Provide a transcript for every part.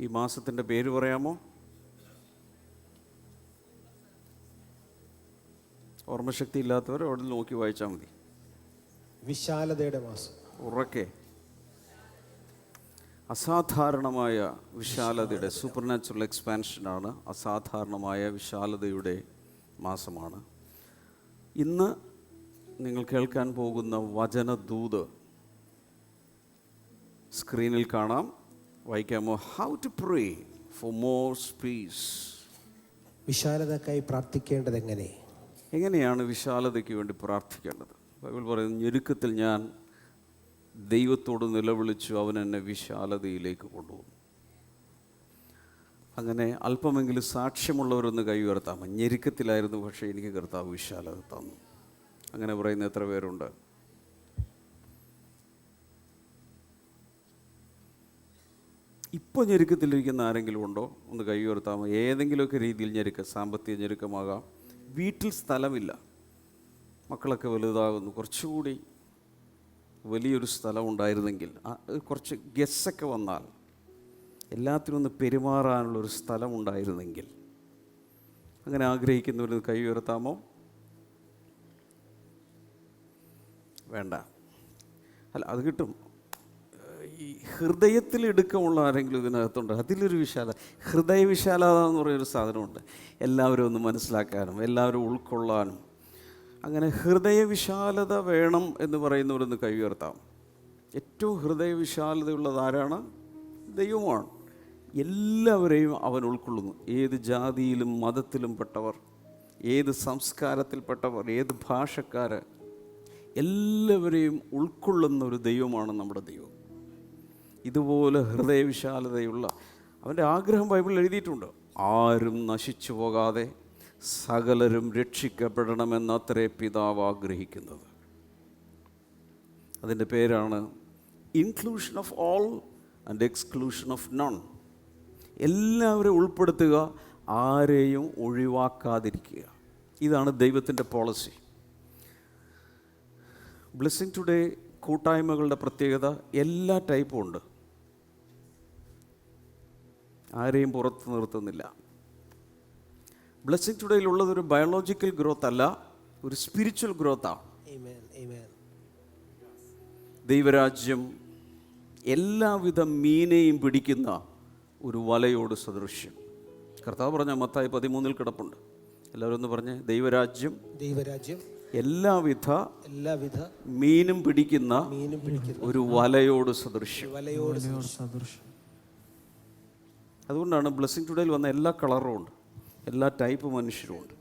ഈ മാസത്തിൻ്റെ പേര് പറയാമോ? ഓർമ്മശക്തി ഇല്ലാത്തവർ അവിടെ നോക്കി വായിച്ചാൽ മതി. വിശാലതയുടെ മാസം. ഉറക്കെ. അസാധാരണമായ വിശാലതയുടെ സൂപ്പർനാച്ചുറൽ എക്സ്പാൻഷനാണ്. അസാധാരണമായ വിശാലതയുടെ മാസമാണ്. ഇന്ന് നിങ്ങൾ കേൾക്കാൻ പോകുന്ന വചനദൂത് സ്ക്രീനിൽ കാണാം. വായിക്കാമോ? How to pray for more space. വിശാലതക്കായി പ്രാർത്ഥിക്കേണ്ടത് എങ്ങനെയാണ് വിശാലതയ്ക്ക് വേണ്ടി പ്രാർത്ഥിക്കേണ്ടത്? ബൈബിൾ പറയുന്നു, ഞെരുക്കത്തിൽ ഞാൻ ദൈവത്തോട് നിലവിളിച്ചു, അവൻ എന്നെ വിശാലതയിലേക്ക് കൊണ്ടുപോകും. അങ്ങനെ അല്പമെങ്കിലും സാക്ഷ്യമുള്ളവരൊന്ന് കൈ ഉയർത്താമോ? ഞെരുക്കത്തിലായിരുന്നു, പക്ഷേ എനിക്ക് കർത്താവ് വിശാലത തന്നു. അങ്ങനെ പറയുന്ന എത്ര പേരുണ്ട്? ഇപ്പോൾ ഞെരുക്കത്തിലിരിക്കുന്ന ആരെങ്കിലും ഉണ്ടോ? ഒന്ന് കൈ ഉയർത്താമോ? ഏതെങ്കിലുമൊക്കെ രീതിയിൽ ഞെരുക്കം, സാമ്പത്തിക ഞെരുക്കമാകാം, വീട്ടിൽ സ്ഥലമില്ല, മക്കളൊക്കെ വലുതാകുന്നു, കുറച്ചുകൂടി വലിയൊരു സ്ഥലം ഉണ്ടായിരുന്നെങ്കിൽ, കുറച്ച് ഗസ്റ്റൊക്കെ വന്നാൽ എല്ലാത്തിനും ഒന്ന് പെരുമാറാനുള്ളൊരു സ്ഥലം ഉണ്ടായിരുന്നെങ്കിൽ, അങ്ങനെ ആഗ്രഹിക്കുന്നവർ കൈ ഉയർത്താമോ? വേണ്ട, അല്ല, അത് കിട്ടും. ഈ ഹൃദയത്തിൽ ഇടുക്കമുള്ള ആരെങ്കിലും ഇതിനകത്തുണ്ട്? അതിലൊരു ഹൃദയവിശാലത എന്ന് പറയുന്നൊരു സാധനമുണ്ട്. എല്ലാവരും ഒന്ന് മനസ്സിലാക്കാനും എല്ലാവരും ഉൾക്കൊള്ളാനും. അങ്ങനെ ഹൃദയവിശാലത വേണം എന്ന് പറയുന്നവരൊന്ന് കൈ ഉയർത്താം. ഏറ്റവും ഹൃദയവിശാലതയുള്ളത് ആരാണ്? ദൈവമാണ്. എല്ലാവരെയും അവൻ ഉൾക്കൊള്ളുന്നു. ഏത് ജാതിയിലും മതത്തിലും പെട്ടവർ, ഏത് സംസ്കാരത്തിൽപ്പെട്ടവർ, ഏത് ഭാഷക്കാർ, എല്ലാവരെയും ഉൾക്കൊള്ളുന്ന ഒരു ദൈവമാണ് നമ്മുടെ ദൈവം. ഇതുപോലെ ഹൃദയവിശാലതയുള്ള അവൻ്റെ ആഗ്രഹം ബൈബിളിൽ എഴുതിയിട്ടുണ്ട്. ആരും നശിച്ചു പോകാതെ സകലരും രക്ഷിക്കപ്പെടണമെന്നത്രേ പിതാവ് ആഗ്രഹിക്കുന്നത്. അതിൻ്റെ പേരാണ് inclusion of all and exclusion of none. എല്ലാവരെയും ഉൾപ്പെടുത്തുക, ആരെയും ഒഴിവാക്കാതിരിക്കുക. ഇതാണ് ദൈവത്തിൻ്റെ പോളിസി. ബ്ലെസ്സിങ് ടുഡേ കൂട്ടായ്മകളുടെ പ്രത്യേകത, എല്ലാ ടൈപ്പും ഉണ്ട്, ആരെയും പുറത്ത് നിർത്തുന്നില്ല. ബ്ലെസ്സിങ് ടുഡേയിലുള്ളതൊരു ബയോളജിക്കൽ ഗ്രോത്ത് അല്ല, ഒരു സ്പിരിച്വൽ ഗ്രോത്താണ്. ദൈവരാജ്യം എല്ലാവിധ മീനെയും പിടിക്കുന്ന ഒരു വലയോട് സദൃശ്യം. കർത്താവ് പറഞ്ഞ മത്തായി 13 കിടപ്പുണ്ട്. എല്ലാവരും ഒന്ന് പറഞ്ഞേ, ദൈവരാജ്യം എല്ലാവിധ മീനും പിടിക്കുന്ന ഒരു വലയോട് സദൃശ്യം. അതുകൊണ്ടാണ് ബ്ലെസ്സിങ് ടുഡേയിൽ വന്ന എല്ലാ കളറും ഉണ്ട്, എല്ലാ ടൈപ്പ് മനുഷ്യരും ഉണ്ട്,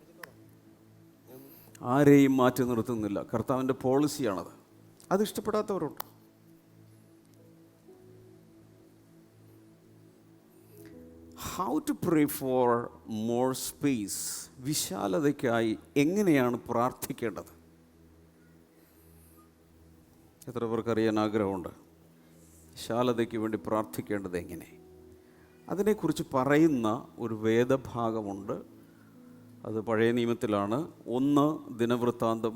ആരെയും മാറ്റി നിർത്തുന്നില്ല. കർത്താവിൻ്റെ പോളിസിയാണത്. അത് ഇഷ്ടപ്പെടാത്തവരുണ്ട്. How to pray for more space. വിശാലതയ്ക്കായി എങ്ങനെയാണ് പ്രാർത്ഥിക്കേണ്ടത്? എത്ര പേർക്കറിയാൻ ആഗ്രഹമുണ്ട്? വിശാലതയ്ക്ക് വേണ്ടി പ്രാർത്ഥിക്കേണ്ടത് എങ്ങനെ? അതിനെക്കുറിച്ച് പറയുന്ന ഒരു വേദഭാഗമുണ്ട്. അത് പഴയ നിയമത്തിലാണ്. 1 ദിനവൃത്താന്തം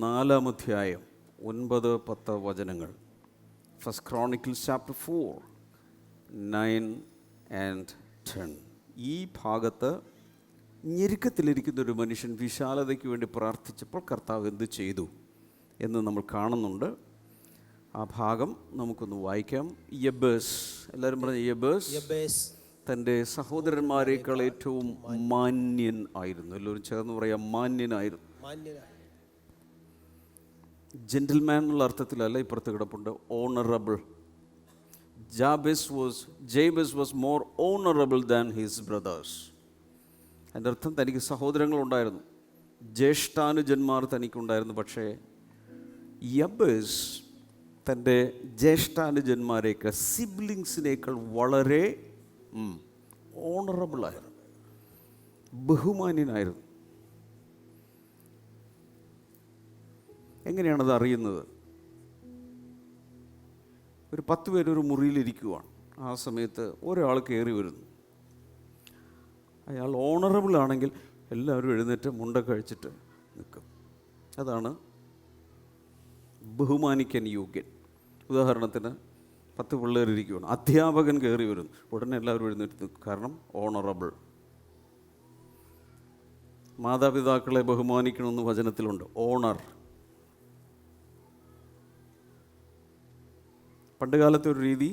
4-ാം അധ്യായം 9-10 വചനങ്ങൾ. First chronicles chapter 4 9 and 10. ഈ ഭാഗത്ത് ഞെരുക്കത്തിലിരിക്കുന്നൊരു മനുഷ്യൻ വിശാലതയ്ക്ക് വേണ്ടി പ്രാർത്ഥിച്ചപ്പോൾ കർത്താവ് എന്ത് ചെയ്തു എന്ന് നമ്മൾ കാണുന്നുണ്ട്. ആ ഭാഗം നമുക്കൊന്ന് വായിക്കാം. യബേസ്, എല്ലാവരും പറഞ്ഞ യബേസ് തൻ്റെ സഹോദരന്മാരെക്കാൾ ഏറ്റവും മാന്യൻ ആയിരുന്നു. എല്ലാവരും ചേർന്ന് പറയാം, മാന്യനായിരുന്നു. ജെന്റിൽമാൻ എന്നുള്ള അർത്ഥത്തിലല്ല, ഇപ്പുറത്ത് കിടപ്പുണ്ട് honourable. Jabez was more honorable than his brothers. അതിൻ്റെ അർത്ഥം തനിക്ക് സഹോദരങ്ങളുണ്ടായിരുന്നു, ജ്യേഷ്ഠാനുജന്മാർ തനിക്കുണ്ടായിരുന്നു. പക്ഷേ യബേസ് തൻ്റെ ജ്യേഷ്ഠാനുജന്മാരേക്കാൾ, സിബ്ലിങ്സിനേക്കാൾ വളരെ ഓണറബിളായിരുന്നു, ബഹുമാന്യനായിരുന്നു. എങ്ങനെയാണത് അറിയുന്നത്? ഒരു 10 പേര് ഒരു മുറിയിലിരിക്കുവാണ്. ആ സമയത്ത് ഒരാൾ കയറി വരുന്നു. അയാൾ ഓണറബിൾ ആണെങ്കിൽ എല്ലാവരും എഴുന്നേറ്റ് മുണ്ട കഴിച്ചിട്ട് നിൽക്കും. അതാണ് ബഹുമാനിക്കാൻ യോഗ്യൻ. ഉദാഹരണത്തിന് 10 പിള്ളേരിയ്ക്കുകയാണ്. അധ്യാപകൻ കയറി വരുന്നു. ഉടനെ എല്ലാവരും എഴുന്നേറ്റ് നിൽക്കും. കാരണം ഓണറബിൾ. മാതാപിതാക്കളെ ബഹുമാനിക്കണമെന്ന് വചനത്തിലുണ്ട്. ഓണർ. പണ്ടുകാലത്തെ ഒരു രീതി,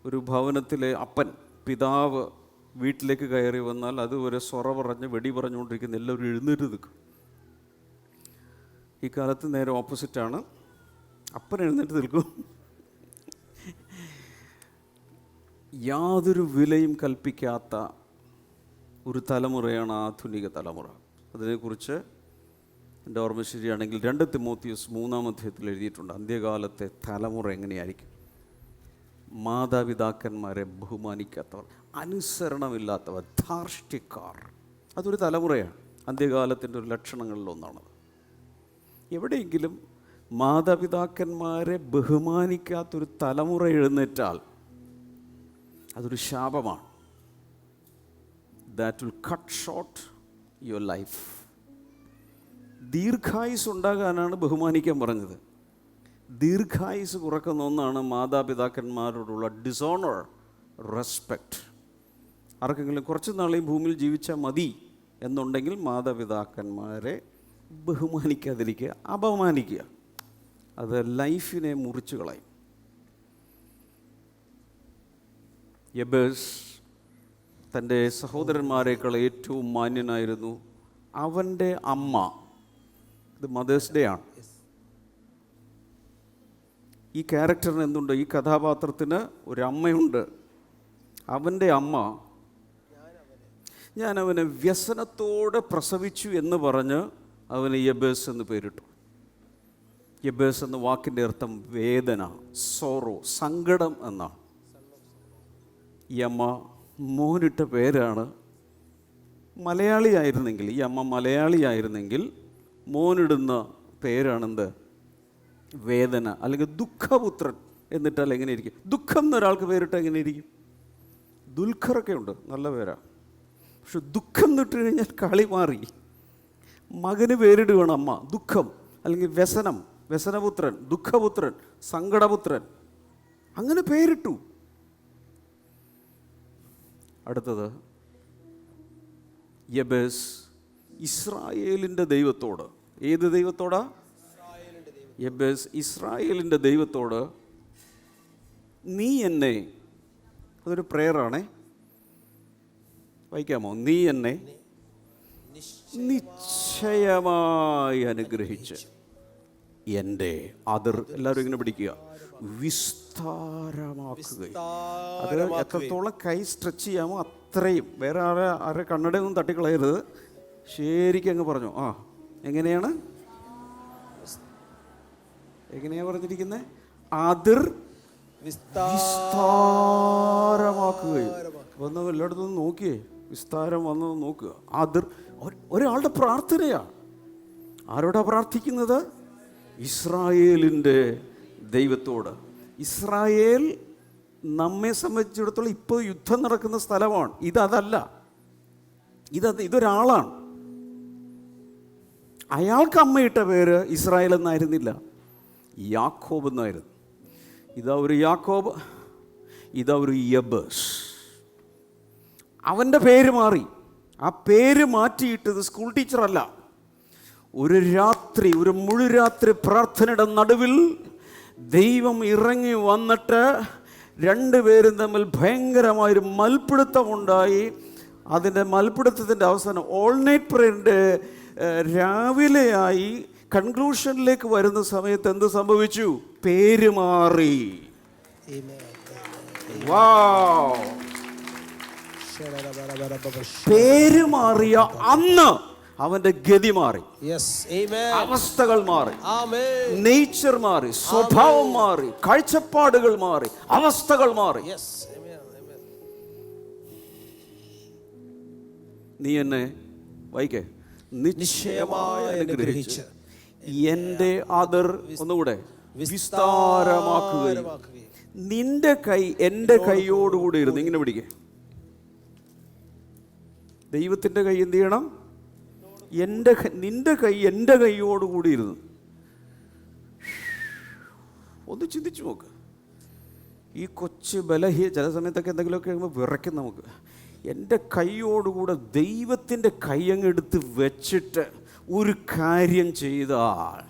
ഒരു ഭവനത്തിലെ അപ്പൻ, പിതാവ് വീട്ടിലേക്ക് കയറി വന്നാൽ അതുവരെ സൊറ പറഞ്ഞ് വെടി പറഞ്ഞുകൊണ്ടിരിക്കുന്ന എല്ലാവരും എഴുന്നേറ്റ് നിൽക്കും. ഈ കാലത്ത് നേരെ ഓപ്പോസിറ്റാണ്. അപ്പൻ എഴുന്നേറ്റ് നിൽക്കും. യാതൊരു വിലയും കൽപ്പിക്കാത്ത ഒരു തലമുറയാണ് ആധുനിക തലമുറ. അതിനെക്കുറിച്ച് എൻ്റെ ഓർമ്മ ശരിയാണെങ്കിൽ 2 തിമോത്തിയോസ് 3-ാം അധ്യായത്തിൽ എഴുതിയിട്ടുണ്ട്. അന്ത്യകാലത്തെ തലമുറ എങ്ങനെയായിരിക്കും? മാതാപിതാക്കന്മാരെ ബഹുമാനിക്കാത്തവർ, അനുസരണമില്ലാത്തവർ, ധാർഷ്ട്യക്കാർ. അതൊരു തലമുറയാണ്. അന്ത്യകാലത്തിൻ്റെ ഒരു ലക്ഷണങ്ങളിലൊന്നാണത്. എവിടെയെങ്കിലും മാതാപിതാക്കന്മാരെ ബഹുമാനിക്കാത്തൊരു തലമുറ എഴുന്നേറ്റാൽ അതൊരു ശാപമാണ്. That will cut short your life. ദീർഘായുസ് ഉണ്ടാകാനാണ് ബഹുമാനിക്കാൻ പറഞ്ഞത്. ദീർഘായുസ് കുറക്കുന്ന ഒന്നാണ് മാതാപിതാക്കന്മാരോടുള്ള ഡിസോണർ, റെസ്പെക്റ്റ്. ആർക്കെങ്കിലും കുറച്ച് നാളെയും ഭൂമിയിൽ ജീവിച്ചാൽ മതി എന്നുണ്ടെങ്കിൽ മാതാപിതാക്കന്മാരെ ബഹുമാനിക്കാതിരിക്കുക, അപമാനിക്കുക. അത് ലൈഫിനെ മുറിച്ചു കളയും. യബേസ് തൻ്റെ സഹോദരന്മാരെക്കാൾ ഏറ്റവും മാന്യനായിരുന്നു. അവൻ്റെ അമ്മ, ഇത് മദേഴ്സ് ഡേ ആണ്. ഈ ക്യാരക്ടറിന് എന്തുണ്ട്? ഈ കഥാപാത്രത്തിന് ഒരമ്മയുണ്ട്. അവൻ്റെ അമ്മ, ഞാൻ അവനെ വ്യസനത്തോടെ പ്രസവിച്ചു എന്ന് പറഞ്ഞ് അവന് യബേസ് എന്ന് പേരിട്ടു. യബേസ് എന്ന വാക്കിൻ്റെ അർത്ഥം വേദന, സോറോ, സങ്കടം എന്നാണ്. ഈ അമ്മ മോനിട്ട പേരാണ്. മലയാളിയായിരുന്നെങ്കിൽ, ഈ അമ്മ മലയാളിയായിരുന്നെങ്കിൽ മോനിടുന്ന പേരാണെന്ത്? വേദന, അല്ലെങ്കിൽ ദുഃഖപുത്രൻ എന്നിട്ടാൽ എങ്ങനെ ഇരിക്കും? ദുഃഖം എന്നൊരാൾക്ക് പേരിട്ട് എങ്ങനെ ഇരിക്കും? ദുൽഖറൊക്കെ ഉണ്ട്, നല്ല പേരാ. പക്ഷെ ദുഃഖം എന്നിട്ട് കഴിഞ്ഞാൽ കളി മാറി. മകന് പേരിടുകയാണ് അമ്മ. ദുഃഖം അല്ലെങ്കിൽ വ്യസനം, വ്യസനപുത്രൻ, ദുഃഖപുത്രൻ, സങ്കടപുത്രൻ, അങ്ങനെ പേരിട്ടു. അടുത്തത് യബേസ് ഇസ്രായേലിൻ്റെ ദൈവത്തോട്. ഏത് ദൈവത്തോടാ? യബേസ് ഇസ്രായേലിൻ്റെ ദൈവത്തോട്, നീ എന്നെ, അതൊരു പ്രെയറാണേ, വായിക്കാമോ? നീ എന്നെ നിശ്ചയമായി അനുഗ്രഹിച്ച് എൻ്റെ അതിർ, എല്ലാവരും ഇങ്ങനെ പിടിക്കുക, വിസ്താരമാക്കുകയും. അത് എത്രത്തോളം കൈ സ്ട്രെച്ച് ചെയ്യാമോ അത്രയും. വേറെ ആരെ കണ്ണടയൊന്നും തട്ടിക്കളയരുത്. ശരിക്കും അങ്ങ് പറഞ്ഞു. എങ്ങനെയാണ് പറഞ്ഞിരിക്കുന്നത്? അതിർ വിസ്താരമാക്കുകയും. വന്ന് എല്ലായിടത്തും നോക്കിയേ, വിസ്താരം വന്നത് നോക്കുക. അതിർ ഒരാളുടെ പ്രാർത്ഥനയാണ്. ആരോടാ പ്രാർത്ഥിക്കുന്നത്? ഇസ്രായേലിൻ്റെ ദൈവത്തോട്. ഇസ്രായേൽ നമ്മെ സംബന്ധിച്ചിടത്തോളം ഇപ്പോൾ യുദ്ധം നടക്കുന്ന സ്ഥലമാണ്. ഇതല്ല, ഇതൊരാളാണ്. അയാൾക്ക് അമ്മയിട്ട പേര് ഇസ്രായേൽ എന്നായിരുന്നില്ല, യാക്കോബ് എന്നായിരുന്നു. ഇതാ ഒരു യാക്കോബ്, ഇതാ ഒരു യബേസ്. അവൻ്റെ പേര് മാറി. ആ പേര് മാറ്റിയിട്ടത് സ്കൂൾ ടീച്ചറല്ല. ഒരു രാത്രി, ഒരു മുഴുരാത്രി പ്രാർത്ഥനയുടെ നടുവിൽ ദൈവം ഇറങ്ങി വന്നിട്ട് രണ്ടുപേരും തമ്മിൽ ഭയങ്കരമായൊരു മൽപ്പിടുത്തമുണ്ടായി. അതിൻ്റെ മൽപ്പിടുത്തത്തിൻ്റെ അവസാനം ഓൾ നൈറ്റ് പ്രേയറിൻ്റെ രാവിലെയായി കൺക്ലൂഷനിലേക്ക് വരുന്ന സമയത്ത് എന്ത് സംഭവിച്ചു? പേര് മാറി. പേര് മാറിയ അന്ന് അവന്റെ ഗതി മാറി, അവസ്ഥകൾ മാറി, നേച്ചർ മാറി, സ്വഭാവം മാറി, കാഴ്ചപ്പാടുകൾ മാറി, അവസ്ഥകൾ മാറി. നീ എന്നെ വായിക്കേ, നിശ്ചയമായി അനുഗ്രഹിച്ച് എൻ്റെ അതിർ ഒന്നുകൂടെ വിസ്താരമാക്കുകയും നിന്റെ കൈ എൻ്റെ കൈയോടുകൂടി ഇരുന്ന്. ഇങ്ങനെ പിടിക്കേ, ദൈവത്തിൻ്റെ കൈ എന്ത് ചെയ്യണം? നിന്റെ കൈ എൻ്റെ കൈയോടുകൂടി ഇരുന്ന്. ഒന്ന് ചിന്തിച്ചു നോക്ക്. ഈ കൊച്ചു ചില സമയത്തൊക്കെ എന്തെങ്കിലുമൊക്കെ കഴിയുമ്പോൾ വിറയ്ക്കും നമുക്ക്. എൻ്റെ കൈയോടുകൂടെ ദൈവത്തിൻ്റെ കൈ അങ്ങ് എടുത്ത് വെച്ചിട്ട് ഒരു കാര്യം ചെയ്താൽ,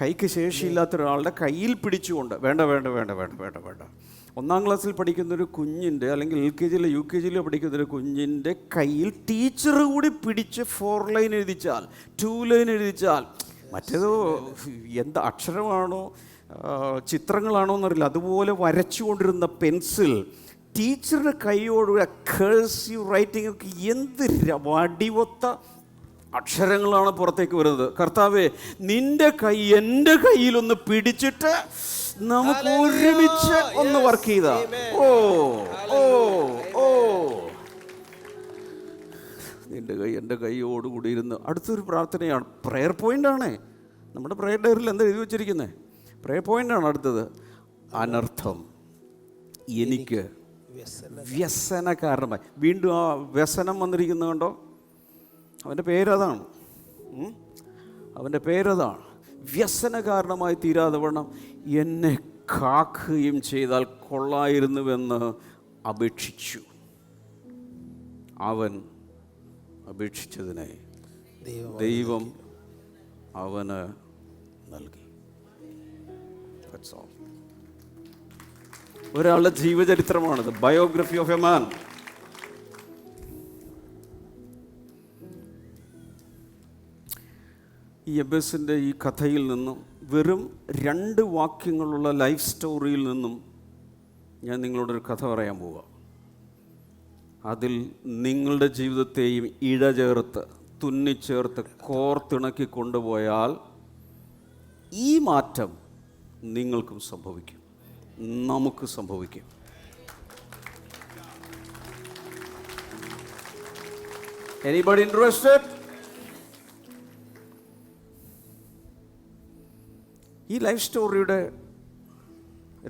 കൈക്ക് ശേഷിയില്ലാത്ത ഒരാളുടെ കയ്യിൽ പിടിച്ചുകൊണ്ട് വേണ്ട വേണ്ട വേണ്ട വേണ്ട വേണ്ട വേണ്ട 1-ാം ക്ലാസ്സിൽ പഠിക്കുന്നൊരു കുഞ്ഞിൻ്റെ, അല്ലെങ്കിൽ LKG UKG പഠിക്കുന്നൊരു കുഞ്ഞിൻ്റെ കയ്യിൽ ടീച്ചർ കൂടി പിടിച്ച് 4 ലൈൻ എഴുതിച്ചാൽ 2 ലൈൻ എഴുതിച്ചാൽ, മറ്റേതോ എന്താ അക്ഷരമാണോ ചിത്രങ്ങളാണോ എന്നറിയില്ല, അതുപോലെ വരച്ചുകൊണ്ടിരുന്ന പെൻസിൽ ടീച്ചറുടെ കൈയോടുകൂടെ കഴ്സീവ് റൈറ്റിംഗ് ഒക്കെ എന്ത് വടിവൊത്ത അക്ഷരങ്ങളാണ് പുറത്തേക്ക് വരുന്നത്. കർത്താവേ, നിന്റെ കൈ എൻ്റെ കയ്യിലൊന്ന് പിടിച്ചിട്ട് നമുക്ക് ഒരുമിച്ച് ഒന്ന് വർക്ക് ചെയ്താ. ഓ ഓ ഓ നിന്റെ കൈ എൻ്റെ കൈയോടുകൂടി ഇരുന്ന്. അടുത്തൊരു പ്രാർത്ഥനയാണ്, പ്രെയർ പോയിൻ്റാണേ. നമ്മുടെ പ്രെയർ ഡയറിയിൽ എന്താ എഴുതി വെച്ചിരിക്കുന്നത്? പ്രെയർ പോയിൻ്റാണ് അടുത്തത്. അനർത്ഥം എനിക്ക് വ്യസന കാരണമായി. വീണ്ടും ആ വ്യസനം വന്നിരിക്കുന്നത് കണ്ടോ? അവൻ്റെ പേരതാണ്, അവൻ്റെ പേരതാണ്. വ്യസന കാരണമായി തീരാതെ വണ്ണം എന്നെ കാക്കുകയും ചെയ്താൽ കൊള്ളായിരുന്നുവെന്ന് അപേക്ഷിച്ചു. അവൻ അപേക്ഷിച്ചതിനെ ദൈവം അവന് നൽകി. ഒരാളുടെ ജീവചരിത്രമാണിത്. Biography of a man. ഈ യബേസിൻ്റെ ഈ കഥയിൽ നിന്നും, വെറും 2 വാക്യങ്ങളുള്ള ലൈഫ് സ്റ്റോറിയിൽ നിന്നും ഞാൻ നിങ്ങളോടൊരു കഥ പറയാൻ പോവാം. അതിൽ നിങ്ങളുടെ ജീവിതത്തെയും ഇഴചേർത്ത് തുന്നിച്ചേർത്ത് കോർത്തിണക്കി കൊണ്ടുപോയാൽ ഈ മാറ്റം നിങ്ങൾക്കും സംഭവിക്കും, നമുക്ക് സംഭവിക്കും. Anybody interested? ഈ ലൈഫ് സ്റ്റോറിയുടെ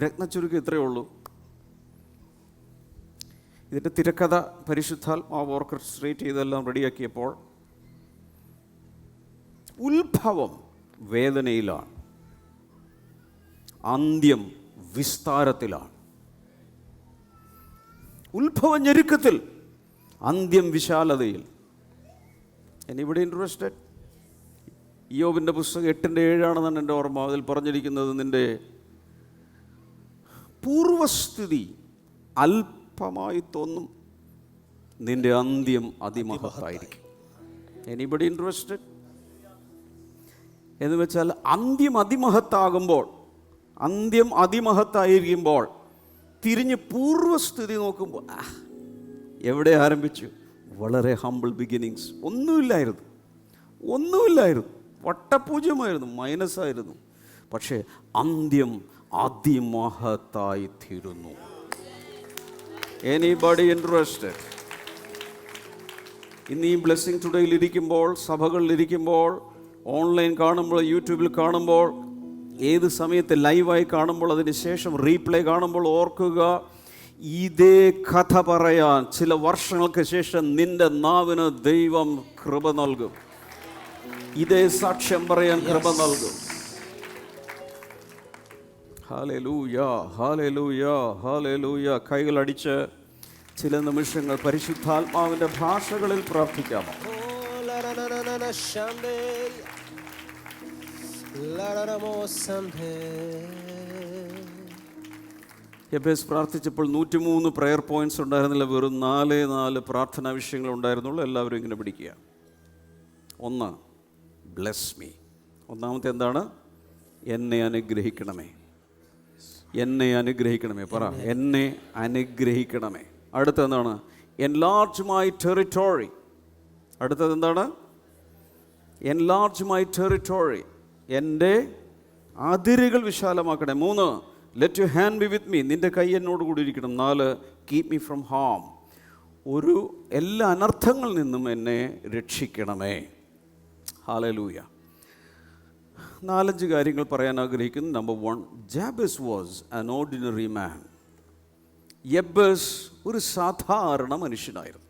രത്നച്ചുരുക്കം ഇത്രയേ ഉള്ളൂ. ഇതിൻ്റെ തിരക്കഥ പരിശുദ്ധാത്മാവ് ഓർക്കസ്ട്രേറ്റ് ചെയ്തെല്ലാം റെഡിയാക്കിയപ്പോൾ ഉത്ഭവം വേദനയിലാണ്, അന്ത്യം വിസ്താരത്തിലാണ്. ഉത്ഭവം ഞെരുക്കത്തിൽ, അന്ത്യം വിശാലതയിൽ. Anybody interested? യോബിൻ്റെ പുസ്തകം 8:7 എൻ്റെ ഓർമ്മ. അതിൽ പറഞ്ഞിരിക്കുന്നത്, നിൻ്റെ പൂർവസ്ഥിതി അല്പമായി തോന്നും, നിൻ്റെ അന്ത്യം അതിമഹത്തായിരിക്കും. Anybody interested? എന്ന് വെച്ചാൽ അന്ത്യം അതിമഹത്താകുമ്പോൾ, അന്ത്യം അതിമഹത്തായിരിക്കുമ്പോൾ തിരിഞ്ഞ് പൂർവസ്ഥിതി നോക്കുമ്പോൾ എവിടെ ആരംഭിച്ചു? വളരെ ഹംബിൾ ബിഗിനിങ്സ്. ഒന്നുമില്ലായിരുന്നു, വട്ടപൂജ്യമായിരുന്നു, മൈനസായിരുന്നു. പക്ഷേ അന്ത്യം അതിമഹത്തായി തീരുന്നു. Anybody interested? ഇന്ന് ഈ ബ്ലെസ്സിങ് ടുഡേയിലിരിക്കുമ്പോൾ, സഭകളിലിരിക്കുമ്പോൾ, ഓൺലൈൻ കാണുമ്പോൾ, യൂട്യൂബിൽ കാണുമ്പോൾ, ഏത് സമയത്ത് ലൈവായി കാണുമ്പോൾ, അതിന് ശേഷം റീപ്ലേ കാണുമ്പോൾ ഓർക്കുക, ഇതേ കഥ പറയാൻ ചില വർഷങ്ങൾക്ക് ശേഷം നിന്റെ നാവിന് ദൈവം കൃപ നൽകും. ഇതേ സാക്ഷ്യം പറയാൻ കൃപ നൽകും. Hallelujah, hallelujah, hallelujah. കൈകളടിച്ച് ചില നിമിഷങ്ങൾ പരിശുദ്ധാത്മാവിൻ്റെ ഭാഷകളിൽ പ്രാർത്ഥിക്കാമോ? യബേസ് പ്രാർത്ഥിച്ചപ്പോൾ 103 പ്രെയർ പോയിന്റ്സ് ഉണ്ടായിരുന്നില്ല, വെറും 4 പ്രാർത്ഥനാ വിഷയങ്ങൾ ഉണ്ടായിരുന്നുള്ളൂ. എല്ലാവരും ഇങ്ങനെ പിടിക്കുക. 1, ബ്ലെസ് മീ. ഒന്നാമത്തെ എന്താണ്? എന്നെ അനുഗ്രഹിക്കണമേ. എന്നെ അനുഗ്രഹിക്കണമേ. പറ, എന്നെ അനുഗ്രഹിക്കണമേ. അടുത്തെന്താണ്? Enlarge my territory. അടുത്തത് എന്താണ്? Enlarge my territory. എൻ്റെ അതിരുകൾ വിശാലമാക്കണേ. 3, let you hand be with me. നിൻ്റെ കൈ എന്നോട് കൂടി ഇരിക്കണം. 4, കീപ് മീ ഫ്രം ഹാം. എല്ലാ അനർത്ഥങ്ങളിൽ നിന്നും എന്നെ രക്ഷിക്കണമേ. ഹല്ലേലൂയ. 4-5 കാര്യങ്ങൾ പറയാൻ ആഗ്രഹിക്കുന്നു. Number 1, Jabez was an ordinary man. യബ്ബസ് ഒരു സാധാരണ മനുഷ്യനായിരുന്നു.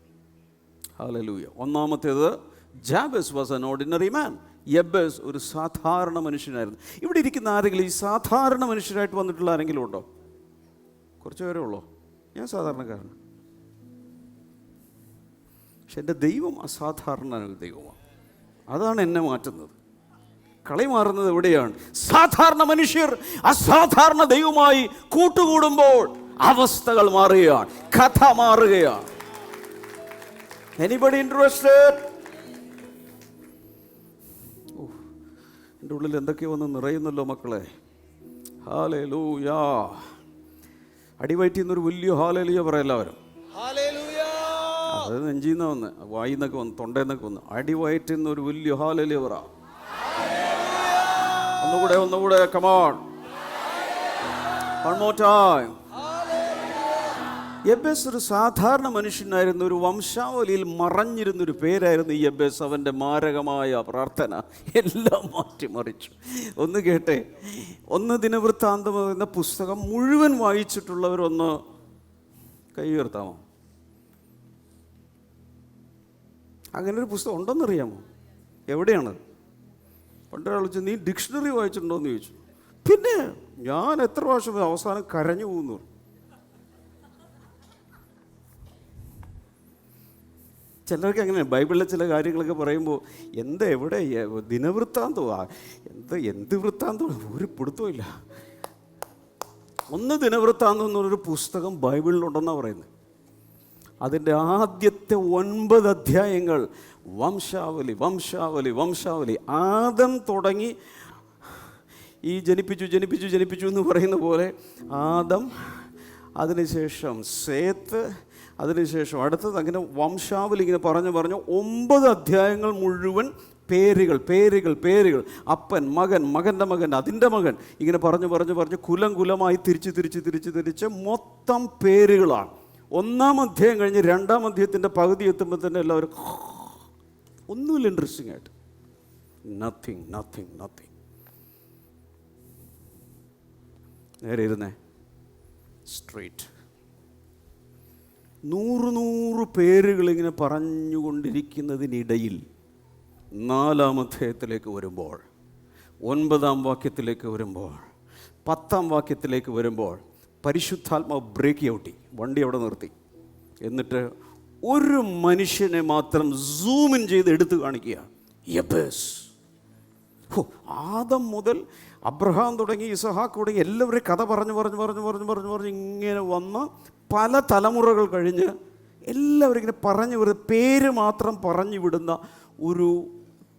ഹല്ലേലൂയ. ഒന്നാമത്തേത്, Jabez was an ordinary man. യബ്ബസ് ഒരു സാധാരണ മനുഷ്യനായിരുന്നു. ഇവിടെ ഇരിക്കുന്ന ആരെങ്കിലും ഈ സാധാരണ മനുഷ്യരായിട്ട് വന്നിട്ടുള്ള ആരെങ്കിലും ഉണ്ടോ? കുറച്ച് പേരേ ഉള്ളൂ. ഞാൻ സാധാരണക്കാരനാണ്. പക്ഷെ എൻ്റെ ദൈവം അസാധാരണ ദൈവമാണ്. അതാണ് എന്നെ മാറ്റുന്നത്. കളി മാറുന്നത് എവിടെയാണ്? സാധാരണ മനുഷ്യർ അസാധാരണ ദൈവമായി കൂട്ടുകൂടുമ്പോൾ അവസ്ഥകൾ മാറുകയാണ്, കഥ മാറുകയാണ്. Anybody interested? എൻ്റെ ഉള്ളിൽ എന്തൊക്കെയോ വന്ന് നിറയുന്നല്ലോ മക്കളെ. ഹല്ലേലൂയാ. അടിവയറ്റിൽ നിന്നൊരു വലിയ ഹല്ലേലൂയ പറയാം എല്ലാവരും. അത് നെഞ്ചിന്ന് വന്ന്, വായിന്നൊക്കെ വന്ന്, തൊണ്ടേന്നൊക്കെ വന്ന്, അടിവയറ്റിൽ നിന്നൊരു വലിയ ഹല്ലേലൂയ പറ. ഒന്നുകൂടെ come on, one more time. Jabez ഒരു സാധാരണ മനുഷ്യനായിരുന്നു. ഒരു വംശാവലിയിൽ മറഞ്ഞിരുന്നൊരു പേരായിരുന്നു ഈ യബ്ബേസ്. അവൻ്റെ മാരകമായ പ്രാർത്ഥന എല്ലാം മാറ്റിമറിച്ചു. ഒന്ന് കേട്ടെ, 1 ദിനവൃത്താന്തം എന്ന പുസ്തകം മുഴുവൻ വായിച്ചിട്ടുള്ളവരൊന്ന് കൈ ഉയർത്താമോ? അങ്ങനെ ഒരു പുസ്തകം ഉണ്ടെന്നറിയാമോ? എവിടെയാണ്? പണ്ടൊരാൾ ചോദിച്ചു, നീ ഡിക്ഷണറി വായിച്ചിട്ടുണ്ടോയെന്ന് ചോദിച്ചു. പിന്നെ ഞാൻ എത്ര പ്രാവശ്യം അവസാനം കരഞ്ഞു പോകുന്നു. ചിലർക്ക് അങ്ങനെയാണ്. ബൈബിളിലെ ചില കാര്യങ്ങളൊക്കെ പറയുമ്പോൾ എവിടെ ദിനവൃത്താന്തമാ, എന്ത് വൃത്താന്തം, ഒരു പിടുത്തവും ഇല്ല. 1 ദിനവൃത്താന്തം എന്നൊരു പുസ്തകം ബൈബിളിലുണ്ടെന്നാണ് പറയുന്നത്. അതിൻ്റെ ആദ്യത്തെ 9 അധ്യായങ്ങൾ വംശാവലി. ആദം തുടങ്ങി ഈ ജനിപ്പിച്ചു എന്ന് പറയുന്ന പോലെ ആദം, അതിനുശേഷം സേത്ത്, അതിനുശേഷം അടുത്തത്, അങ്ങനെ വംശാവലി ഇങ്ങനെ പറഞ്ഞു 9 അധ്യായങ്ങൾ മുഴുവൻ പേരുകൾ. അപ്പൻ, മകൻ്റെ മകൻ, അതിൻ്റെ മകൻ, ഇങ്ങനെ പറഞ്ഞു കുലമായി തിരിച്ച് മൊത്തം പേരുകളാണ്. 1-ാം അധ്യായം കഴിഞ്ഞ് 2-ാം അധ്യായത്തിൻ്റെ പകുതി എത്തുമ്പോൾ തന്നെ എല്ലാവരും ഒന്നുമില്ല ഇൻട്രസ്റ്റിംഗ് ആയിട്ട്. നത്തിങ്. നേരെ ഇരുന്നേ, സ്ട്രെയിറ്റ്. 100 പേരുകളിങ്ങനെ പറഞ്ഞുകൊണ്ടിരിക്കുന്നതിനിടയിൽ 4-ാം അധ്യായത്തിലേക്ക് വരുമ്പോൾ, 9-ാം വാക്യത്തിലേക്ക് വരുമ്പോൾ, 10-ാം വാക്യത്തിലേക്ക് വരുമ്പോൾ പരിശുദ്ധാത്മാവ് ബ്രേക്ക് ഔട്ടി, വണ്ടി അവിടെ നിർത്തി. എന്നിട്ട് ഒരു മനുഷ്യനെ മാത്രം സൂമിൻ ചെയ്ത് എടുത്തു കാണിക്കുക, യബ്ബേസ്. ആദം മുതൽ അബ്രഹാം തുടങ്ങി ഇസഹാക്ക് തുടങ്ങി എല്ലാവരെയും കഥ പറഞ്ഞു ഇങ്ങനെ വന്ന് പല തലമുറകൾ കഴിഞ്ഞ് എല്ലാവരും ഇങ്ങനെ പറഞ്ഞു വിടുന്ന പേര് മാത്രം പറഞ്ഞു വിടുന്ന ഒരു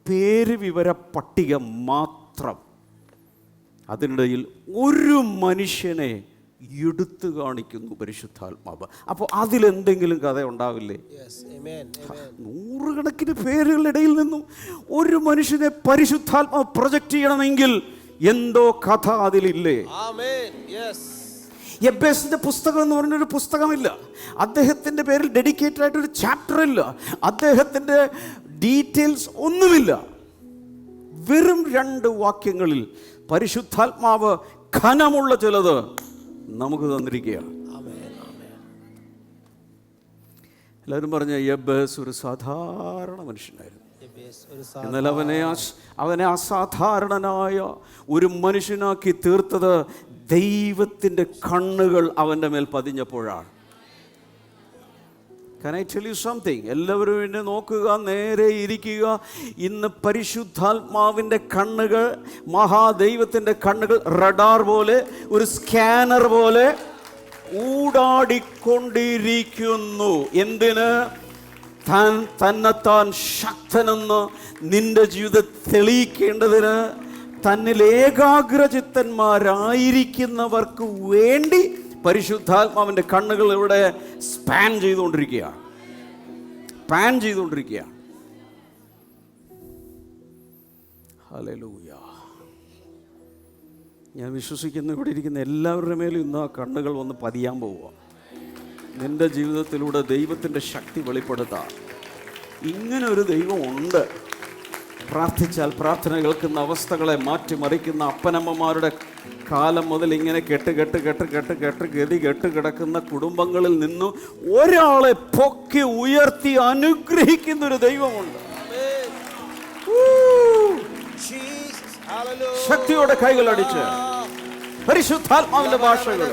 പേര് വിവര പട്ടിക മാത്രം. അതിനിടയിൽ ഒരു മനുഷ്യനെ എടുത്തു കാണിക്കുന്നു പരിശുദ്ധാത്മാവ്. അപ്പോൾ അതിലെന്തെങ്കിലും കഥ ഉണ്ടാവില്ലേ? 100 കണക്കിന് പേരുകളുടെ ഇടയിൽ നിന്നും ഒരു മനുഷ്യനെ പരിശുദ്ധാത്മാവ് പ്രൊജക്റ്റ് ചെയ്യണമെങ്കിൽ എന്തോ കഥ അതിലില്ലേ? യബ്ബേസിന്റെ പുസ്തകം എന്ന് പറഞ്ഞൊരു പുസ്തകമില്ല. അദ്ദേഹത്തിൻ്റെ പേരിൽ ഡെഡിക്കേറ്റഡ് ആയിട്ടൊരു ചാപ്റ്റർ ഇല്ല. അദ്ദേഹത്തിൻ്റെ ഡീറ്റെയിൽസ് ഒന്നുമില്ല. വെറും 2 വാക്യങ്ങളിൽ പരിശുദ്ധാത്മാവ് ഘനമുള്ള ചിലത് നമുക്ക് തന്നിരിക്കുകയാണ്. എല്ലാവരും പറഞ്ഞ യബ്ബേസ് ഒരു സാധാരണ മനുഷ്യനായിരുന്നു. എന്നാൽ അവനെ അസാധാരണനായ ഒരു മനുഷ്യനാക്കി തീർത്തത് ദൈവത്തിൻ്റെ കണ്ണുകൾ അവൻ്റെ മേൽ പതിഞ്ഞപ്പോഴാണ്. Can I tell you something? എല്ലാവരും എന്നെ നോക്കുക, നേരെ ഇരിക്കുക. ഇന്ന് പരിശുദ്ധാത്മാവിൻ്റെ കണ്ണുകൾ, മഹാദൈവത്തിൻ്റെ കണ്ണുകൾ റഡാർ പോലെ, ഒരു സ്കാനർ പോലെ ഊടാടിക്കൊണ്ടിരിക്കുന്നു. എന്തിന്? തന്നെത്താൻ ശക്തനെന്ന് നിന്റെ ജീവിതത്തെ തെളിയിക്കേണ്ടതിന്, തന്നിൽ ഏകാഗ്രചിത്തന്മാരായിരിക്കുന്നവർക്ക് വേണ്ടി പരിശുദ്ധാത്മാവിൻ്റെ കണ്ണുകൾ ഇവിടെ പാൻ ചെയ്തുകൊണ്ടിരിക്കുകയാണ്. ഹല്ലേലൂയ. ഞാൻ വിശ്വസിക്കുന്നു ഇവിടെ ഇരിക്കുന്ന എല്ലാവരുടെ മേലും ഇന്ന് ആ കണ്ണുകൾ വന്ന് പതിയാൻ പോവുക. നിൻ്റെ ജീവിതത്തിലൂടെ ദൈവത്തിൻ്റെ ശക്തി വെളിപ്പെടുത്താം. ഇങ്ങനെ ഒരു ദൈവം ഉണ്ട്. പ്രാർത്ഥിച്ചാൽ പ്രാർത്ഥന കേൾക്കുന്ന, അവസ്ഥകളെ മാറ്റിമറിക്കുന്ന, അപ്പനമ്മമാരുടെ കാലം മുതൽ ഇങ്ങനെ കെട്ട് കിടക്കുന്ന കുടുംബങ്ങളിൽ നിന്നും ഒരാളെ പൊക്കി ഉയർത്തി അനുഗ്രഹിക്കുന്ന ഒരു ദൈവമുണ്ട്. ശക്തിയോടെ കൈകൾ അടിച്ച് പരിശുദ്ധാത്മാവിന്റെ ഭാഷകൾ.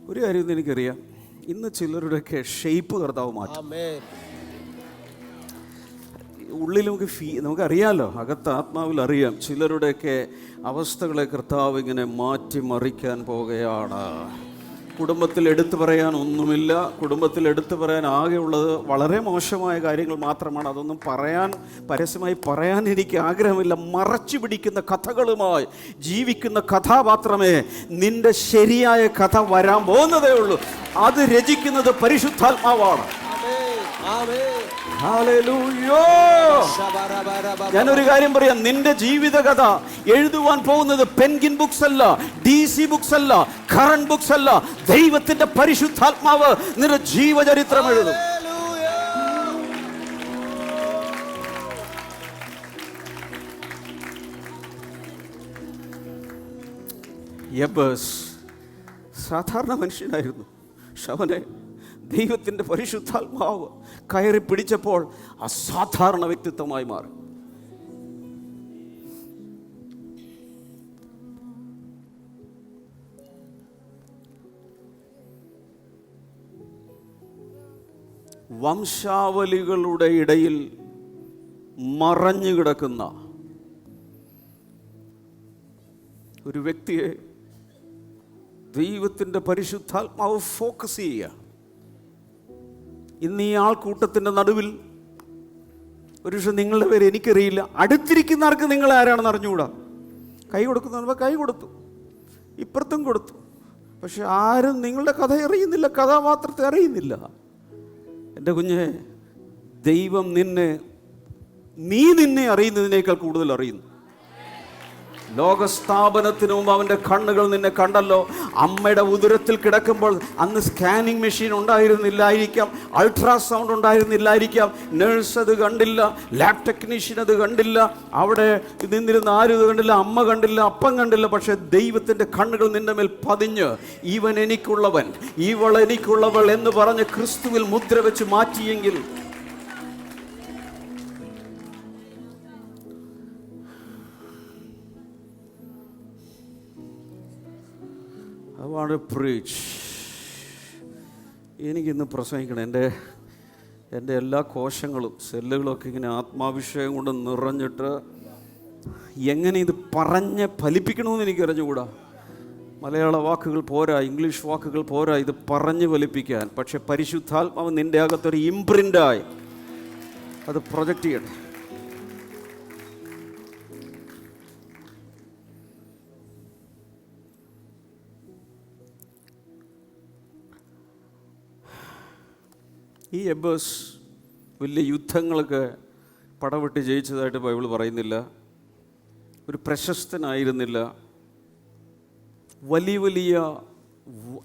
ഒരു കാര്യം എനിക്കറിയാം, ഇന്ന് ചിലരുടെയൊക്കെ ഷേപ്പ് കർത്താവ് മാറ്റും. ഉള്ളിൽ നമുക്കറിയാലോ, അകത്ത് ആത്മാവിൽ അറിയാം, ചിലരുടെയൊക്കെ അവസ്ഥകളെ കർത്താവ് ഇങ്ങനെ മാറ്റി മറിക്കാൻ പോകുകയാണ്. കുടുംബത്തിൽ എടുത്തു പറയാൻ ഒന്നുമില്ല. കുടുംബത്തിൽ എടുത്തു പറയാൻ ആകെയുള്ളത് വളരെ മോശമായ കാര്യങ്ങൾ മാത്രമാണ്. അതൊന്നും പരസ്യമായി പറയാൻ എനിക്ക് ആഗ്രഹമില്ല. മറച്ചു പിടിക്കുന്ന കഥകളുമായി ജീവിക്കുന്ന കഥാപാത്രമേ നിന്റെ ശരിയായ കഥ വരാൻ പോകുന്നതേ ഉള്ളൂ. അത് രചിക്കുന്നത് പരിശുദ്ധാത്മാവാണ്. ഞാനൊരു കാര്യം പറയാം, നിന്റെ ജീവിതകഥ എഴുതുവാൻ പോകുന്നത് പെൻഗിൻ ബുക്സ് അല്ല, DC ബുക്സ് അല്ല, കറന്റ് ബുക്സ് അല്ല. ദൈവത്തിന്റെ പരിശുദ്ധാത്മാവ് നിന്റെ ജീവചരിത്രം എഴുതും. യബ്ബസ് സാധാരണ മനുഷ്യനായിരുന്നു. ശവനെ ദൈവത്തിൻ്റെ പരിശുദ്ധാത്മാവ് കയറി പിടിച്ചപ്പോൾ അസാധാരണ വ്യക്തിത്വമായി മാറി. വംശാവലികളുടെ ഇടയിൽ മറഞ്ഞു കിടക്കുന്ന ഒരു വ്യക്തിയെ ദൈവത്തിൻ്റെ പരിശുദ്ധാത്മാവ് ഫോക്കസ് ചെയ്യുക. ഇന്ന് ഈ ആൾക്കൂട്ടത്തിൻ്റെ നടുവിൽ ഒരു പക്ഷേ നിങ്ങളുടെ പേര് എനിക്കറിയില്ല, അടുത്തിരിക്കുന്നവർക്ക് നിങ്ങൾ ആരാണെന്ന് അറിഞ്ഞുകൂടാ. കൈ കൊടുക്കുന്നവർ കൈ കൊടുത്തു, ഇപ്പുറത്തും കൊടുത്തു, പക്ഷെ ആരും നിങ്ങളുടെ കഥ അറിയുന്നില്ല, കഥാപാത്രത്തെ അറിയുന്നില്ല. എൻ്റെ കുഞ്ഞെ, ദൈവം നീ നിന്നെ അറിയുന്നതിനേക്കാൾ കൂടുതൽ അറിയുന്നു. ലോകസ്ഥാപനത്തിനു മുമ്പ് അവൻ്റെ കണ്ണുകൾ നിന്നെ കണ്ടല്ലോ. അമ്മയുടെ ഉദരത്തിൽ കിടക്കുമ്പോൾ അന്ന് സ്കാനിങ് മെഷീൻ ഉണ്ടായിരുന്നില്ലായിരിക്കാം, അൾട്രാസൗണ്ട് ഉണ്ടായിരുന്നില്ലായിരിക്കാം, നേഴ്സ് അത് കണ്ടില്ല, ലാബ് ടെക്നീഷ്യൻ അത് കണ്ടില്ല, അവിടെ നിന്നിരുന്ന ആരും ഇത് കണ്ടില്ല, അമ്മ കണ്ടില്ല, അപ്പം കണ്ടില്ല. പക്ഷെ ദൈവത്തിൻ്റെ കണ്ണുകൾ നിന്റെ മേൽ പതിഞ്ഞ് ഇവൻ എനിക്കുള്ളവൻ, ഇവൾ എനിക്കുള്ളവൾ എന്ന് പറഞ്ഞ് ക്രിസ്തുവിൽ മുദ്ര വെച്ച് മാറ്റിയെങ്കിൽ എനിക്കിന്ന് പ്രസംഗിക്കണം. എൻ്റെ എല്ലാ കോശങ്ങളും സെല്ലുകളൊക്കെ ഇങ്ങനെ ആത്മാഭിഷേകം കൊണ്ട് നിറഞ്ഞിട്ട് എങ്ങനെ ഇത് പറഞ്ഞ് ഫലിപ്പിക്കണമെന്ന് എനിക്ക് അറിഞ്ഞുകൂടാ. മലയാള വാക്കുകൾ പോരാ, ഇംഗ്ലീഷ് വാക്കുകൾ പോരാ ഇത് പറഞ്ഞ് ഫലിപ്പിക്കാൻ. പക്ഷെ പരിശുദ്ധാത്മാവ് നിൻ്റെ അകത്തൊരു ഇംപ്രിൻ്റായി അത് പ്രൊജക്റ്റ് ചെയ്യണം. ഈ എബ്ബസ് വലിയ യുദ്ധങ്ങളൊക്കെ പടവെട്ടി ജയിച്ചതായിട്ട് ബൈബിൾ പറയുന്നില്ല. ഒരു പ്രശസ്തനായിരുന്നില്ല. വലിയ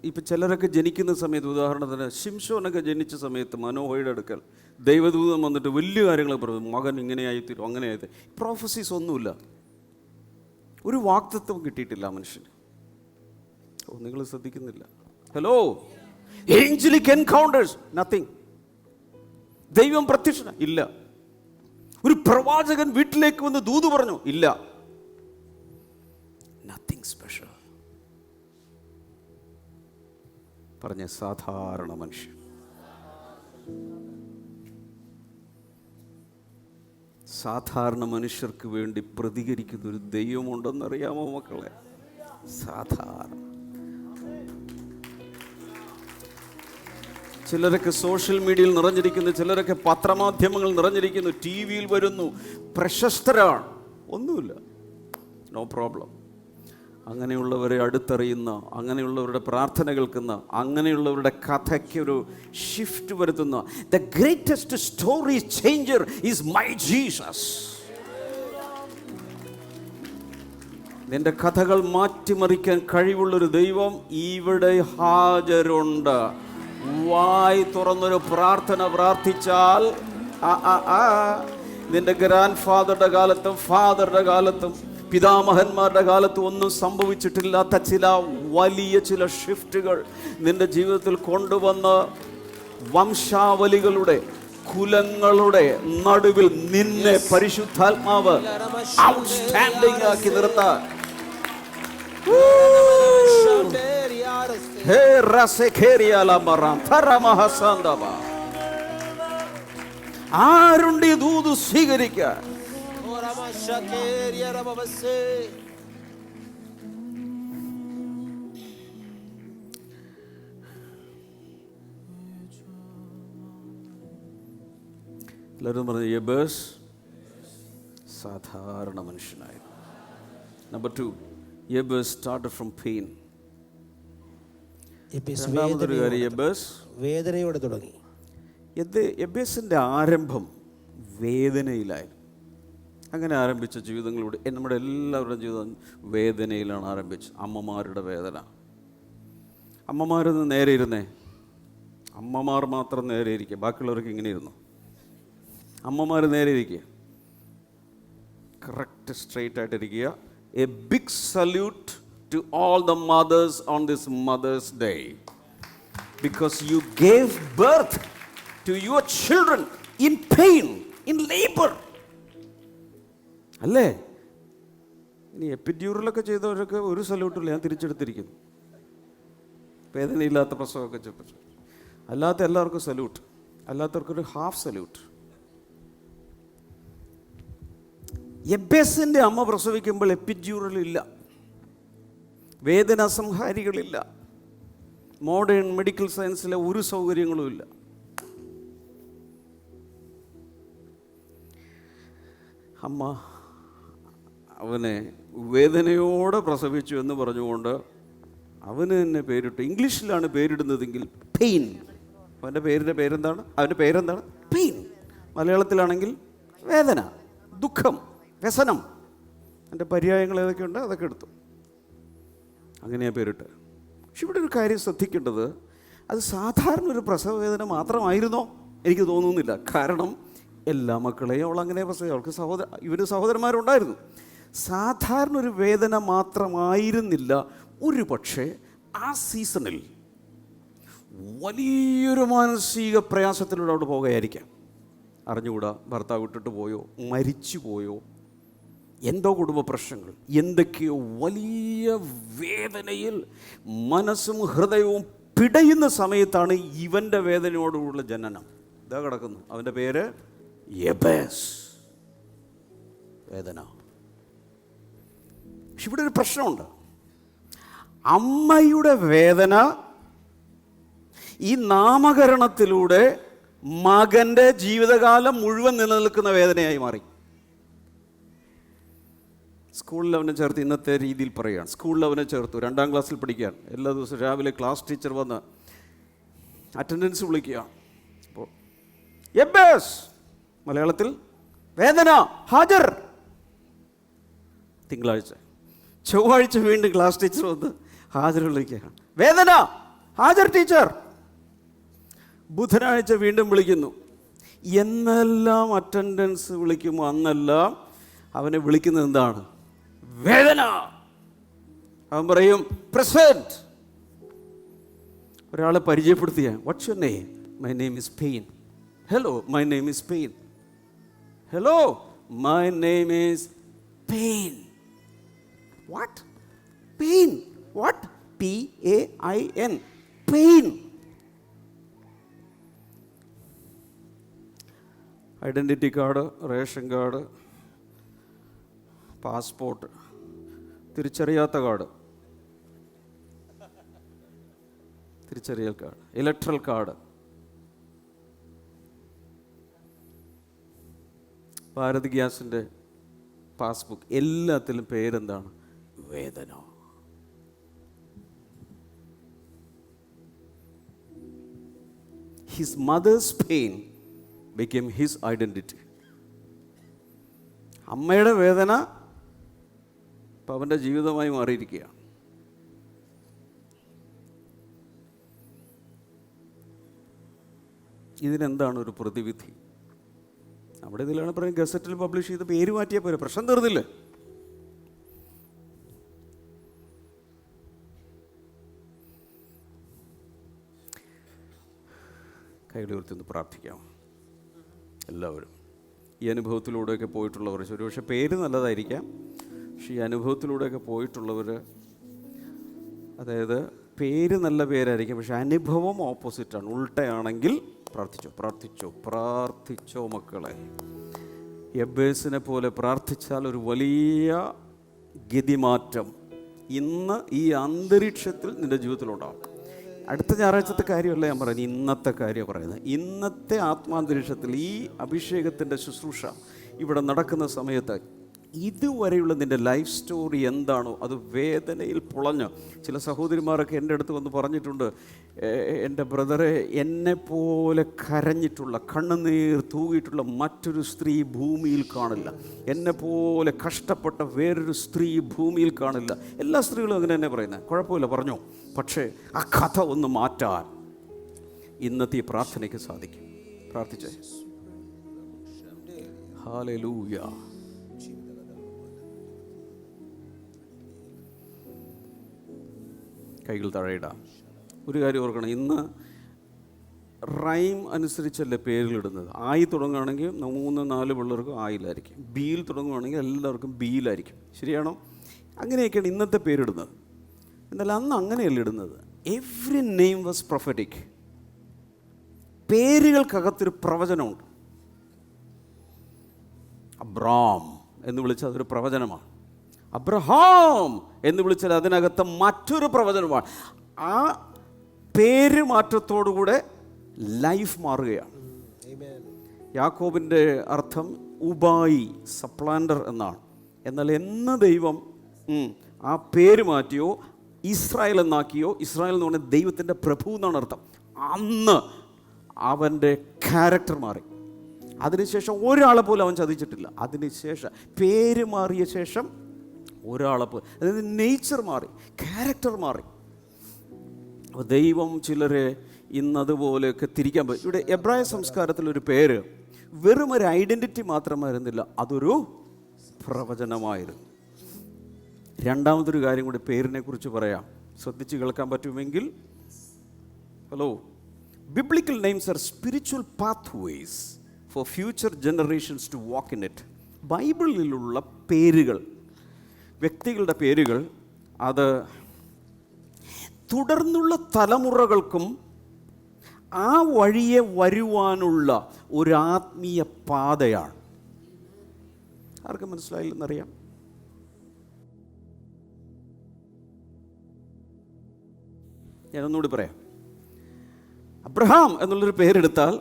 ഇപ്പം ചിലരൊക്കെ ജനിക്കുന്ന സമയത്ത്, ഉദാഹരണത്തിന് ശിംശോനൊക്കെ ജനിച്ച സമയത്ത് മനോഹയുടെ അടുക്കൽ ദൈവദൂതൻ വന്നിട്ട് വലിയ കാര്യങ്ങൾ പറഞ്ഞു, മകൻ ഇങ്ങനെയായിത്തീരും, അങ്ങനെയായിത്തീരും. പ്രോഫസീസ് ഒന്നുമില്ല, ഒരു വാക്തത്വം കിട്ടിയിട്ടില്ല മനുഷ്യന്. നിങ്ങൾ ശ്രദ്ധിക്കുന്നില്ല. Hello, angelic encounters, nothing. ദൈവം പ്രത്യക്ഷന ഇല്ല. ഒരു പ്രവാചകൻ വീട്ടിലേക്ക് വന്ന് ദൂത് പറഞ്ഞു, ഇല്ല. Nothing special. പറഞ്ഞ സാധാരണ മനുഷ്യൻ. സാധാരണ മനുഷ്യർക്ക് വേണ്ടി പ്രതികരിക്കുന്ന ഒരു ദൈവമുണ്ടെന്നറിയാമോ മക്കളെ? സാധാരണ. ചിലരൊക്കെ സോഷ്യൽ മീഡിയയിൽ നിറഞ്ഞിരിക്കുന്നു, ചിലരൊക്കെ പത്രമാധ്യമങ്ങൾ നിറഞ്ഞിരിക്കുന്നു, TV വരുന്നു, പ്രശസ്തരാണ്. ഒന്നുമില്ല, നോ പ്രോബ്ലം. അങ്ങനെയുള്ളവരെ അടുത്തറിയുന്ന, അങ്ങനെയുള്ളവരുടെ പ്രാർത്ഥന കേൾക്കുന്ന, അങ്ങനെയുള്ളവരുടെ കഥയ്ക്കൊരു ഷിഫ്റ്റ് വരുത്തുന്ന the greatest story changer is my Jesus. നിന്റെ കഥകൾ മാറ്റിമറിക്കാൻ കഴിവുള്ളൊരു ദൈവം ഇവിടെ ഹാജരുണ്ട്. വായി തുറന്നൊരു പ്രാർത്ഥന പ്രാർത്ഥിച്ചാൽ നിന്റെ ഗ്രാൻഡ് ഫാദറുടെ കാലത്തും ഫാദറുടെ കാലത്തും പിതാമഹന്മാരുടെ കാലത്തും ഒന്നും സംഭവിച്ചിട്ടില്ലാത്ത ചില ഷിഫ്റ്റുകൾ നിന്റെ ജീവിതത്തിൽ കൊണ്ടുവന്ന് വംശാവലികളുടെ കുലങ്ങളുടെ നടുവിൽ നിന്നെ പരിശുദ്ധാത്മാവ് ഔട്ട്സ്റ്റാൻഡിംഗ് ആക്കി നിർത്താൻ. ഹേ റസഖേരിയാലമറാം ഫറമഹസന്ദബ. ആരുണ്ട് ഈ ദൂത് സ്വീകരിക്കാൻ? എല്ലാവരും പറഞ്ഞു യെബേസ് സാധാരണ മനുഷ്യനായി. നമ്പർ 2, യെബേസ് സ്റ്റാർട്ടഡ് ഫ്രം പെയിൻ. രണ്ടാമതൊരു കാര്യം, യെബേസ് വേദനയോടെ തുടങ്ങി. യെബേസിൻ്റെ ആരംഭം വേദനയിലായിരുന്നു. അങ്ങനെ ആരംഭിച്ച ജീവിതങ്ങളിലൂടെ നമ്മുടെ എല്ലാവരുടെയും ജീവിതം വേദനയിലാണ് ആരംഭിച്ചത്. അമ്മമാരുടെ വേദന. അമ്മമാരൊന്ന് നേരെ ഇരുന്നേ. അമ്മമാർ മാത്രം നേരെ ഇരിക്കുക, ബാക്കിയുള്ളവർക്ക് ഇങ്ങനെ ഇരുന്നു. അമ്മമാർ നേരെ ഇരിക്കുക, കറക്റ്റ് സ്ട്രെയിറ്റ് ആയിട്ടിരിക്കുക. A big salute to all the mothers on this Mother's Day, because you gave birth to your children in pain, in labour. അല്ലേ? ഇനി എപ്പിഡ്യൂറലൊക്കെ ചെയ്തവരൊക്കെ ഒരു സല്യൂട്ടില്ല, ഞാൻ തിരിച്ചെടുത്തിരിക്കുന്നു. വേദനയില്ലാത്ത പ്രസവമൊക്കെ ചെയ്തു. അല്ലാത്ത എല്ലാവർക്കും സല്യൂട്ട്, അല്ലാത്തവർക്കൊരു ഹാഫ് സല്യൂട്ട്. യെബേസിൻ്റെ അമ്മ പ്രസവിക്കുമ്പോൾ എപ്പിഡ്യൂറൽ ഇല്ല, വേദന സംഹാരികളില്ല, മോഡേൺ മെഡിക്കൽ സയൻസിലെ ഒരു സൗകര്യങ്ങളും ഇല്ല. അമ്മ അവനെ വേദനയോടെ പ്രസവിച്ചു എന്ന് പറഞ്ഞുകൊണ്ട് അവന് തന്നെ പേരിട്ടു. ഇംഗ്ലീഷിലാണ് പേരിടുന്നതെങ്കിൽ പെയിൻ. അവൻ്റെ പേരെന്താണ്? അവൻ്റെ പേരെന്താണ്? പെയിൻ. മലയാളത്തിലാണെങ്കിൽ വേദന, ദുഃഖം, വ്യസനം. എൻ്റെ പര്യായങ്ങൾ ഏതൊക്കെയുണ്ട് അതൊക്കെ എടുത്തു. അങ്ങനെയാണ് പേരിട്ട്. പക്ഷെ ഇവിടെ ഒരു കാര്യം ശ്രദ്ധിക്കേണ്ടത്, അത് സാധാരണ ഒരു പ്രസവ വേദന മാത്രമായിരുന്നോ? എനിക്ക് തോന്നുന്നില്ല. കാരണം എല്ലാ മക്കളെയും അവൾ അങ്ങനെ പ്രസവിച്ചു. അവൾക്ക് ഇവന് സഹോദരന്മാരുണ്ടായിരുന്നു. സാധാരണ ഒരു വേദന മാത്രമായിരുന്നില്ല. ഒരു പക്ഷേ ആ സീസണിൽ വലിയൊരു മാനസിക പ്രയാസത്തിലൂടെ അവിടെ പോകുകയായിരിക്കാം. അറിഞ്ഞുകൂടാ, ഭർത്താവ് വിട്ടിട്ട് പോയോ, മരിച്ചു പോയോ, എന്തോ കുടുംബ പ്രശ്നങ്ങൾ, എന്തൊക്കെയോ വലിയ വേദനയിൽ മനസ്സും ഹൃദയവും പിടയുന്ന സമയത്താണ് ഇവൻ്റെ വേദനയോടുള്ള ജനനം. ഇതാ കിടക്കുന്നു. അവൻ്റെ പേര് യെബേസ്, വേദന. പക്ഷെ ഇവിടെ ഒരു പ്രശ്നമുണ്ട്. അമ്മയുടെ വേദന ഈ നാമകരണത്തിലൂടെ മകൻ്റെ ജീവിതകാലം മുഴുവൻ നിലനിൽക്കുന്ന വേദനയായി മാറി. സ്കൂളിൽ അവനെ ചേർത്ത്, ഇന്നത്തെ രീതിയിൽ പറയുകയാണ്, സ്കൂളിൽ അവനെ ചേർത്തു, 2ാം ക്ലാസ്സിൽ പഠിക്കുകയാണ്. എല്ലാ ദിവസവും രാവിലെ ക്ലാസ് ടീച്ചർ വന്ന് അറ്റൻഡൻസ് വിളിക്കുകയാണ്. അപ്പോൾ യെബേസ്, മലയാളത്തിൽ വേദന, ഹാജർ. തിങ്കളാഴ്ച, ചൊവ്വാഴ്ച വീണ്ടും ക്ലാസ് ടീച്ചർ വന്ന് ഹാജർ വിളിക്കുകയാണ്, വേദന, ഹാജർ ടീച്ചർ. ബുധനാഴ്ച വീണ്ടും വിളിക്കുന്നു. എന്നെല്ലാം അറ്റൻഡൻസ് വിളിക്കുമ്പോൾ അന്നെല്ലാം അവനെ വിളിക്കുന്നത് എന്താണ്? വേദന. അവൻ പറയും പ്രസന്റ്. ഒരാളെ പരിചയപ്പെടുത്തിയ, what's your name? My name is pain. Hello, my name is pain. Hello, my name is pain. What? Pain. What? PAIN. Pain. Identity card, ration card, passport, തിരിച്ചറിയാത്ത കാർഡ്, തിരിച്ചറിയൽ കാർഡ്, ഇലക്ട്രൽ കാർഡ്, ഭാരത് ഗ്യാസിൻ്റെ passbook, എല്ലാത്തിലും പേരെന്താണ്? വേദന. His mother's pain became his identity. അമ്മയുടെ വേദന ഇപ്പം അവൻ്റെ ജീവിതമായി മാറിയിരിക്കുകയാണ്. ഇതിനെന്താണ് ഒരു പ്രതിവിധി? നമ്മുടെ ഇതിലാണ് പറയുന്നത്, ഗസറ്റിൽ പബ്ലിഷ് ചെയ്ത് പേര് മാറ്റിയാൽ പോരെ, പ്രശ്നം തീർന്നില്ലേ? കൈകൾ ഉയർത്തി ഒന്ന് പ്രാർത്ഥിക്കാം. എല്ലാവരും ഈ അനുഭവത്തിലൂടെയൊക്കെ പോയിട്ടുള്ളവർ, ഒരുപക്ഷെ പേര് നല്ലതായിരിക്കാം, പക്ഷേ ഈ അനുഭവത്തിലൂടെയൊക്കെ പോയിട്ടുള്ളവർ, അതായത് പേര് നല്ല പേരായിരിക്കും, പക്ഷെ അനുഭവം ഓപ്പോസിറ്റാണ്, ഉൾട്ടയാണെങ്കിൽ പ്രാർത്ഥിച്ചോ മക്കളെ. എബ്ബേസിനെ പോലെ പ്രാർത്ഥിച്ചാൽ ഒരു വലിയ ഗതിമാറ്റം ഇന്ന് ഈ അന്തരീക്ഷത്തിൽ നിൻ്റെ ജീവിതത്തിലുണ്ടാകും. അടുത്ത ഞായറാഴ്ചത്തെ കാര്യമല്ല ഞാൻ പറയുന്നത്, ഇന്നത്തെ കാര്യം പറയുന്നത്. ഇന്നത്തെ ആത്മാന്തരീക്ഷത്തിൽ ഈ അഭിഷേകത്തിൻ്റെ ശുശ്രൂഷ ഇവിടെ നടക്കുന്ന സമയത്ത് ഇതുവരെയുള്ള നിൻ്റെ ലൈഫ് സ്റ്റോറി എന്താണോ അത് വേദനയിൽ പൊളഞ്ഞ്, ചില സഹോദരിമാരൊക്കെ എൻ്റെ അടുത്ത് വന്ന് പറഞ്ഞിട്ടുണ്ട്, എൻ്റെ ബ്രദറെ, എന്നെപ്പോലെ കരഞ്ഞിട്ടുള്ള, കണ്ണുനീർ തൂകിയിട്ടുള്ള മറ്റൊരു സ്ത്രീ ഭൂമിയിൽ കാണില്ല, എന്നെപ്പോലെ കഷ്ടപ്പെട്ട വേറൊരു സ്ത്രീ ഭൂമിയിൽ കാണില്ല. എല്ലാ സ്ത്രീകളും അങ്ങനെ തന്നെ പറയുന്നത്. കുഴപ്പമില്ല, പറഞ്ഞോ. പക്ഷേ ആ കഥ ഒന്ന് മാറ്റാൻ ഇന്നത്തെ ഈ പ്രാർത്ഥനയ്ക്ക് സാധിക്കും. പ്രാർത്ഥിച്ചേ. ഹല്ലേലൂയ. കൈകൾ താഴെയിടാം. ഒരു കാര്യം ഓർക്കണം, ഇന്ന് റൈം അനുസരിച്ചല്ലേ പേരിലിടുന്നത്. ആയി തുടങ്ങുകയാണെങ്കിൽ 3-4 പിള്ളേർക്കും ആയിലായിരിക്കും, ബിയിൽ തുടങ്ങുകയാണെങ്കിൽ എല്ലാവർക്കും ബിയിലായിരിക്കും. ശരിയാണോ? അങ്ങനെയൊക്കെയാണ് ഇന്നത്തെ പേരിടുന്നത്. എന്നാൽ അന്ന് അങ്ങനെയല്ല ഇടുന്നത്. Every name was prophetic. പേരുകൾക്കകത്തൊരു പ്രവചനമുണ്ട്. അബ്രാം എന്ന് വിളിച്ചാൽ അതൊരു പ്രവചനമാണ്. അബ്രഹാം എന്ന് വിളിച്ചാൽ അതിനകത്ത് മറ്റൊരു പ്രവചനമാണ്. ആ പേര് മാറ്റത്തോടുകൂടെ ലൈഫ് മാറുകയാണ്. യാക്കോബിൻ്റെ അർത്ഥം ഉബായി, സപ്ലാൻഡർ എന്നാണ്. എന്നാൽ എന്ന് ദൈവം ആ പേര് മാറ്റിയോ ഇസ്രായേൽ എന്നാക്കിയോ, ഇസ്രായേൽ എന്ന് പറഞ്ഞാൽ ദൈവത്തിൻ്റെ പ്രഭു എന്നാണ് അർത്ഥം, അന്ന് അവൻ്റെ ക്യാരക്ടർ മാറി. അതിനുശേഷം ഒരാളെ പോലും അവൻ ചതിച്ചിട്ടില്ല. അതിനുശേഷം പേര് മാറിയ ശേഷം ഒരാളെ പോലും, അതായത് നേച്ചർ മാറി, ക്യാരക്ടർ മാറി. അപ്പോൾ ദൈവം ചിലരെ ഇന്നതുപോലെയൊക്കെ തിരിക്കാൻ പറ്റും. ഇവിടെ എബ്രായ സംസ്കാരത്തിലൊരു പേര് വെറും ഒരു ഐഡൻറ്റിറ്റി മാത്രമായിരുന്നില്ല, അതൊരു പ്രവചനമായിരുന്നു. രണ്ടാമതൊരു കാര്യം കൂടി പേരിനെ കുറിച്ച് പറയാം, ശ്രദ്ധിച്ച് കേൾക്കാൻ പറ്റുമെങ്കിൽ. Hello. Biblical names are spiritual pathways for future generations to walk in it. ബൈബിളിലുള്ള പേരുകൾ, വ്യക്തികളുടെ പേരുകൾ, അത് തുടർന്നുള്ള തലമുറകൾക്കും ആ വഴിയെ വരുവാനുള്ള ഒരു ആത്മീയ പാതയാണ്. ആർക്കും മനസ്സിലായില്ലെന്നറിയാം. ഞാനൊന്നുകൂടി പറയാം. അബ്രഹാം എന്നുള്ളൊരു പേരെടുത്താൽ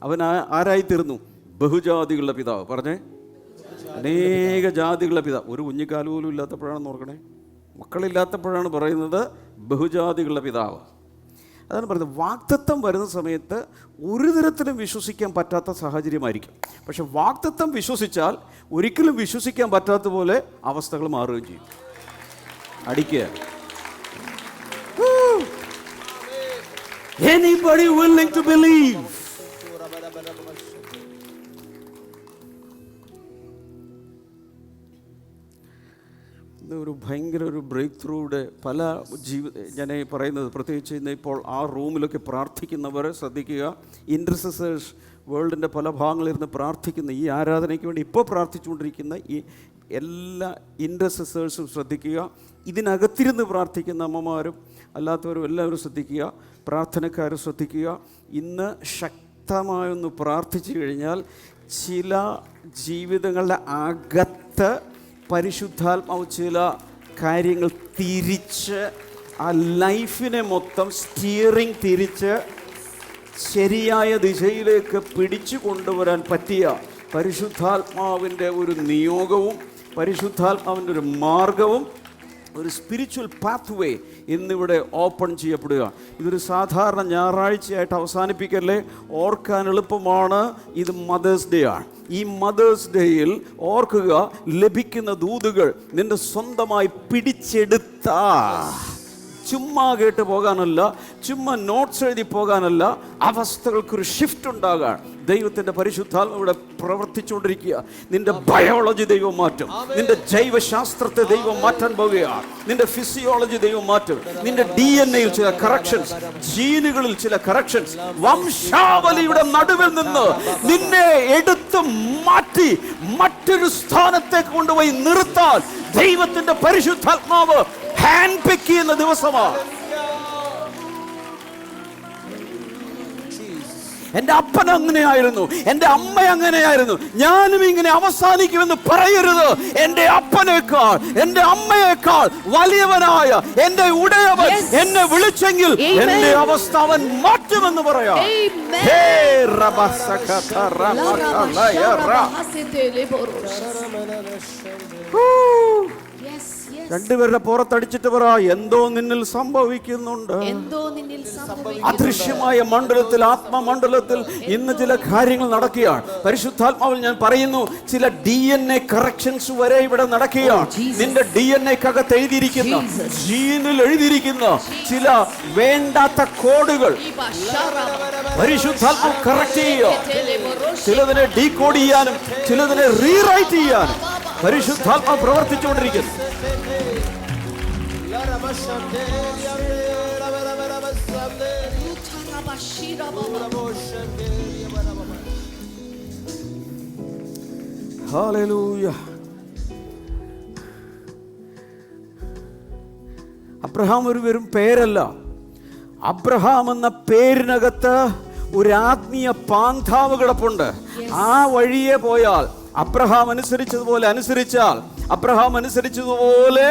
അവൻ ആരായിത്തീർന്നു? ബഹുജാതികളുടെ പിതാവ്. പറഞ്ഞേ, അനേക ജാതികളുടെ പിതാവ്. ഒരു കുഞ്ഞിക്കാല് പോലും ഇല്ലാത്തപ്പോഴാണെന്ന് ഓർക്കണേ, മക്കളില്ലാത്തപ്പോഴാണ് പറയുന്നത് ബഹുജാതികളുടെ പിതാവ്. അതാണ് പറയുന്നത്. വാഗ്ദത്തം വരുന്ന സമയത്ത് ഒരു തരത്തിലും വിശ്വസിക്കാൻ പറ്റാത്ത സാഹചര്യമായിരിക്കും. പക്ഷെ വാഗ്ദത്തം വിശ്വസിച്ചാൽ ഒരിക്കലും വിശ്വസിക്കാൻ പറ്റാത്ത പോലെ അവസ്ഥകൾ മാറുകയും ചെയ്യും. അടിക്കുക. Anybody willing to believe? ഒരു ഭയങ്കര ഒരു ബ്രേക്ക് ത്രൂയുടെ പല ഞാൻ പറയുന്നത്, പ്രത്യേകിച്ച് ഇന്ന് ഇപ്പോൾ ആ റൂമിലൊക്കെ പ്രാർത്ഥിക്കുന്നവർ ശ്രദ്ധിക്കുക. ഇൻ്റർസെസേഴ്സ് വേൾഡിൻ്റെ പല ഭാഗങ്ങളിലിരുന്ന് പ്രാർത്ഥിക്കുന്ന, ഈ ആരാധനയ്ക്ക് വേണ്ടി ഇപ്പോൾ പ്രാർത്ഥിച്ചുകൊണ്ടിരിക്കുന്ന ഈ എല്ലാ ഇൻ്റർസെസേഴ്സും ശ്രദ്ധിക്കുക. ഇതിനകത്തിരുന്ന് പ്രാർത്ഥിക്കുന്ന അമ്മമാരും അല്ലാത്തവരും എല്ലാവരും ശ്രദ്ധിക്കുക. പ്രാർത്ഥനക്കാരും ശ്രദ്ധിക്കുക. ഇന്ന് ശക്തമായൊന്ന് പ്രാർത്ഥിച്ചു കഴിഞ്ഞാൽ ചില ജീവിതങ്ങളുടെ അകത്ത് പരിശുദ്ധാത്മാവ് ചില കാര്യങ്ങൾ തിരിച്ച് ആ ലൈഫിനെ മൊത്തം സ്റ്റിയറിംഗ് തിരിച്ച് ശരിയായ ദിശയിലേക്ക് പിടിച്ചു കൊണ്ടുവരാൻ പറ്റിയ പരിശുദ്ധാത്മാവിൻ്റെ ഒരു നിയോഗവും പരിശുദ്ധാത്മാവിൻ്റെ ഒരു മാർഗവും ഒരു സ്പിരിച്വൽ പാത്വേ ഇന്നിവിടെ ഓപ്പൺ ചെയ്യപ്പെടുക. ഇതൊരു സാധാരണ ഞായറാഴ്ചയായിട്ട് അവസാനിപ്പിക്കല്ലേ. ഓർക്കാൻ എളുപ്പമാണ്, ഇത് മദേഴ്സ് ഡേ ആണ്. ഈ മദേഴ്സ് ഡേയിൽ ഓർക്കുക, ലഭിക്കുന്ന ദൂതുകൾ നിന്റെ സ്വന്തമായി പിടിച്ചെടുത്ത, ചുമ്മാ കേട്ട് പോകാനല്ല, ചുമ്മാ നോട്ട്സ് എഴുതി പോകാനല്ല, അവസ്ഥകൾക്കൊരു ഷിഫ്റ്റ് ഉണ്ടാകാൻ, ദൈവത്തിന്റെ പരിശുദ്ധാത്മ ഇവിടെ പ്രവർത്തിച്ചുകൊണ്ടിരിക്കുക. നിന്റെ ബയോളജി ദൈവം മാറ്റും, നിന്റെ ജൈവശാസ്ത്രത്തെ ദൈവം മാറ്റാൻ പോവുകയാണ്, നിന്റെ ഫിസിയോളജി ദൈവം മാറ്റും, നിന്റെ DNA-യിൽ ചില കറക്ഷൻസ്, ജീനുകളിൽ ചില കറക്ഷൻസ്, വംശാവലിയുടെ നടുവിൽ നിന്ന് നിന്നെ എടുത്ത് മാറ്റി മറ്റൊരു സ്ഥാനത്തേക്ക് കൊണ്ടുപോയി നിർത്താൻ ദൈവത്തിന്റെ പരിശുദ്ധാത്മാവ് ഹാൻഡ് പിക്ക് ചെയ്യുന്ന ദിവസമാണ്. എൻ്റെ അപ്പൻ അങ്ങനെയായിരുന്നു, എൻ്റെ അമ്മ അങ്ങനെയായിരുന്നു, ഞാനും ഇങ്ങനെ അവസാനിക്കുമെന്ന് പറയരുത്. എൻ്റെ അപ്പനേക്കാൾ എൻ്റെ അമ്മയേക്കാൾ വലിയവനായ എൻ്റെ ഉടയവൻ എന്നെ വിളിച്ചെങ്കിൽ എൻ്റെ അവസ്ഥ അവൻ മാറ്റുമെന്ന് പറയാം. രണ്ടുപേരുടെ പുറത്തടിച്ചിട്ട് പറ, എന്തോ നിന്നിൽ സംഭവിക്കുന്നുണ്ട്. അദൃശ്യമായ മണ്ഡലത്തിൽ, ആത്മമണ്ഡലത്തിൽ ഇന്ന് ചില കാര്യങ്ങൾ നടക്കുകയാണ്. പരിശുദ്ധാത്മാവിൽ ഞാൻ പറയുന്നു, ചില DNA കറക്ഷൻസ് വരെ ഇവിടെ നടക്കുകയാണ്. നിന്റെ DNA-ക്കകത്ത് എഴുതിയിരിക്കുന്ന, ജീനിൽ എഴുതിയിരിക്കുന്ന ചില വേണ്ടാത്ത കോഡുകൾ പരിശുദ്ധാത്മാവ് കറക്റ്റ് ചെയ്യുക. ചിലതിനെ ഡീകോഡ് ചെയ്യാനും ചിലതിനെ റീറൈറ്റ് ചെയ്യാനും പരിശുദ്ധാത്മാവ് പ്രവർത്തിച്ചുകൊണ്ടിരിക്കുന്നു. ഹല്ലേലൂയ. അബ്രഹാം ഒരു വെറും പേരല്ല. അബ്രഹാം എന്ന പേരിനകത്ത് ഒരു ആത്മീയ പാന്താവ് കിടപ്പുണ്ട്. ആ വഴിയെ പോയാൽ, അബ്രഹാം അനുസരിച്ചതുപോലെ അനുസരിച്ചാൽ, അബ്രഹാം അനുസരിച്ചതുപോലെ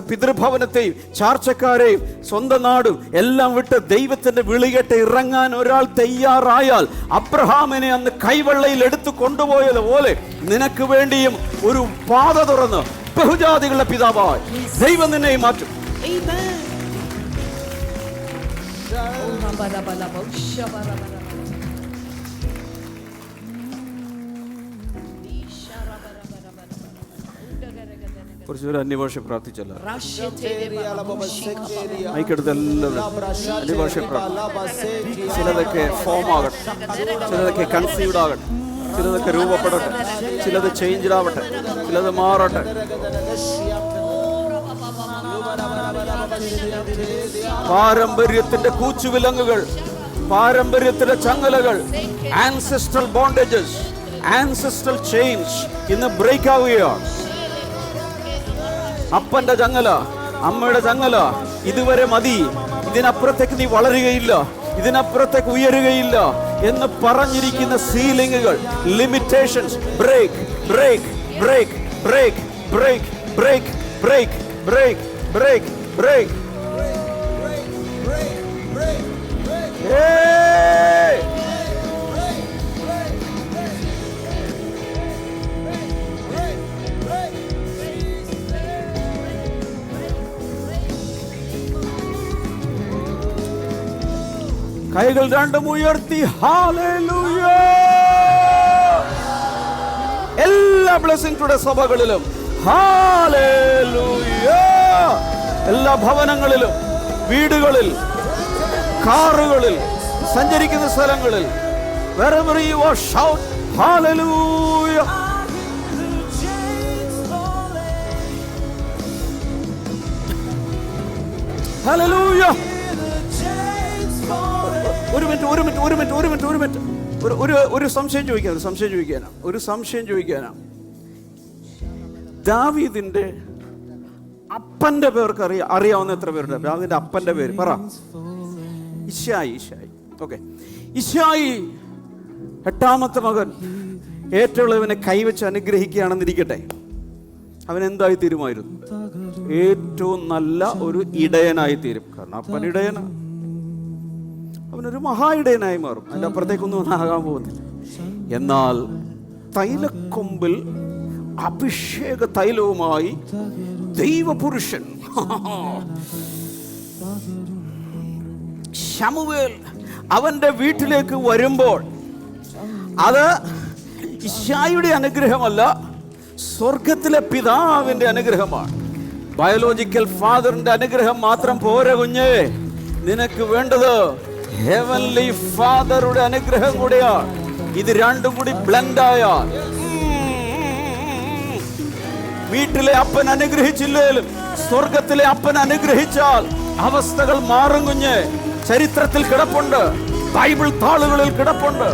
പിതൃഭവനത്തെയും ചാർച്ചക്കാരെയും സ്വന്തം നാടും എല്ലാം വിട്ട് ദൈവത്തിന്റെ വിളികെട്ട് ഇറങ്ങാൻ ഒരാൾ തയ്യാറായാൽ, അബ്രഹാമിനെ അന്ന് കൈവെള്ളയിൽ എടുത്തു കൊണ്ടുപോയതുപോലെ നിനക്ക് വേണ്ടിയും ഒരു പാത തുറന്ന് ബഹുജാതികളുടെ പിതാവായി ദൈവം നിന്നെ മാറ്റും. കുറച്ചൊരു അന്യഭാഷ പ്രാർത്ഥിച്ചല്ലോ. മൈക്കെടുത്ത് എല്ലാവരും അന്യഭാഷ പ്രാർത്ഥിക്കും. ചിലതൊക്കെ ഫോം ആകട്ടെ, ചിലതൊക്കെ കൺസീവ്ഡ് ആകട്ടെ, ചിലതൊക്കെ രൂപപ്പെടട്ടെ, ചിലത് ചേഞ്ച്ഡ് ആവട്ടെ, ചിലത് മാറട്ടെ. പാരമ്പര്യത്തിന്റെ കൂച്ചുവിലങ്ങുകൾ, പാരമ്പര്യത്തിന്റെ ചങ്ങലകൾ, ആൻസെസ്ട്രൽ ബോണ്ടേജസ്, ആൻസെസ്ട്രൽ ചെയിൻസ് ഇന്ന് ബ്രേക്ക് ആവുകയാണ്. അപ്പന്റെ ചങ്ങല, അമ്മയുടെ ചങ്ങല, ഇതുവരെ മതി, ഇതിനപ്പുറത്തേക്ക് നീ വളരുകയില്ല, ഇതിനപ്പുറത്തേക്ക് ഉയരുകയില്ല എന്ന് പറഞ്ഞിരിക്കുന്ന സീലിംഗുകൾ, limitations break break break break break break break break break break. കൈകൾ രണ്ടും ഉയർത്തി ഹല്ലേലൂയ. എല്ലാ ബ്ലെസ്സിംഗ് സഭകളിലും ഹല്ലേലൂയ. എല്ലാ ഭവനങ്ങളിലും, വീടുകളിൽ, കാറുകളിൽ, സഞ്ചരിക്കുന്ന സ്ഥലങ്ങളിൽ, wherever you are, shout hallelujah. Hallelujah. ഒരു സംശയം ചോദിക്കാനാ. ദാവീദിന്റെ അപ്പന്റെ പേർക്ക് അറിയാവുന്ന എത്ര പേരുണ്ട്? ദാവീദിന്റെ അപ്പന്റെ പേര് പറ. ഇശ്ശായി. ഓക്കെ, ഇശ്ശായി 8ാമത്തെ മകൻ ഏറ്റവുള്ളവനെ കൈവച്ച് അനുഗ്രഹിക്കുകയാണെന്നിരിക്കട്ടെ. അവൻ എന്തായി തീരുമായിരുന്നു? ഏറ്റവും നല്ല ഒരു ഇടയനായി തീരും. കാരണം അപ്പൻ ഇടയനാ, അവനൊരു മഹാ ഇടയനായി മാറും. അതിൻ്റെ അപ്പുറത്തേക്കൊന്നും ആകാൻ പോകുന്നില്ല. എന്നാൽ തൈലക്കൊമ്പിൽ അഭിഷേക തൈലവുമായി ദൈവപുരുഷൻ ശമൂവേൽ അവന്റെ വീട്ടിലേക്ക് വരുമ്പോൾ അത് ഇശ്ശായിയുടെ അനുഗ്രഹമല്ല, സ്വർഗത്തിലെ പിതാവിന്റെ അനുഗ്രഹമാണ്. ബയോളജിക്കൽ ഫാദറിന്റെ അനുഗ്രഹം മാത്രം പോരാ കുഞ്ഞേ. നിനക്ക് വേണ്ടത് ഹെവൻലി ഫാദറുടെ അനുഗ്രഹം കൂടിയാണ്. ഇത് രണ്ടും കൂടി ബ്ലെൻഡായാൽ, വീട്ടിലെ അപ്പൻ അനുഗ്രഹിച്ചില്ലേലും സ്വർഗത്തിലെ അപ്പൻ അനുഗ്രഹിച്ചാൽ അവസ്ഥകൾ മാറും. കുഞ്ഞ് ചരിത്രത്തിൽ കിടപ്പുണ്ട്, ബൈബിൾ താളുകളിൽ കിടപ്പുണ്ട്.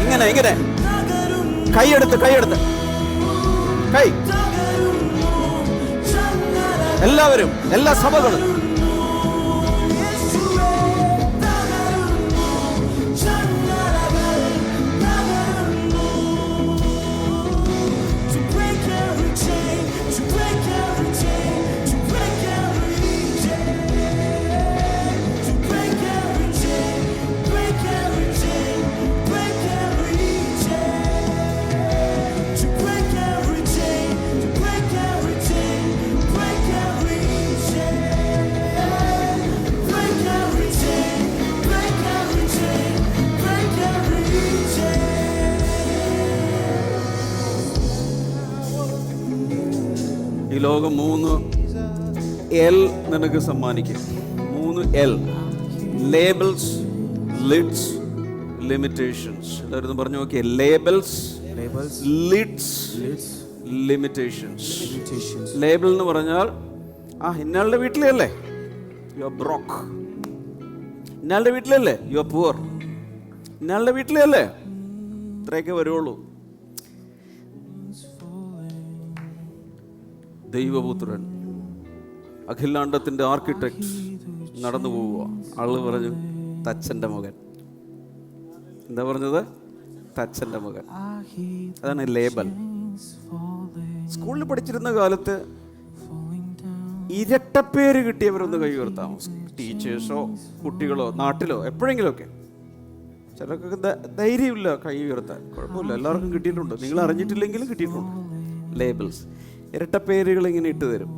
ഇങ്ങനെ ഇങ്ങനെ കൈയെടുത്ത് കൈ എല്ലാവരും, എല്ലാ സഭകളും ഈ ലോകം 3 L നിനക്ക് സമ്മാനിക്കും. 3 L: ലേബിൾസ്, ലിഡ്സ്, ലിമിറ്റേഷൻസ്. എല്ലാവരും പറഞ്ഞു നോക്കിയേ. Labels, lids, limitations. ലേബിൾ എന്ന് പറഞ്ഞാൽ ഇന്നയാളുടെ വീട്ടിലല്ലേ യു ആർ ബ്രോക്ക്, ഇന്നയാളുടെ വീട്ടിലല്ലേ യു ആർ പുവർ, ഇന്നയാളുടെ വീട്ടിലല്ലേ ഇത്രയൊക്കെ വരുള്ളൂ. ദൈവപുത്രൻ, അഖിലാണ്ടത്തിന്റെ ആർക്കിടെക്ട് നടന്നു പോവുക. ആള് പറഞ്ഞു തച്ചൻ്റെ മകൻ. എന്താ പറഞ്ഞത്? തച്ചൻ്റെ മകൻ. അതാണ് ലേബൽ. സ്കൂളിൽ പഠിച്ചിരുന്ന കാലത്ത് ഇരട്ടപ്പേര് കിട്ടിയവരൊന്ന് കൈ ഉയർത്താമോ? ടീച്ചേഴ്സോ കുട്ടികളോ നാട്ടിലോ എപ്പോഴെങ്കിലുമൊക്കെ. ചിലർക്കൊക്കെ ധൈര്യമില്ല കൈ ഉയർത്താൻ. കുഴപ്പമില്ല, എല്ലാവർക്കും കിട്ടിയിട്ടുണ്ട്. നിങ്ങൾ അറിഞ്ഞിട്ടില്ലെങ്കിലും കിട്ടിയിട്ടുണ്ട്. ലേബിൾസ്, ഇരട്ടപ്പേരുകൾ ഇങ്ങനെ ഇട്ട് തരും.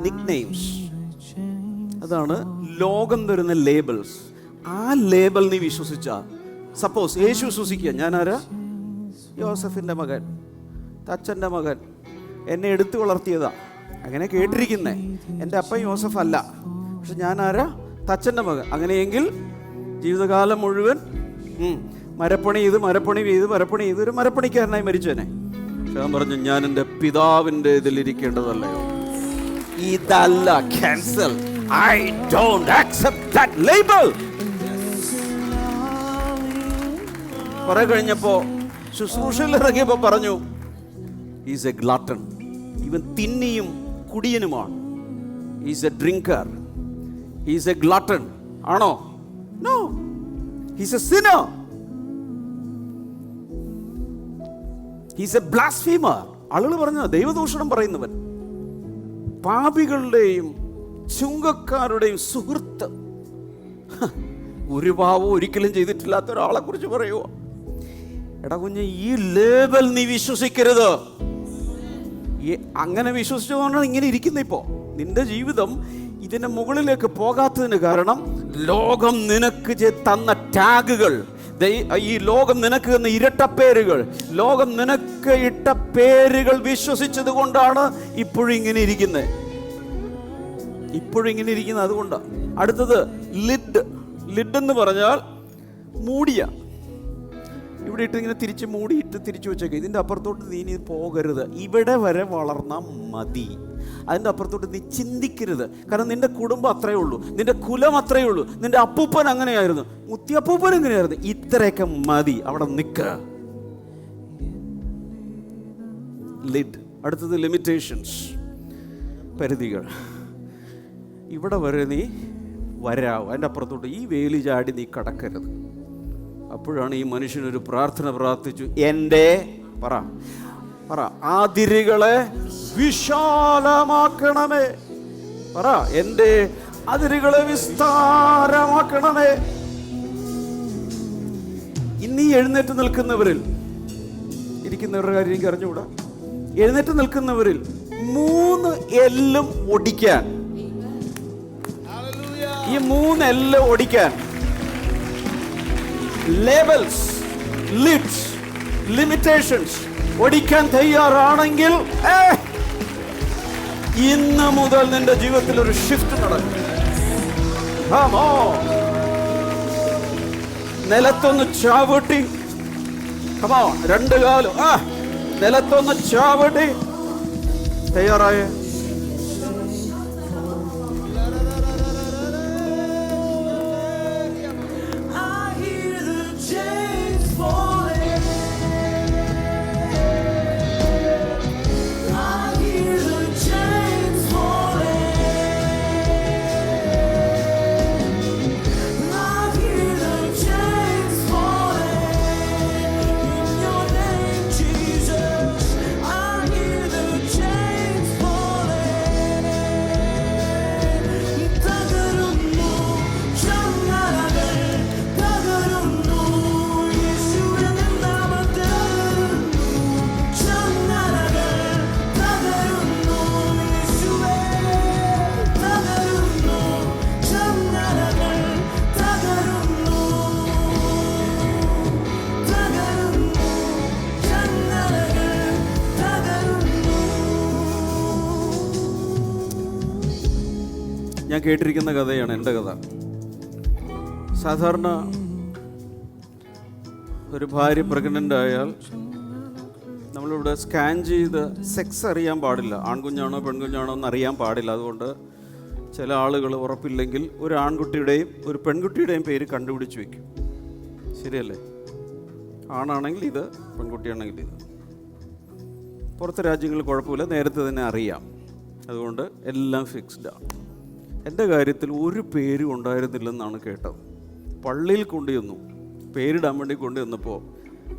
നിക് നെയിംസ്, അതാണ് ലോകം തരുന്ന ലേബിൾസ്. ആ ലേബൽ നീ വിശ്വസിച്ചാൽ, സപ്പോസ് യേശു വിശ്വസിക്കുക, ഞാനാരാ? യോസഫിൻ്റെ മകൻ, തച്ചൻ്റെ മകൻ, എന്നെ എടുത്തു വളർത്തിയതാ, അങ്ങനെ കേട്ടിരിക്കുന്നേ. എൻ്റെ അപ്പൻ യോസഫ് അല്ല, പക്ഷെ ഞാനാരാ? തച്ചൻ്റെ മകൻ. അങ്ങനെയെങ്കിൽ ജീവിതകാലം മുഴുവൻ മരപ്പണി ചെയ്ത് ഒരു മരപ്പണിക്കാരനായി മരിച്ചേനെ. ഞാൻ പറഞ്ഞു, ഞാൻ എൻ്റെ പിതാവിൻ്റെ ഇതിലിരിക്കേണ്ടതല്ലയോ? ഇതല്ല cancel. I don't accept that label. കുറെ കഴിഞ്ഞപ്പോ ശുശ്രൂഷയിൽ ഇറങ്ങിയപ്പോ പറഞ്ഞു, he's a glutton. ഇവൻ തിന്നിയും കുടിയനുമാണ്. He's a drinker. He's a glutton. ആണോ? No. He's a sinner. He's a blasphemer. ആളുകൾ പറഞ്ഞു ദൈവദൂഷണം പറയുന്നവൻ, പാപികളുടെയും ചുങ്കക്കാരുടെയും സുഹൃത്ത്. ഒരു പാവം ഒരിക്കലും ചെയ്തിട്ടില്ലാത്ത ഒരാളെ കുറിച്ച് പറയുക. എടാ കുഞ്ഞ്, ഈ ലേബൽ നീ വിശ്വസിക്കരുത്. അങ്ങനെ വിശ്വസിച്ചുകൊണ്ടാണ് ഇങ്ങനെ ഇരിക്കുന്നത്. ഇപ്പോൾ നിന്റെ ജീവിതം ഇതിന്റെ മുകളിലേക്ക് പോകാത്തതിന് കാരണം ലോകം നിനക്ക് തന്ന ടാഗുകൾ, ഈ ലോകം നിനക്ക് തന്ന ഇരട്ടപ്പേരുകൾ, ലോകം നിനക്ക് ഇട്ട പേരുകൾ വിശ്വസിച്ചത് കൊണ്ടാണ് ഇപ്പോഴും ഇങ്ങനെ ഇരിക്കുന്നത്. അതുകൊണ്ടാണ്. അടുത്തത് ലിഡ്. ലിഡ് എന്ന് പറഞ്ഞാൽ മൂടിയ. ഇവിടെ ഇട്ട് ഇങ്ങനെ തിരിച്ച് മൂടിയിട്ട് തിരിച്ചു വെച്ചേക്ക. ഇതിൻ്റെ അപ്പുറത്തോട്ട് നീ പോകരുത്. ഇവിടെ വരെ വളർന്നാൽ മതി. അതിൻ്റെ അപ്പുറത്തോട്ട് നീ ചിന്തിക്കരുത്. കാരണം നിന്റെ കുടുംബം അത്രയേ ഉള്ളൂ, നിന്റെ കുലം അത്രയേ ഉള്ളൂ, നിന്റെ അപ്പൂപ്പൻ അങ്ങനെയായിരുന്നു, മുത്തിയപ്പൂപ്പൻ എങ്ങനെയായിരുന്നു, ഇത്രയൊക്കെ മതി, അവിടെ നിൽക്കുക. ലിഡ്. അടുത്തത് ലിമിറ്റേഷൻസ്, പരിധികൾ. ഇവിടെ വരെ നീ വരാവും, അതിൻ്റെ അപ്പുറത്തോട്ട് ഈ വേലി ചാടി നീ കടക്കരുത്. അപ്പോഴാണ് ഈ മനുഷ്യനൊരു പ്രാർത്ഥന പ്രാർത്ഥിച്ചു, എൻ്റെ പറ അതിരുകളെ വിശാലമാക്കണമേ. പറ, എൻ്റെ അതിരുകളെ വിസ്താരമാക്കണമേ. ഇന്ന് ഈ എഴുന്നേറ്റ് നിൽക്കുന്നവരിൽ ഇരിക്കുന്നവരുടെ കാര്യം എനിക്ക് അറിഞ്ഞുകൂടാ. എഴുന്നേറ്റ് നിൽക്കുന്നവരിൽ 3 എല്ലും ഒടിക്കാൻ, ഈ 3 എല്ല് ഒടിക്കാൻ ലേബൽസ്, ലിഡ്സ്, ലിമിറ്റേഷൻസ് ഒടിക്കാൻ തയ്യാറാണെങ്കിൽ ഇന്ന് മുതൽ നിന്റെ ജീവിതത്തിൽ ഒരു ഷിഫ്റ്റ് നടക്കും. നിലത്തൊന്ന് ചാവട്ടി, രണ്ട് കാലും നിലത്തൊന്ന് ചാവട്ടി. തയ്യാറായ ഞാൻ കേട്ടിരിക്കുന്ന കഥയാണ് എൻ്റെ കഥ. സാധാരണ ഒരു ഭാര്യ പ്രഗ്നൻ്റ് ആയാൽ നമ്മളിവിടെ സ്കാൻ ചെയ്ത് സെക്സ് അറിയാൻ പാടില്ല, ആൺകുഞ്ഞാണോ പെൺകുഞ്ഞാണോ എന്ന് അറിയാൻ പാടില്ല. അതുകൊണ്ട് ചില ആളുകൾ ഉറപ്പില്ലെങ്കിൽ ഒരു ആൺകുട്ടിയുടെയും ഒരു പെൺകുട്ടിയുടെയും പേര് കണ്ടുപിടിച്ച് വയ്ക്കും. ശരിയല്ലേ? ആണാണെങ്കിൽ ഇത്, പെൺകുട്ടിയാണെങ്കിൽ ഇത്. പുറത്തെ രാജ്യങ്ങളിൽ കുഴപ്പമില്ല, നേരത്തെ തന്നെ അറിയാം. അതുകൊണ്ട് എല്ലാം ഫിക്സ്ഡാണ്. എൻ്റെ കാര്യത്തിൽ ഒരു പേരും ഉണ്ടായിരുന്നില്ലെന്നാണ് കേട്ടത്. പള്ളിയിൽ കൊണ്ടുവന്നു, പേരിടാൻ വേണ്ടി കൊണ്ടുവന്നപ്പോൾ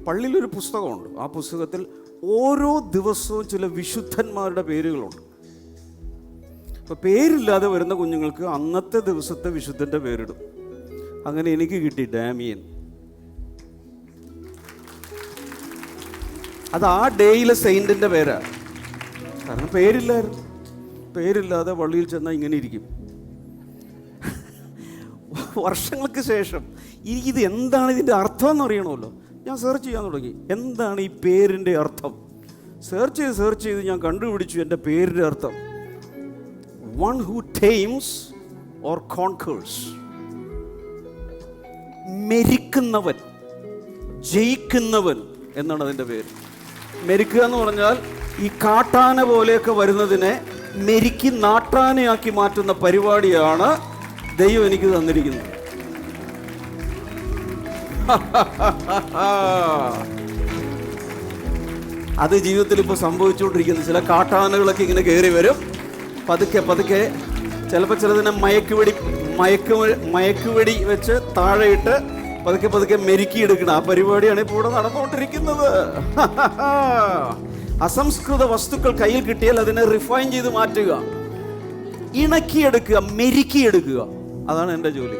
പള്ളിയിലൊരു പുസ്തകമുണ്ട്. ആ പുസ്തകത്തിൽ ഓരോ ദിവസവും ചില വിശുദ്ധന്മാരുടെ പേരുകളുണ്ട്. അപ്പോൾ പേരില്ലാതെ വരുന്ന കുഞ്ഞുങ്ങൾക്ക് അന്നത്തെ ദിവസത്തെ വിശുദ്ധൻ്റെ പേരിടും. അങ്ങനെ എനിക്ക് കിട്ടി ഡാമിയൻ. അത് ആ ഡേയിലെ സെയിൻറ്റിൻ്റെ പേരാണ്. കാരണം പേരില്ലായിരുന്നു. പേരില്ലാതെ പള്ളിയിൽ ചെന്നാൽ ഇങ്ങനെ ഇരിക്കും. വർഷങ്ങൾക്ക് ശേഷം ഇത് എന്താണ് ഇതിൻ്റെ അർത്ഥം എന്ന് അറിയണമല്ലോ. ഞാൻ സെർച്ച് ചെയ്യാൻ തുടങ്ങി, എന്താണ് ഈ പേരിൻ്റെ അർത്ഥം. സെർച്ച് ചെയ്ത് ഞാൻ കണ്ടുപിടിച്ചു എൻ്റെ പേരിൻ്റെ അർത്ഥം. One who tames or conquers. മെരിക്കുന്നവൻ, ജയിക്കുന്നവൻ എന്നാണ് അതിൻ്റെ പേര്. മെരിക്കുക എന്ന് പറഞ്ഞാൽ ഈ കാട്ടാന പോലെയൊക്കെ വരുന്നതിനെ മെരുക്കി നാട്ടാനയാക്കി മാറ്റുന്ന പരിപാടിയാണ് ദൈവം എനിക്ക് തന്നിരിക്കുന്നത്. അത് ജീവിതത്തിൽ ഇപ്പോൾ സംഭവിച്ചുകൊണ്ടിരിക്കുന്നു. ചില കാട്ടാനകളൊക്കെ ഇങ്ങനെ കയറി വരും, പതുക്കെ പതുക്കെ. ചിലപ്പോൾ ചിലതിനെ മയക്കുവെടി വെച്ച് താഴെയിട്ട് പതുക്കെ പതുക്കെ മെരുക്കിയെടുക്കണം. ആ പരിപാടിയാണ് ഇപ്പോൾ ഇവിടെ നടന്നുകൊണ്ടിരിക്കുന്നത്. അസംസ്കൃത വസ്തുക്കൾ കയ്യിൽ കിട്ടിയാൽ അതിനെ റിഫൈൻ ചെയ്ത് മാറ്റുക, ഇണക്കിയെടുക്കുക, മെരുക്കിയെടുക്കുക. അതാണ് എൻ്റെ ജോലി.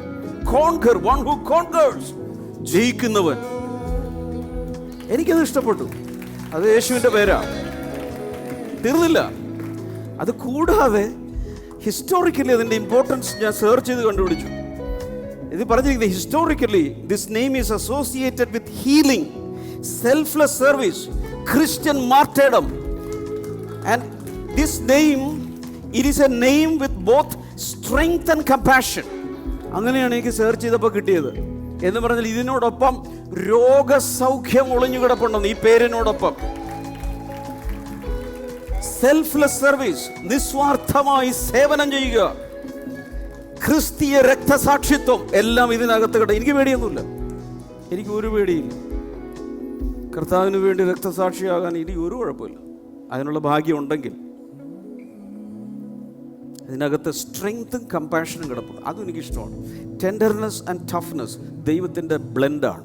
കോൺകർ, വൺ ഹു കോൺകേഴ്സ്, ജയിക്കുന്നവൻ. എനിക്കത് ഇഷ്ടപ്പെട്ടു. അത് യേശുവിൻ്റെ പേരാണ്. തീർന്നില്ല. അത് കൂടാതെ ഹിസ്റ്റോറിക്കലി അതിൻ്റെ ഇമ്പോർട്ടൻസ് ഞാൻ സെർച്ച് ചെയ്ത് കണ്ടുപിടിച്ചു. ഇത് പറഞ്ഞിരിക്കുന്നത് historically this name is associated with healing, selfless service, Christian martyrdom. And this name, it is a name with both strength and compassion. അങ്ങനെയാണ് എനിക്ക് സെർച്ച് ചെയ്തപ്പോൾ കിട്ടിയത്. എന്ന് പറഞ്ഞാൽ ഇതിനോടൊപ്പം രോഗസൗഖ്യം ഒളിഞ്ഞു കിടപ്പുണ്ടെന്ന് ഈ പേരിനോടൊപ്പം. സെൽഫ്ലെസ് സർവീസ്, നിസ്വാർത്ഥമായി സേവനം ചെയ്യുക, ക്രിസ്തീയ രക്തസാക്ഷിത്വം, എല്ലാം ഇതിനകത്ത് കിട. എനിക്ക് പേടിയൊന്നുമില്ല, എനിക്ക് ഒരു പേടിയില്ല. കർത്താവിന് വേണ്ടി രക്തസാക്ഷിയാകാൻ ഇനി ഒരു കുഴപ്പമില്ല. അതിനുള്ള ഭാഗ്യം ഉണ്ടെങ്കിൽ. ഇതിനകത്ത് സ്ട്രെങ്ത്തും കമ്പാഷനും കിടപ്പുണ്ട്. അതും എനിക്കിഷ്ടമാണ്. ടെൻഡർനെസ് ആൻഡ് ടഫ്നെസ് ദൈവത്തിൻ്റെ ബ്ലെൻഡാണ്.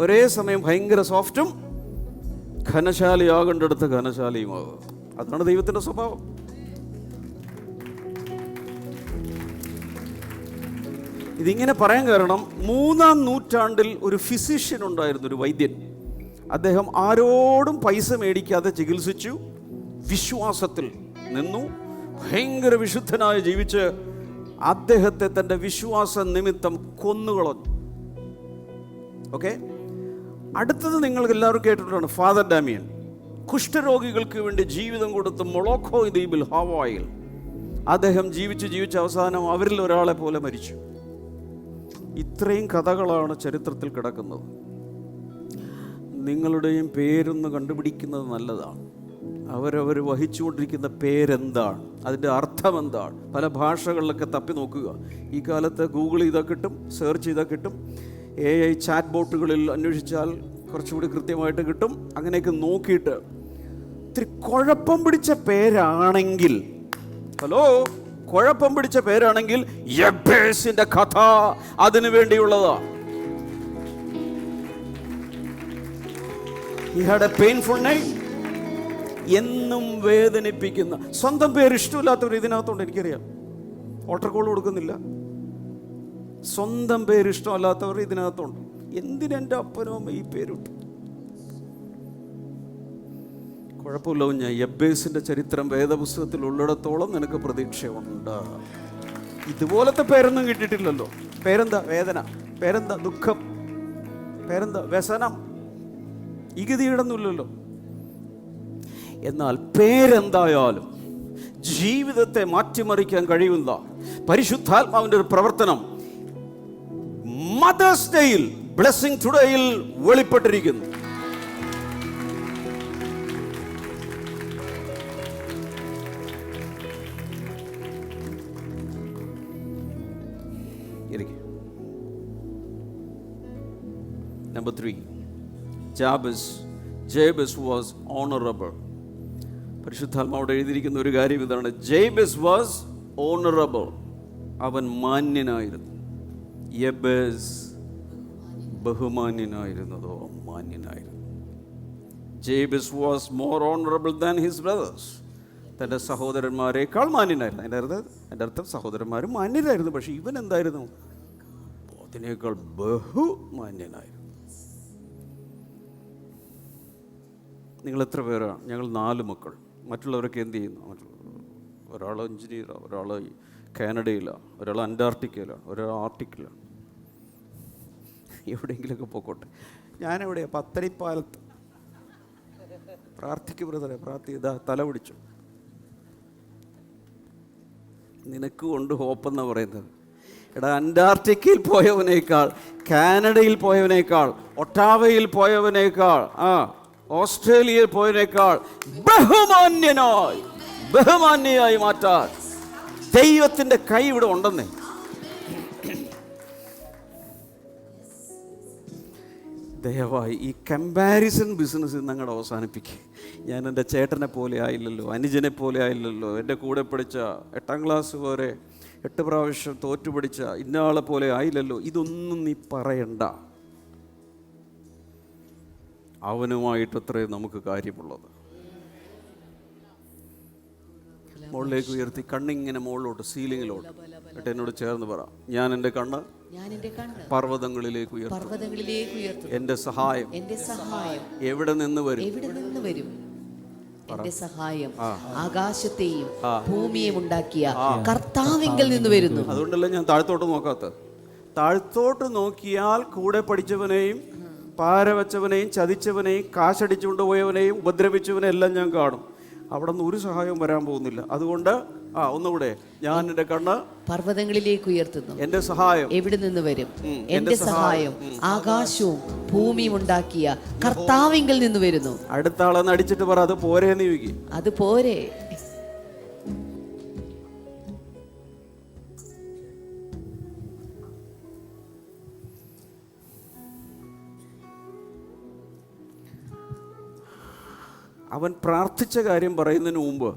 ഒരേ സമയം ഭയങ്കര സോഫ്റ്റും ഘനശാലിയാകേണ്ടടുത്ത് ഘനശാലിയുമാകുക. അതാണ് ദൈവത്തിൻ്റെ സ്വഭാവം. ഇതിങ്ങനെ പറയാൻ കാരണം 3-ാം നൂറ്റാണ്ടിൽ ഒരു ഫിസിഷ്യൻ ഉണ്ടായിരുന്നു, ഒരു വൈദ്യൻ. അദ്ദേഹം ആരോടും പൈസ മേടിക്കാതെ ചികിത്സിച്ചു, വിശ്വാസത്തിൽ നിന്നു, ഭയങ്കര വിശുദ്ധനായി ജീവിച്ച് അദ്ദേഹത്തെ തൻ്റെ വിശ്വാസ നിമിത്തം കൊന്നുകളഞ്ഞു. ഓക്കെ. അടുത്തത് നിങ്ങൾക്ക് എല്ലാവരും കേട്ടിട്ടാണ് ഫാദർ ഡാമിയൻ. കുഷ്ഠരോഗികൾക്ക് വേണ്ടി ജീവിതം കൊടുത്ത മൊളോക്കോ ദ്വീപിൽ ഹവായിൽ അദ്ദേഹം ജീവിച്ച് അവസാനം അവരിൽ ഒരാളെ പോലെ മരിച്ചു. ഇത്രയും കഥകളാണ് ചരിത്രത്തിൽ കിടക്കുന്നത്. നിങ്ങളുടെയും പേരൊന്ന് കണ്ടുപിടിക്കുന്നത് നല്ലതാണ്. അവരവർ വഹിച്ചുകൊണ്ടിരിക്കുന്ന പേരെന്താണ്, അതിൻ്റെ അർത്ഥം എന്താണ്? പല ഭാഷകളിലൊക്കെ തപ്പി നോക്കുക. ഈ കാലത്ത് ഗൂഗിൾ ചെയ്താൽ കിട്ടും, സെർച്ച് ചെയ്താൽ കിട്ടും, AI ചാറ്റ് ബോട്ടുകളിൽ അന്വേഷിച്ചാൽ കുറച്ചുകൂടി കൃത്യമായിട്ട് കിട്ടും. അങ്ങനെയൊക്കെ നോക്കിയിട്ട് ഇത്തിരി കുഴപ്പം പിടിച്ച പേരാണെങ്കിൽ, കുഴപ്പം പിടിച്ച പേരാണെങ്കിൽ യബ്ബേസിന്റെ കഥ അതിനു വേണ്ടിയുള്ളതാ. He had a painful name. എന്നും വേദനിപ്പിക്കുന്ന, സ്വന്തം പേര് ഇഷ്ടമില്ലാത്തവർ ഇതിനകത്തുണ്ട്, എനിക്കറിയാം. ഓട്ടർ കോൾ കൊടുക്കുന്നില്ല. സ്വന്തം പേര് ഇഷ്ടമല്ലാത്തവർ ഇതിനകത്തുണ്ട്. എന്തിനെൻ്റെ അപ്പനോ അമ്മ ഈ പേരിട്ടു? കുഴപ്പമില്ല കുഞ്ഞാ, യബ്ബേസിന്റെ ചരിത്രം വേദപുസ്തകത്തിൽ ഉള്ളിടത്തോളം നിനക്ക് പ്രതീക്ഷയുണ്ട്. ഇതുപോലത്തെ പേരൊന്നും കിട്ടിയിട്ടില്ലല്ലോ. പേരെന്താ? വേദന. പേരെന്താ? ദുഃഖം. പേരെന്താ? വ്യസനം. ഈ ഗതിയിടൊന്നുമില്ലല്ലോ. എന്നാൽ പേരെന്തായാലും ജീവിതത്തെ മാറ്റിമറിക്കാൻ കഴിയുന്ന പരിശുദ്ധാത്മാവിന്റെ ഒരു പ്രവർത്തനം മദേഴ്സ് ഡേയിൽ, ബ്ലെസ്സിംഗ് ടുഡേയിൽ വെളിപ്പെട്ടിരിക്കുന്നു. Number 3, Jabez was honorable. പരിശുദ്ധാത്മാവോട് എഴുതിയിരിക്കുന്ന ഒരു കാര്യം ഇതാണ്: ജേബസ് വാസ് ഓണറബിൾ. അവൻ മാന്യനായിരുന്നു. യബേസ് ബഹുമാന്യനായിരുന്നതോ മാന്യനായിരുന്നു. Jabez was more honourable than his brothers. തൻ്റെ സഹോദരന്മാരെക്കാൾ മാന്യനായിരുന്നു. എൻ്റെ അർത്ഥം സഹോദരന്മാരും മാന്യരായിരുന്നു, പക്ഷെ ഇവൻ എന്തായിരുന്നു? അതിനേക്കാൾ ബഹുമാന്യനായിരുന്നു. നിങ്ങൾ എത്ര പേരാണ്? ഞങ്ങൾ 4 മക്കൾ. മറ്റുള്ളവരൊക്കെ എന്ത് ചെയ്യുന്നു? ഒരാൾ എഞ്ചിനീയറാണ്, ഒരാൾ കാനഡയിലാണ്, ഒരാൾ അന്റാർട്ടിക്കയിലാണ്, ഒരാൾ ആർട്ടിക്കിലാണ്. എവിടെയെങ്കിലുമൊക്കെ പോയിക്കോട്ടെ. ഞാനെവിടെയാണ്? പത്തരിപ്പാലത്ത്. പ്രാർത്ഥിക്കും ബ്രദറെ, ഇതാ തല പിടിച്ചു. നിനക്ക് കൊണ്ട് ഹോപ്പെന്നാ പറയുന്നത്. എടാ, അന്റാർട്ടിക്കയിൽ പോയവനേക്കാൾ, കാനഡയിൽ പോയവനേക്കാൾ, ഒട്ടാവയിൽ പോയവനേക്കാൾ, ഓസ്ട്രേലിയയിൽ പോയതിനേക്കാൾ ബഹുമാന്യയായി മാറ്റാൻ ദൈവത്തിൻ്റെ കൈ ഇവിടെ ഉണ്ടെന്നേ. ദയവായി ഈ കമ്പാരിസൺ ബിസിനസ് ഞങ്ങൾ അവസാനിപ്പിക്കുക. ഞാൻ എൻ്റെ ചേട്ടനെ പോലെ ആയില്ലല്ലോ, അനുജനെ പോലെ ആയില്ലല്ലോ, എൻ്റെ കൂടെ പഠിച്ച 8ാം ക്ലാസ് വരെ 8 പ്രാവശ്യം തോറ്റുപഠിച്ച ഇന്നയാളെ പോലെ ആയില്ലല്ലോ. ഇതൊന്നും നീ പറയണ്ട. അവനുമായിട്ടത്രേ നമുക്ക് കാര്യമുള്ളത്. മുകളിലേക്ക് ഉയർത്തി കണ്ണിങ്ങനെ മുകളിലോട്ട്, സീലിങ്ങിലോട്ട്. എന്നിട്ട് എന്നോട് ചേർന്ന് പറ: ഞാൻ എൻ്റെ കണ്ണ് പർവ്വതങ്ങളിലേക്ക് ഉയർത്തും. എൻ്റെ സഹായം എവിടെ നിന്ന് വരും? എന്റെ സഹായം ആകാശത്തെയും ഭൂമിയെയും ഉണ്ടാക്കിയ കർത്താവിങ്കൽ നിന്ന് വരുന്നു. അതുകൊണ്ടല്ലേ ഞാൻ താഴത്തോട്ട് നോക്കാത്തത്. താഴത്തോട്ട് നോക്കിയാൽ കൂടെ പഠിച്ചവനെയും പാര വെച്ചവനെയും ചതിച്ചവനെയും കാശടിച്ചുകൊണ്ട് പോയവനെയും ഉപദ്രവിച്ചവനെയും എല്ലാം ഞാൻ കാണും. അവിടെ നിന്ന് ഒരു സഹായവും വരാൻ പോകുന്നില്ല. അതുകൊണ്ട് ഒന്നുകൂടെ, ഞാൻ എൻ്റെ കണ്ണ് പർവ്വതങ്ങളിലേക്ക് ഉയർത്തുന്നു. എൻ്റെ സഹായം എവിടെ നിന്ന് വരും? എന്റെ സഹായം ആകാശവും ഭൂമിയും ഉണ്ടാക്കിയ കർത്താവിങ്കൽ നിന്ന് വരുന്നു. അടുത്ത ആളെന്ന് അടിച്ചിട്ട് പറ: അത് പോരേന്ന് ചോദിക്കും. അത് പോരെ. അവൻ പ്രാർത്ഥിച്ച കാര്യം പറയുന്നതിന് മുമ്പ്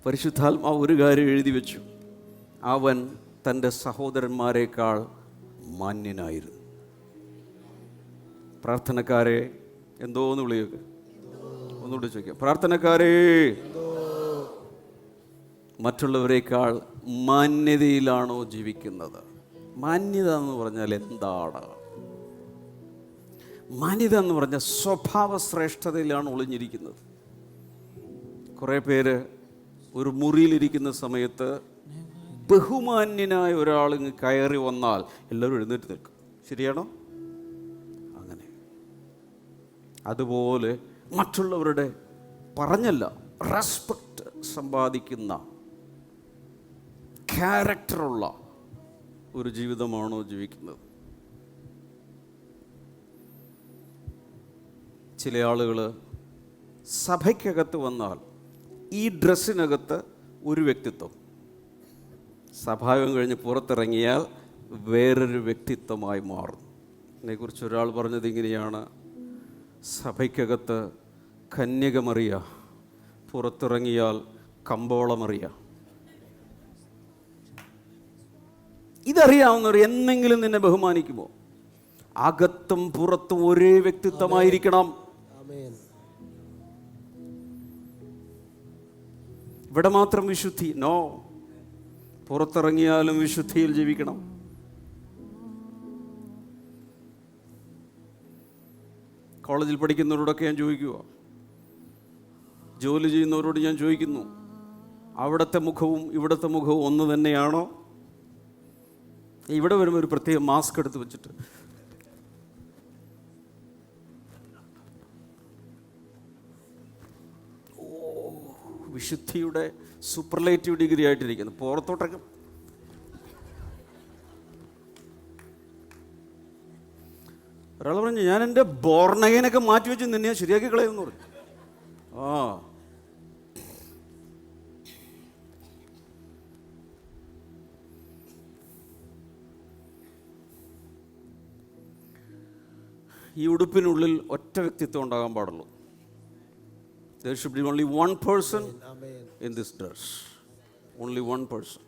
പരിശുദ്ധാത്മാവ് ഒരു കാര്യം എഴുതി വെച്ചു: അവൻ തൻ്റെ സഹോദരന്മാരെക്കാൾ മാന്യനായിരുന്നു. പ്രാർത്ഥനക്കാരെ എന്തോന്ന് വിളിയൊക്കെ ഒന്നുകൂടി ചോദിക്കാം. പ്രാർത്ഥനക്കാരെ, മറ്റുള്ളവരെക്കാൾ മാന്യതയിലാണോ ജീവിക്കുന്നത്? മാന്യത എന്ന് പറഞ്ഞാൽ എന്താണ്? മാന്യത എന്ന് പറഞ്ഞാൽ സ്വഭാവ ശ്രേഷ്ഠതയിലാണ് ഒളിഞ്ഞിരിക്കുന്നത്. കുറേ പേര് ഒരു മുറിയിലിരിക്കുന്ന സമയത്ത് ബഹുമാന്യനായ ഒരാൾ കയറി വന്നാൽ എല്ലാവരും എഴുന്നേറ്റ് നിൽക്കും. ശരിയാണോ? അതുപോലെ മറ്റുള്ളവരുടെ പറഞ്ഞല്ല റെസ്പെക്റ്റ് സമ്പാദിക്കുന്ന ക്യാരക്ടറുള്ള ഒരു ജീവിതമാണോ ജീവിക്കുന്നത്? ചില ആളുകൾ സഭയ്ക്കകത്ത് വന്നാൽ ഈ ഡ്രസ്സിനകത്ത് ഒരു വ്യക്തിത്വം, സഭായോഗം കഴിഞ്ഞ് പുറത്തിറങ്ങിയാൽ വേറൊരു വ്യക്തിത്വമായി മാറും. ഇതിനെക്കുറിച്ച് ഒരാൾ പറഞ്ഞത് ഇങ്ങനെയാണ്: സഭയ്ക്കകത്ത് കന്യകമറിയ, പുറത്തിറങ്ങിയാൽ കമ്പോളമറിയ. ഇതറിയാവുന്നവർ എന്നെങ്കിലും നിന്നെ ബഹുമാനിക്കുമോ? അകത്തും പുറത്തും ഒരേ വ്യക്തിത്വമായിരിക്കണം. ഇവിടെ മാത്രം വിശുദ്ധി? നോ, പുറത്തിറങ്ങിയാലും വിശുദ്ധിയിൽ ജീവിക്കണം. കോളേജിൽ പഠിക്കുന്നവരോടൊക്കെ ഞാൻ ചോദിക്കുക, ജോലി ചെയ്യുന്നവരോട് ഞാൻ ചോദിക്കുന്നു, അവിടുത്തെ മുഖവും ഇവിടുത്തെ മുഖവും ഒന്ന് തന്നെയാണോ? ഇവിടെ വരുമ്പോൾ ഒരു പ്രത്യേക മാസ്ക് എടുത്ത് വെച്ചിട്ട് വിശുദ്ധിയുടെ സൂപ്പർലേറ്റീവ് ഡിഗ്രി ആയിട്ടിരിക്കുന്നു. പുറത്തോട്ടൊക്കെ ഒരാൾ പറഞ്ഞു, ഞാൻ എൻ്റെ ബോർണഗനൊക്കെ മാറ്റി വെച്ച് നിന്നെ ശരിയാക്കി കളയുമെന്ന് പറഞ്ഞു. ഈ ഉടുപ്പിനുള്ളിൽ ഒറ്റ വ്യക്തിത്വം ഉണ്ടാകാൻ പാടുള്ളൂ. There should be only one person in this dress. Only one person.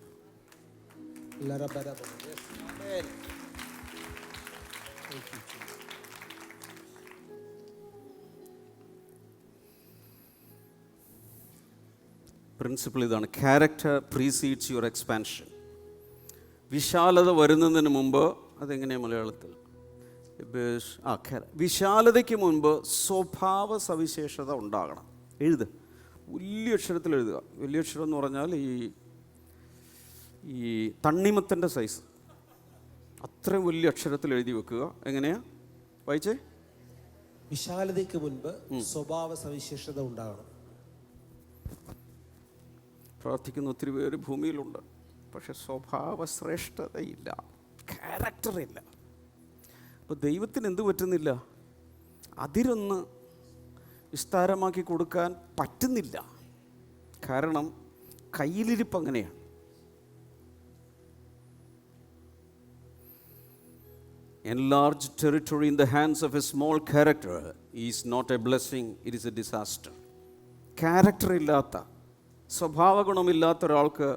Principle ഇതാണ്: ക്യാരക്ടർ പ്രീസീഡ്സ് യുവർ എക്സ്പാൻഷൻ. വിശാലത വരുന്നതിന് മുമ്പ്, അതെങ്ങനെയാണ് മലയാളത്തിൽ? വിശാലതയ്ക്ക് മുൻപ് സ്വഭാവ സവിശേഷത ഉണ്ടാകണം. എഴുതുക, വലിയ അക്ഷരത്തിൽ എഴുതുക. വലിയ അക്ഷരം എന്ന് പറഞ്ഞാൽ ഈ തണ്ണിമത്തൻ്റെ സൈസ്, അത്രയും വലിയ അക്ഷരത്തിൽ എഴുതി വെക്കുക. എങ്ങനെയാ വായിച്ചേ? വിശാലതയ്ക്ക് മുൻപ് സ്വഭാവ സവിശേഷത ഉണ്ടാകണം. പ്രാർത്ഥിക്കുന്ന ഒത്തിരി പേര് ഭൂമിയിലുണ്ട്, പക്ഷെ സ്വഭാവ ശ്രേഷ്ഠതയില്ല, ക്യാരക്ടറില്ല. അപ്പോൾ ദൈവത്തിന് എന്ത് പറ്റുന്നില്ല? അതിരൊന്ന് വിസ്താരമാക്കി കൊടുക്കാൻ പറ്റുന്നില്ല. കാരണം കയ്യിലിരിപ്പ് അങ്ങനെയാണ്. Enlarged territory in the hands of a small character is not a blessing, it is a disaster. Character ഇല്ലാത്ത, സ്വഭാവ ഗുണമില്ലാത്ത ഒരാൾക്ക്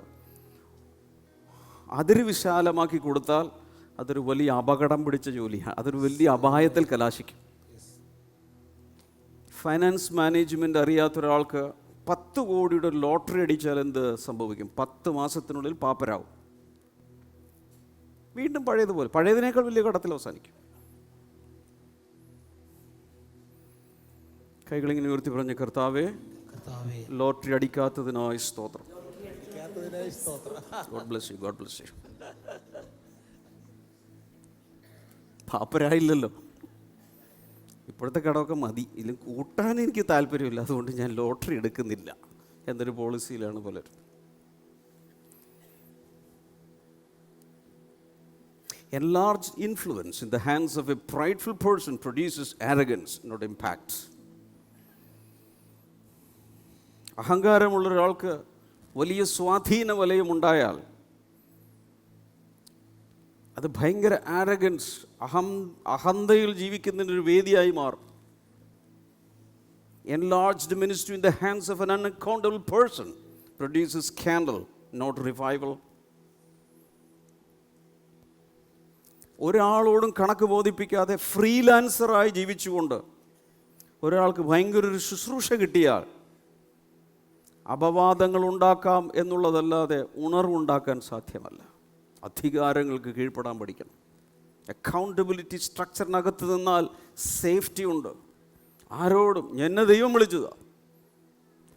അതിര് വിശാലമാക്കി കൊടുത്താൽ അതൊരു വലിയ അപകടം പിടിച്ച ജോലിയാണ്. അതൊരു വലിയ അപായത്തിൽ കലാശിക്കും. ഫൈനാൻസ് മാനേജ്മെൻ്റ് അറിയാത്ത ഒരാൾക്ക് 10 കോടിയുടെ ലോട്ടറി അടിച്ചാൽ എന്ത് സംഭവിക്കും? 10 മാസത്തിനുള്ളിൽ പാപ്പരാവും. വീണ്ടും പഴയതുപോലെ, പഴയതിനേക്കാൾ വലിയ കടത്തിൽ അവസാനിക്കും. കൈകളിങ്ങനെ ഉയർത്തി പറഞ്ഞ കർത്താവേ, ലോട്ടറി അടിക്കാത്തതിനായി സ്തോത്രം. God bless you, God bless you. പാപ്പരായില്ലല്ലോ, ഇപ്പോഴത്തെ കടമൊക്കെ മതി, ഇതിലും കൂട്ടാൻ എനിക്ക് താല്പര്യമില്ല, അതുകൊണ്ട് ഞാൻ ലോട്ടറി എടുക്കുന്നില്ല എന്നൊരു പോളിസിയിലാണ് പലരും. Enlarged influence in the hands of a prideful person produces arrogance, not impact. അഹങ്കാരമുള്ള ഒരാൾക്ക് വലിയ സ്വാധീന വലയമുണ്ടായാൽ അത് ഭയങ്കര ആരഗൻസ്, അഹന്തയിൽ ജീവിക്കുന്നതിനൊരു വേദിയായി മാറും. Enlarged ministry in the hands of an unaccountable person produces scandal, not revival. ഒരാളോടും കണക്ക് ബോധിപ്പിക്കാതെ ഫ്രീലാൻസറായി ജീവിച്ചുകൊണ്ട് ഒരാൾക്ക് ഭയങ്കര ഒരു ശുശ്രൂഷ കിട്ടിയാൽ അപവാദങ്ങൾ ഉണ്ടാക്കാം എന്നുള്ളതല്ലാതെ ഉണർവുണ്ടാക്കാൻ സാധ്യമല്ല. അധികാരങ്ങൾക്ക് കീഴ്പ്പെടാൻ പഠിക്കണം. അക്കൗണ്ടബിലിറ്റി സ്ട്രക്ചറിനകത്ത് നിന്നാൽ സേഫ്റ്റി ഉണ്ട്. ആരോടും എന്നെ ദൈവം വിളിച്ചതാണ്,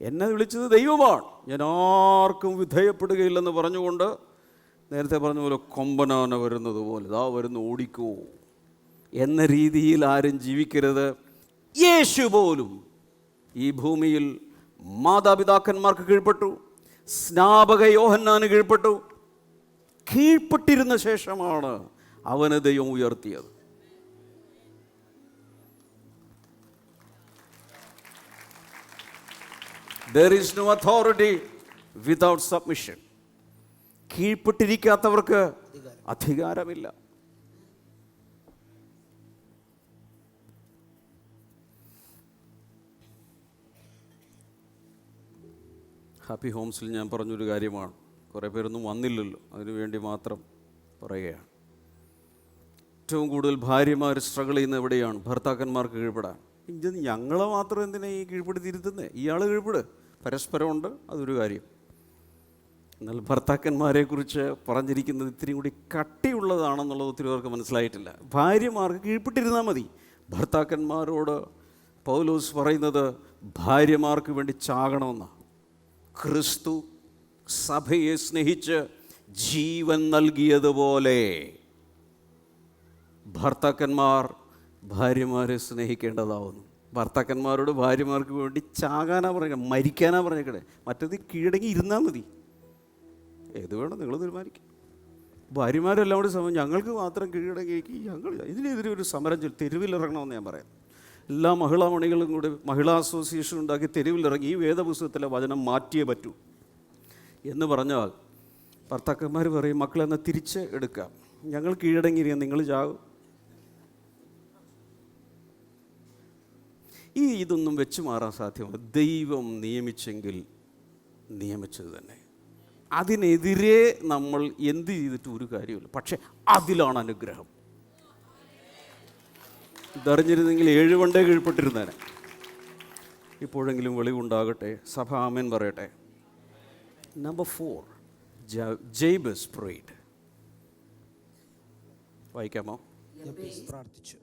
എന്നെ വിളിച്ചത് ദൈവമാണ്, ഞാൻ ആർക്കും വിധേയപ്പെടുകയില്ലെന്ന് പറഞ്ഞുകൊണ്ട് നേരത്തെ പറഞ്ഞ പോലെ കൊമ്പനാന വരുന്നത് പോലെ ഇതാ വരുന്നു ഓടിക്കോ എന്ന രീതിയിൽ ആരും ജീവിക്കരുത്. യേശു പോലും ഈ ഭൂമിയിൽ മാതാപിതാക്കന്മാർക്ക് കീഴ്പ്പെട്ടു, സ്നാപക യോഹന്നാന് കീഴ്പ്പെട്ടു. കീഴ്പ്പെട്ടിരുന്ന ശേഷമാണ് അവനെ ദൈവം ഉയർത്തിയത്. There is no authority without submission. കീഴ്പ്പെട്ടിരിക്കാത്തവർക്ക് അധികാരമില്ല. ഹാപ്പി ഹോംസിൽ ഞാൻ പറഞ്ഞൊരു കാര്യമാണ്, കുറേ പേരൊന്നും വന്നില്ലല്ലോ, അതിനു വേണ്ടി മാത്രം പറയുകയാണ്. ഏറ്റവും കൂടുതൽ ഭാര്യമാർ സ്ട്രഗിൾ ചെയ്യുന്നത് എവിടെയാണ്? ഭർത്താക്കന്മാർക്ക് കീഴ്പ്പെടാൻ. ഇത് ഞങ്ങളെ മാത്രം എന്തിനാ ഈ കീഴ്പ്പെടുത്തിയിരുത്തുന്നത്? ഇയാൾ കീഴ്പ്പെട്, പരസ്പരമുണ്ട്, അതൊരു കാര്യം. എന്നാൽ ഭർത്താക്കന്മാരെക്കുറിച്ച് പറഞ്ഞിരിക്കുന്നത് ഇത്തിരി കൂടി കട്ടിയുള്ളതാണെന്നുള്ളത് ഒത്തിരി പേർക്ക് മനസ്സിലായിട്ടില്ല. ഭാര്യമാർക്ക് കീഴ്പ്പെട്ടിരുന്നാൽ മതി. ഭർത്താക്കന്മാരോട് പൗലോസ് പറയുന്നത് ഭാര്യമാർക്ക് വേണ്ടി ചാകണമെന്നാണ്. ക്രിസ്തു സഭയെ സ്നേഹിച്ച് ജീവൻ നൽകിയതുപോലെ ഭർത്താക്കന്മാർ ഭാര്യമാരെ സ്നേഹിക്കേണ്ടതാവുന്നു. ഭർത്താക്കന്മാരോട് ഭാര്യമാർക്ക് വേണ്ടി ചാകാനാ പറഞ്ഞേക്കണേ, മരിക്കാനാ പറഞ്ഞേക്കണേ. മറ്റേത് കീഴടങ്ങി ഇരുന്നാൽ മതി. ഏത് വേണം നിങ്ങൾ തീരുമാനിക്കും. ഭാര്യമാരെല്ലാം കൂടി സമയം ഞങ്ങൾക്ക് മാത്രം കീഴടങ്ങി, ഞങ്ങൾ ഇതിനെതിരെ ഒരു സമരം തെരുവിലിറങ്ങണമെന്ന് ഞാൻ പറയാം. എല്ലാ മഹിളാ മണികളും കൂടി മഹിളാ അസോസിയേഷൻ ഉണ്ടാക്കി തെരുവിലിറങ്ങി ഈ വേദപുസ്തകത്തിലെ വചനം മാറ്റിയേ പറ്റൂ എന്ന് പറഞ്ഞാൽ ഭർത്താക്കന്മാർ പറയും മക്കളെന്നാൽ തിരിച്ച് എടുക്കാം, ഞങ്ങൾ കീഴടങ്ങിയിരിക്കുക, നിങ്ങൾ ചാകും. ഇതൊന്നും വെച്ച് മാറാൻ സാധ്യമല്ല. ദൈവം നിയമിച്ചെങ്കിൽ നിയമിച്ചത് തന്നെ. അതിനെതിരെ നമ്മൾ എന്ത് ചെയ്തിട്ട് ഒരു കാര്യമില്ല. പക്ഷെ അതിലാണ് അനുഗ്രഹം. ഇതറിഞ്ഞിരുന്നെങ്കിൽ 7 പണ്ടേ കീഴ്പ്പെട്ടിരുന്നേനെ. ഇപ്പോഴെങ്കിലും വെളിവുണ്ടാകട്ടെ. സഭ ആമേൻ പറയട്ടെ. Number 4, ജേബസ് prayed. വായിക്കാമോ? പ്രാർത്ഥിച്ചു.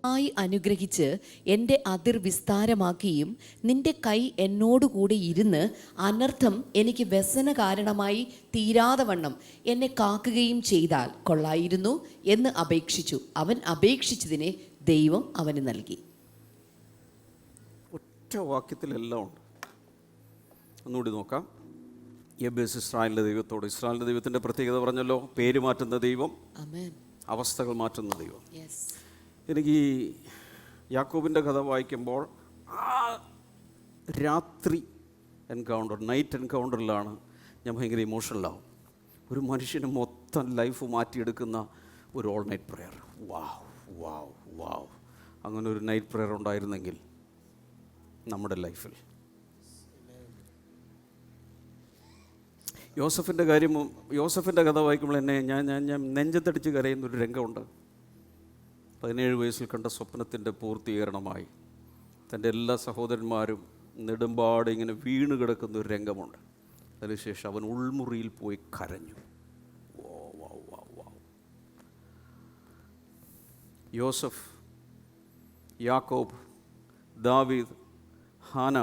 ആയി അനുഗ്രഹിച്ച് എൻ്റെ അതിർ വിസ്താരമാക്കിയും നിന്റെ കൈ എന്നോടുകൂടി ഇരുന്ന് അനർത്ഥം എനിക്ക് വ്യസന കാരണമായി തീരാതെ വണ്ണം എന്നെ കാക്കുകയും ചെയ്താൽ കൊള്ളായിരുന്നു എന്ന് അപേക്ഷിച്ചു. അവൻ അപേക്ഷിച്ചതിനെ ദൈവം അവന് നൽകി. ഒറ്റ വാക്യത്തിലെല്ലാം ഉണ്ട്. ഒന്നുകൂടി നോക്കാം. യബേസ് ഇസ്രായേലിൻ്റെ ദൈവത്തോട്. ഇസ്രായേലിൻ്റെ ദൈവത്തിൻ്റെ പ്രത്യേകത പറഞ്ഞല്ലോ, പേര് മാറ്റുന്ന ദൈവം, അവസ്ഥകൾ മാറ്റുന്ന ദൈവം. എനിക്ക് ഈ യാക്കോബിൻ്റെ കഥ വായിക്കുമ്പോൾ ആ രാത്രി എൻകൗണ്ടർ, നൈറ്റ് എൻകൗണ്ടറിലാണ് ഞാൻ ഭയങ്കര ഇമോഷണലാവും. ഒരു മനുഷ്യന് മൊത്തം ലൈഫ് മാറ്റിയെടുക്കുന്ന ഒരു ഓൾ നൈറ്റ് പ്രെയർ. വാവ് വാവ് വാവ്. അങ്ങനെ ഒരു നൈറ്റ് പ്രെയർ ഉണ്ടായിരുന്നെങ്കിൽ നമ്മുടെ ലൈഫിൽ. യോസഫിൻ്റെ കഥ വായിക്കുമ്പോൾ എന്നെ ഞാൻ നെഞ്ചത്തടിച്ച് കരയുന്നൊരു രംഗമുണ്ട്. 17 വയസ്സിൽ കണ്ട സ്വപ്നത്തിൻ്റെ പൂർത്തീകരണമായി തൻ്റെ എല്ലാ സഹോദരന്മാരും നെടുമ്പാട് ഇങ്ങനെ വീണ് കിടക്കുന്ന ഒരു രംഗമുണ്ട്. അതിനുശേഷം അവൻ ഉൾമുറിയിൽ പോയി കരഞ്ഞു. യോസഫ്, യാക്കോബ്, ദാവീദ്, ഹാന,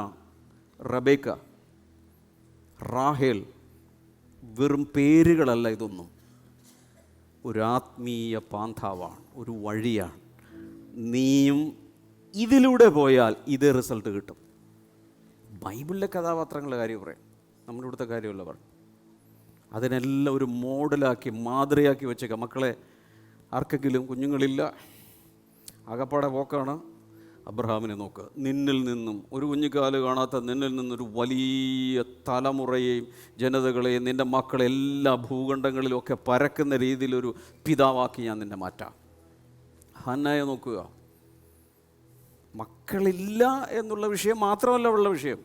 റബേക്ക, റാഹേൽ വെറും പേരുകളല്ല ഇതൊന്നും. ഒരു ആത്മീയ പാന്താവാണ്, ഒരു വഴിയാണ്. നീയും ഇതിലൂടെ പോയാൽ ഇതേ റിസൾട്ട് കിട്ടും. ബൈബിളിലെ കഥാപാത്രങ്ങളുടെ കാര്യം പറയാം, നമ്മുടെ ഇവിടുത്തെ കാര്യമല്ല പറഞ്ഞു. അതിനെല്ലാം ഒരു മോഡലാക്കി മാതൃയാക്കി വെച്ചേക്കാം. മക്കളെ, ആർക്കെങ്കിലും കുഞ്ഞുങ്ങളില്ല, ആകപ്പാടെ പോക്കാണ്. അബ്രഹാമിനെ നോക്ക്. നിന്നിൽ നിന്നും ഒരു കുഞ്ഞിക്കാല് കാണാത്ത നിന്നിൽ നിന്നൊരു വലിയ തലമുറയെയും ജനതകളെയും നിൻ്റെ മക്കളെ എല്ലാ ഭൂഖണ്ഡങ്ങളിലുമൊക്കെ പരക്കുന്ന രീതിയിലൊരു പിതാവാക്കി ഞാൻ നിന്നെ മാറ്റാം. ഹന്നയെ നോക്കുക. മക്കളില്ല എന്നുള്ള വിഷയം മാത്രമല്ല ഉള്ള വിഷയം.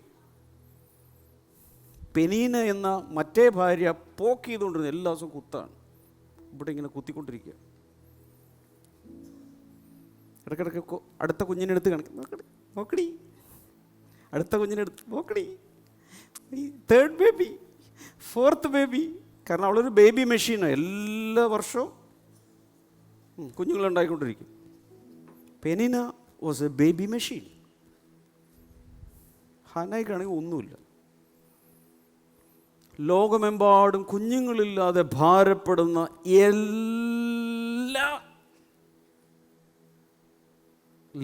പെനീന എന്ന മറ്റേ ഭാര്യ പോക്ക് ചെയ്തുകൊണ്ടിരുന്ന എല്ലാ ദിവസവും കുത്താണ്. ഇവിടെ ഇങ്ങനെ കുത്തിക്കൊണ്ടിരിക്കുക. ഇടയ്ക്കിടയ്ക്ക് അടുത്ത കുഞ്ഞിനെടുത്ത് കാണിക്കും, നോക്കടി, അടുത്ത കുഞ്ഞിനെടുത്ത് നോക്കടി, 3rd ബേബി, 4th ബേബി. കാരണം അവളൊരു ബേബി മെഷീനാണ്. എല്ലാ വർഷവും കുഞ്ഞുങ്ങളുണ്ടായിക്കൊണ്ടിരിക്കും. പെനിന വാസ് എ ബേബി മെഷീൻ. ഹാനായിക്കാണെങ്കിൽ ഒന്നുമില്ല. ലോകമെമ്പാടും കുഞ്ഞുങ്ങളില്ലാതെ ഭാരപ്പെടുന്ന എല്ലാ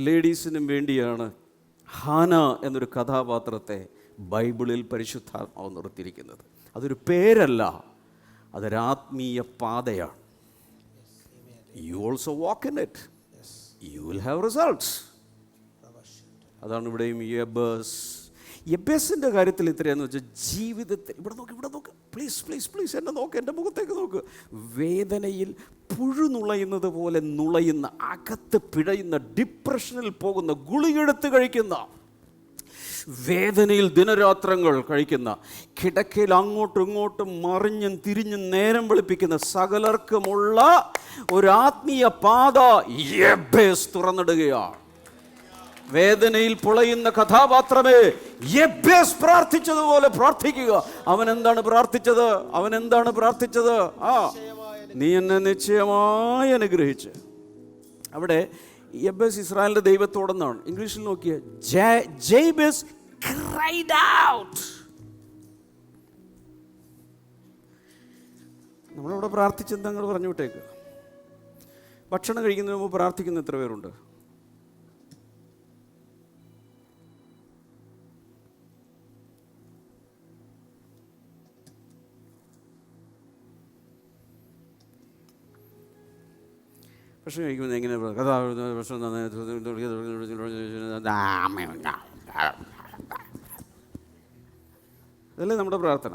ലേഡീസിനും വേണ്ടിയാണ് ഹാന എന്നൊരു കഥാപാത്രത്തെ ബൈബിളിൽ പരിശുദ്ധാത്മാവ് നിർത്തിയിരിക്കുന്നത്. അതൊരു പേരല്ല, അതൊരാത്മീയ പാതയാണ്. You also walk in it, you will have results. അതാണ് ഇവിടെയും യബ്ബേസിൻ്റെ കാര്യത്തിൽ ഇത്രയാന്ന് വെച്ചാൽ ജീവിതത്തിൽ ഇവിടെ നോക്ക് പ്ലീസ് എന്നെ നോക്ക്, എൻ്റെ മുഖത്തേക്ക് നോക്ക്. വേദനയിൽ പുഴു നുളയുന്നത് പോലെ നുളയുന്ന, അകത്ത് പിഴയുന്ന, ഡിപ്രഷനിൽ പോകുന്ന, ഗുളികെടുത്ത് കഴിക്കുന്ന, വേദനയിൽ ദിനരാത്രങ്ങൾ കഴിക്കുന്ന, കിടക്കയിൽ അങ്ങോട്ടും ഇങ്ങോട്ടും മറിഞ്ഞും തിരിഞ്ഞും നേരം വെളുപ്പിക്കുന്ന സകലർക്കുമുള്ള ഒരു ആത്മീയ പാത യബ്ബേസ് തുറന്നിടുകയാണ്. വേദനയിൽ പൊളയുന്ന കഥാപാത്രമേ, യബ്ബേസ് പ്രാർത്ഥിച്ചതുപോലെ പ്രാർത്ഥിക്കുക. അവൻ എന്താണ് പ്രാർത്ഥിച്ചത്? നീ എന്നെ നിശ്ചയമായി അനുഗ്രഹിച്ച്. അവിടെ യബ്ബേസ് ഇസ്രായേലിന്റെ ദൈവത്തോടെന്നാണ്. ഇംഗ്ലീഷിൽ നോക്കിയ ജേബസ് cried out. നമ്മളിവിടെ പ്രാർത്ഥിച്ചെന്താ നിങ്ങൾ പറഞ്ഞു വിട്ടേക്ക്. ഭക്ഷണം കഴിക്കുന്നതിന് മുമ്പ് പ്രാർത്ഥിക്കുന്ന എത്ര പേരുണ്ട്? ഭക്ഷണം കഴിക്കുന്നത് എങ്ങനെ? അതല്ലേ നമ്മുടെ പ്രാർത്ഥന.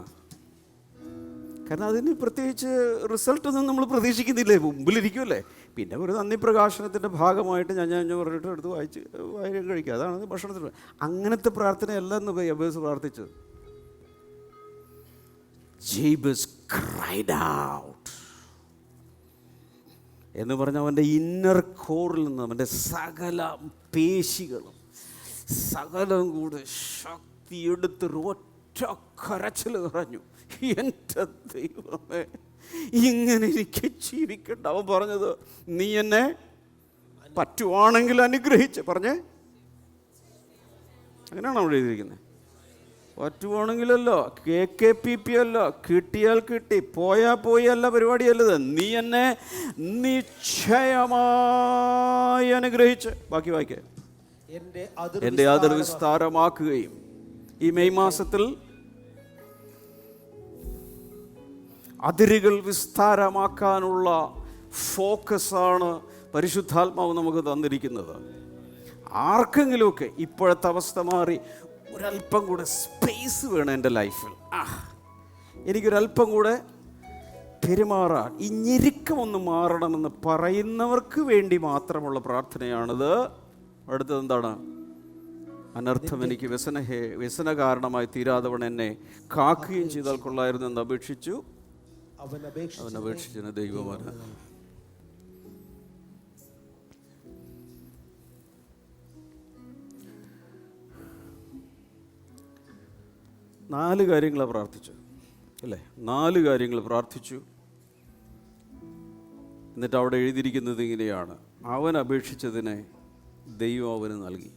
കാരണം അതിന് പ്രത്യേകിച്ച് റിസൾട്ടൊന്നും നമ്മൾ പ്രതീക്ഷിക്കുന്നില്ലേ, മുമ്പിലിരിക്കുമല്ലേ. പിന്നെ ഒരു നന്ദി പ്രകാശനത്തിൻ്റെ ഭാഗമായിട്ട് ഞാൻ പറഞ്ഞിട്ട് എടുത്ത് വായിച്ച് കഴിക്കുക, അതാണ് ഭക്ഷണത്തിന്. അങ്ങനത്തെ പ്രാർത്ഥനയല്ല എന്ന് യബ്ബേസ് പ്രാർത്ഥിച്ചത്. ജേബസ് cried out എന്ന് പറഞ്ഞാൽ അവൻ്റെ ഇന്നർ കോറിൽ നിന്ന് അവൻ്റെ സകല പേശികളും സകലം കൂടെ ശക്തിയെടുത്ത് ഒറ്റ കരച്ചിൽ പറഞ്ഞു. എൻ്റെ ദൈവമേ, ഇങ്ങനെ എനിക്ക് ജീവിക്കണ്ട. അവൻ പറഞ്ഞത്, നീ എന്നെ പറ്റുവാണെങ്കിൽ അനുഗ്രഹിച്ച്. പറഞ്ഞേ, അങ്ങനെയാണോ അവിടെ എഴുതിയിരിക്കുന്നത്? പറ്റുവാണെങ്കിലല്ലോ, KKPP അല്ല, കിട്ടിയാൽ കിട്ടി, പോയാൽ പോയി അല്ല പരിപാടിയല്ലത്. നീ എന്നെ നിശ്ചയമായി അനുഗ്രഹിച്ച്. ബാക്കി വായിക്കേ. എൻ്റെ അതിർ വിസ്താരമാക്കുകയും. ഈ മെയ് മാസത്തിൽ അതിരുകൾ വിസ്താരമാക്കാനുള്ള ഫോക്കസാണ് പരിശുദ്ധാത്മാവ് നമുക്ക് തന്നിരിക്കുന്നത്. ആർക്കെങ്കിലുമൊക്കെ ഇപ്പോഴത്തെ അവസ്ഥ മാറി ഒരല്പം കൂടെ സ്പേസ് വേണം എൻ്റെ ലൈഫിൽ, എനിക്കൊരല്പം കൂടെ പെരുമാറാൻ, ഈ ഞെരുക്കമൊന്ന് മാറണമെന്ന് പറയുന്നവർക്ക് വേണ്ടി മാത്രമുള്ള പ്രാർത്ഥനയാണിത്. അടുത്തത് എന്താണ്? അനർത്ഥം എനിക്ക് വ്യസന കാരണമായി തീരാതവൺ എന്നെ കാക്കുകയും ചെയ്താൽ കൊള്ളായിരുന്നു എന്ന് അപേക്ഷിച്ചു. അവൻ അപേക്ഷിച്ചതിന് ദൈവമാണ്. നാല് കാര്യങ്ങളാണ് പ്രാർത്ഥിച്ചു അല്ലേ? 4 കാര്യങ്ങൾ പ്രാർത്ഥിച്ചു. എന്നിട്ട് അവിടെ എഴുതിയിരിക്കുന്നത് ഇങ്ങനെയാണ്: അവൻ അപേക്ഷിച്ചതിനെ ദൈവം അവന് നൽകി.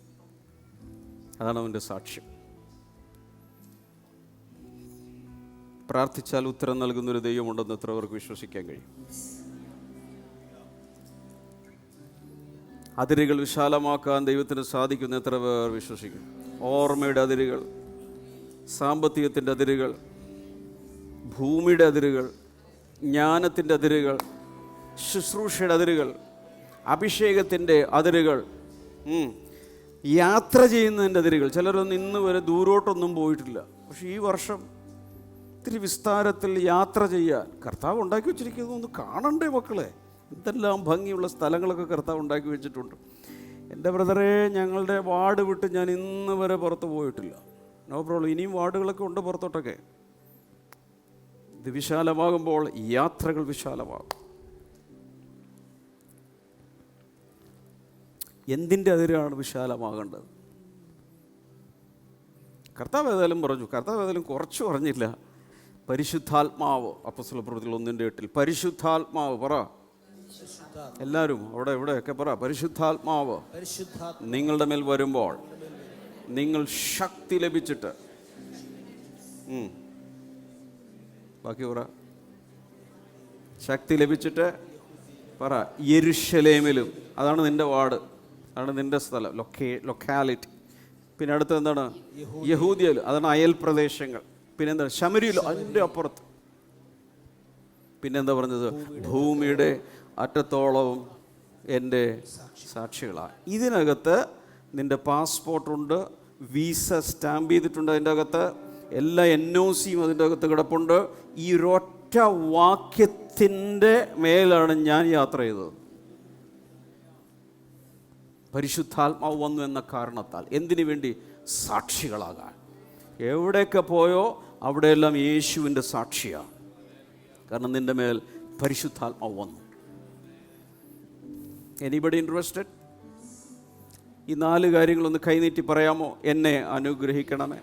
അതാണ് അവൻ്റെ സാക്ഷ്യം. പ്രാർത്ഥിച്ചാൽ ഉത്തരം നൽകുന്നൊരു ദൈവമുണ്ടെന്ന് എത്ര പേർക്ക് വിശ്വസിക്കാൻ കഴിയും? അതിരുകൾ വിശാലമാക്കാൻ ദൈവത്തിന് സാധിക്കുന്ന എത്ര പേർ വിശ്വസിക്കും? ഓർമ്മയുടെ അതിരുകൾ, സാമ്പത്തികത്തിൻ്റെ അതിരുകൾ, ഭൂമിയുടെ അതിരുകൾ, ജ്ഞാനത്തിൻ്റെ അതിരുകൾ, ശുശ്രൂഷയുടെ അതിരുകൾ, അഭിഷേകത്തിൻ്റെ അതിരുകൾ, യാത്ര ചെയ്യുന്നതിൻ്റെ അതിരുകൾ. ചിലരൊന്നും ഇന്ന് വരെ ദൂരോട്ടൊന്നും പോയിട്ടില്ല. പക്ഷെ ഈ വർഷം ഇത്തിരി വിസ്താരത്തിൽ യാത്ര ചെയ്യാൻ കർത്താവ് ഉണ്ടാക്കി വെച്ചിരിക്കുന്നത് ഒന്ന് കാണണ്ടേ മക്കളെ? എന്തെല്ലാം ഭംഗിയുള്ള സ്ഥലങ്ങളൊക്കെ കർത്താവ് ഉണ്ടാക്കി വെച്ചിട്ടുണ്ട്. എൻ്റെ ബ്രദറെ, ഞങ്ങളുടെ വാർഡ് വിട്ട് ഞാൻ ഇന്ന് വരെ പുറത്ത് പോയിട്ടില്ല. No problem. ഇനിയും വാർഡുകളൊക്കെ ഉണ്ട് പുറത്തോട്ടൊക്കെ. ഇത് വിശാലമാകുമ്പോൾ യാത്രകൾ വിശാലമാകും. എന്തിൻ്റെ അതിരാണ് വിശാലമാകേണ്ടത്? കർത്താവ് ഏതായാലും പറഞ്ഞു. കർത്താവ് ഏതായാലും കുറച്ച് പറഞ്ഞില്ല. പരിശുദ്ധാത്മാവ്. അപ്പോസ്തലപ്രവൃത്തികൾ 1:8 പരിശുദ്ധാത്മാവ്. പറ എല്ലാവരും, അവിടെ ഇവിടെയൊക്കെ പറ. പരിശുദ്ധാത്മാവ് നിങ്ങളുടെ മേൽ വരുമ്പോൾ നിങ്ങൾ ശക്തി ലഭിച്ചിട്ട്. ബാക്കി പറ. ശക്തി ലഭിച്ചിട്ട് പറ യെരുശലേമിലും. അതാണ് നിന്റെ വാർഡ്. അതാണ് നിന്റെ സ്ഥലം, ലൊക്കാലിറ്റി. പിന്നെ അടുത്ത് എന്താണ്? യഹൂദിയയിൽ, അതാണ് അയൽ പ്രദേശങ്ങൾ. പിന്നെ എന്താണ്? ശമരിയിലോ, അതിൻ്റെ അപ്പുറത്ത്. പിന്നെന്താ പറഞ്ഞത്? ഭൂമിയുടെ അറ്റത്തോളവും എൻ്റെ സാക്ഷികളാണ്. ഇതിനകത്ത് നിൻ്റെ പാസ്പോർട്ടുണ്ട്, വീസ സ്റ്റാമ്പ് ചെയ്തിട്ടുണ്ട് അതിൻ്റെ അകത്ത്, എല്ലാ NOCയും അതിൻ്റെ അകത്ത് കിടപ്പുണ്ട്. ഈ ഒരൊറ്റ വാക്യത്തിൻ്റെ മേലാണ് ഞാൻ യാത്ര ചെയ്തത്. പരിശുദ്ധാത്മാവ് വന്നു എന്ന കാരണത്താൽ. എന്തിനു വേണ്ടി? സാക്ഷികളാകാൻ. എവിടെയൊക്കെ പോയോ അവിടെയെല്ലാം യേശുവിൻ്റെ സാക്ഷിയാണ്. കാരണം നിൻ്റെ മേൽ പരിശുദ്ധാത്മാവ് വന്നു. Anybody interested? ഈ 4 കാര്യങ്ങളൊന്ന് കൈനീട്ടി പറയാമോ? എന്നെ അനുഗ്രഹിക്കണമേ,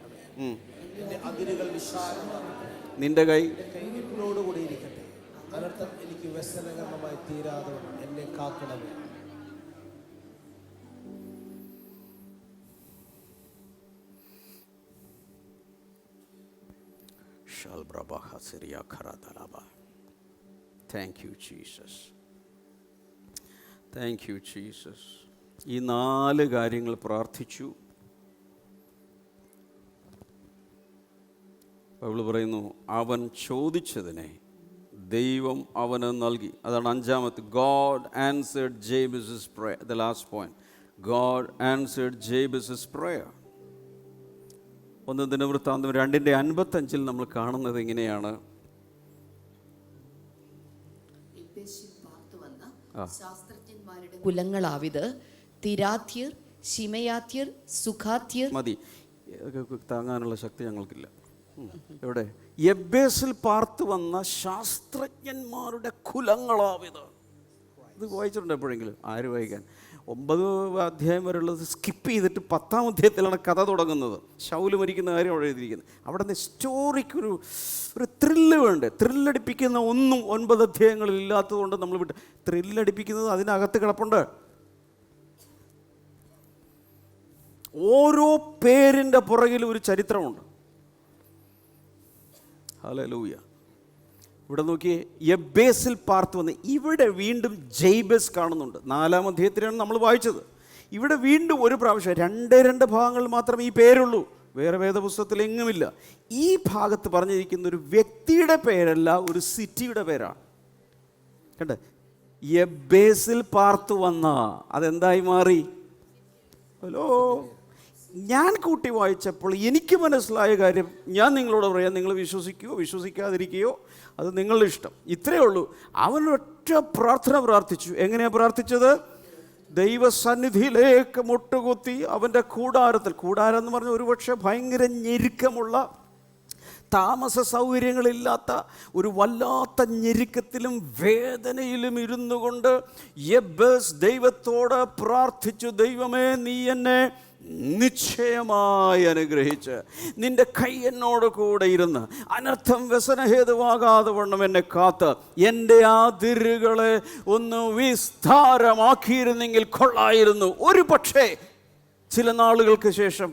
നിന്റെ കൈ എന്നോടുകൂടി ഇരിക്കട്ടെ, അനർത്ഥം എനിക്ക് വ്യസനകരമായി തീരാതെ എന്നെ കാക്കണമേ. Thank you Jesus, thank you Jesus. ഈ 4 കാര്യങ്ങൾ പ്രാർത്ഥിച്ചു. ബൈബിൾ പറയുന്നു, അവൻ ചോദിച്ചതിനെ ദൈവം അവന് നൽകി. അതാണ് 5-ാമത്തെ. God answered Jabez prayer. The last point, God answered Jabez prayer. 1 ദിനവൃത്താന്തം 2:55 നമ്മൾ കാണുന്നത് ഇങ്ങനെയാണ്. കുലങ്ങളാവിത് തിരാത്യർ, ശിമയാത്യർ, സുഖാത്യർ. മതി, താങ്ങാനുള്ള ശക്തി ഞങ്ങൾക്കില്ല. എവിടെ? യബ്ബേസിൽ പാർത്തു വന്ന ശാസ്ത്രജ്ഞന്മാരുടെ കുലങ്ങളാവിത്. ഇത് വായിച്ചിട്ടുണ്ട് എപ്പോഴെങ്കിലും? ആര് വായിക്കാൻ? 9 അധ്യായം വരെയുള്ളത് സ്കിപ്പ് ചെയ്തിട്ട് 10-ാം അധ്യായത്തിലാണ് കഥ തുടങ്ങുന്നത്. ശൗല് മരിക്കുന്ന കാര്യം അവിടെ എഴുതിയിരിക്കുന്നത്. അവിടെ നിന്ന് സ്റ്റോറിക്കൊരു ത്രില്ല് വേണ്ടേ? ത്രില്ലടിപ്പിക്കുന്ന ഒന്നും 9 അധ്യായങ്ങളിൽ ഇല്ലാത്തതുകൊണ്ട് നമ്മൾ വിട്ട്. ത്രില്ലടിപ്പിക്കുന്നത് അതിനകത്ത് കിടപ്പുണ്ട്. ഓരോ പേരിൻ്റെ പുറകിലും ഒരു ചരിത്രമുണ്ട്. ഹല്ലേലൂയ. ഇവിടെ നോക്കിയേ, യബ്ബേസിൽ പാർത്തു വന്ന്. ഇവിടെ വീണ്ടും ജേബസ് കാണുന്നുണ്ട്. 4-ാം അധ്യായത്തിലാണ് നമ്മൾ വായിച്ചത്. ഇവിടെ വീണ്ടും ഒരു പ്രാവശ്യം 2 ഭാഗങ്ങളിൽ മാത്രമേ ഈ പേരുള്ളൂ. വേറെ വേദപുസ്തകത്തിൽ എങ്ങുമില്ല. ഈ ഭാഗത്ത് പറഞ്ഞിരിക്കുന്ന ഒരു വ്യക്തിയുടെ പേരല്ല, ഒരു സിറ്റിയുടെ പേരാണ്. കണ്ടേ? യബ്ബേസിൽ പാർത്തു വന്ന, അതെന്തായി മാറി? ഹലോ, ഞാൻ കൂട്ടി വായിച്ചപ്പോൾ എനിക്ക് മനസ്സിലായ കാര്യം ഞാൻ നിങ്ങളോട് പറയാം. നിങ്ങൾ വിശ്വസിക്കുകയോ വിശ്വസിക്കാതിരിക്കുകയോ അത് നിങ്ങളുടെ ഇഷ്ടം. ഇത്രയേ ഉള്ളൂ. അവനൊറ്റ പ്രാർത്ഥന പ്രാർത്ഥിച്ചു. എങ്ങനെയാണ് പ്രാർത്ഥിച്ചത്? ദൈവസന്നിധിയിലേക്ക് മുട്ടുകുത്തി അവൻ്റെ കൂടാരത്തിൽ. കൂടാരം എന്ന് പറഞ്ഞാൽ ഒരുപക്ഷെ ഭയങ്കര ഞെരുക്കമുള്ള, താമസ സൗകര്യങ്ങളില്ലാത്ത ഒരു വല്ലാത്ത ഞെരുക്കത്തിലും വേദനയിലും ഇരുന്നു കൊണ്ട് യബ്ബേസ് ദൈവത്തോട് പ്രാർത്ഥിച്ചു. ദൈവമേ, നീ എന്നെ നിശ്ചയമായി അനുഗ്രഹിച്ച് നിന്റെ കൈ എന്നോട് കൂടെ ഇരുന്ന് അനർത്ഥം വ്യസനഹേതുവാകാതെ വണ്ണം എന്നെ കാത്ത് എൻ്റെ അതിരുകളെ ഒന്ന് വിസ്താരമാക്കിയിരുന്നെങ്കിൽ കൊള്ളായിരുന്നു. ഒരു പക്ഷേ ചില നാളുകൾക്ക് ശേഷം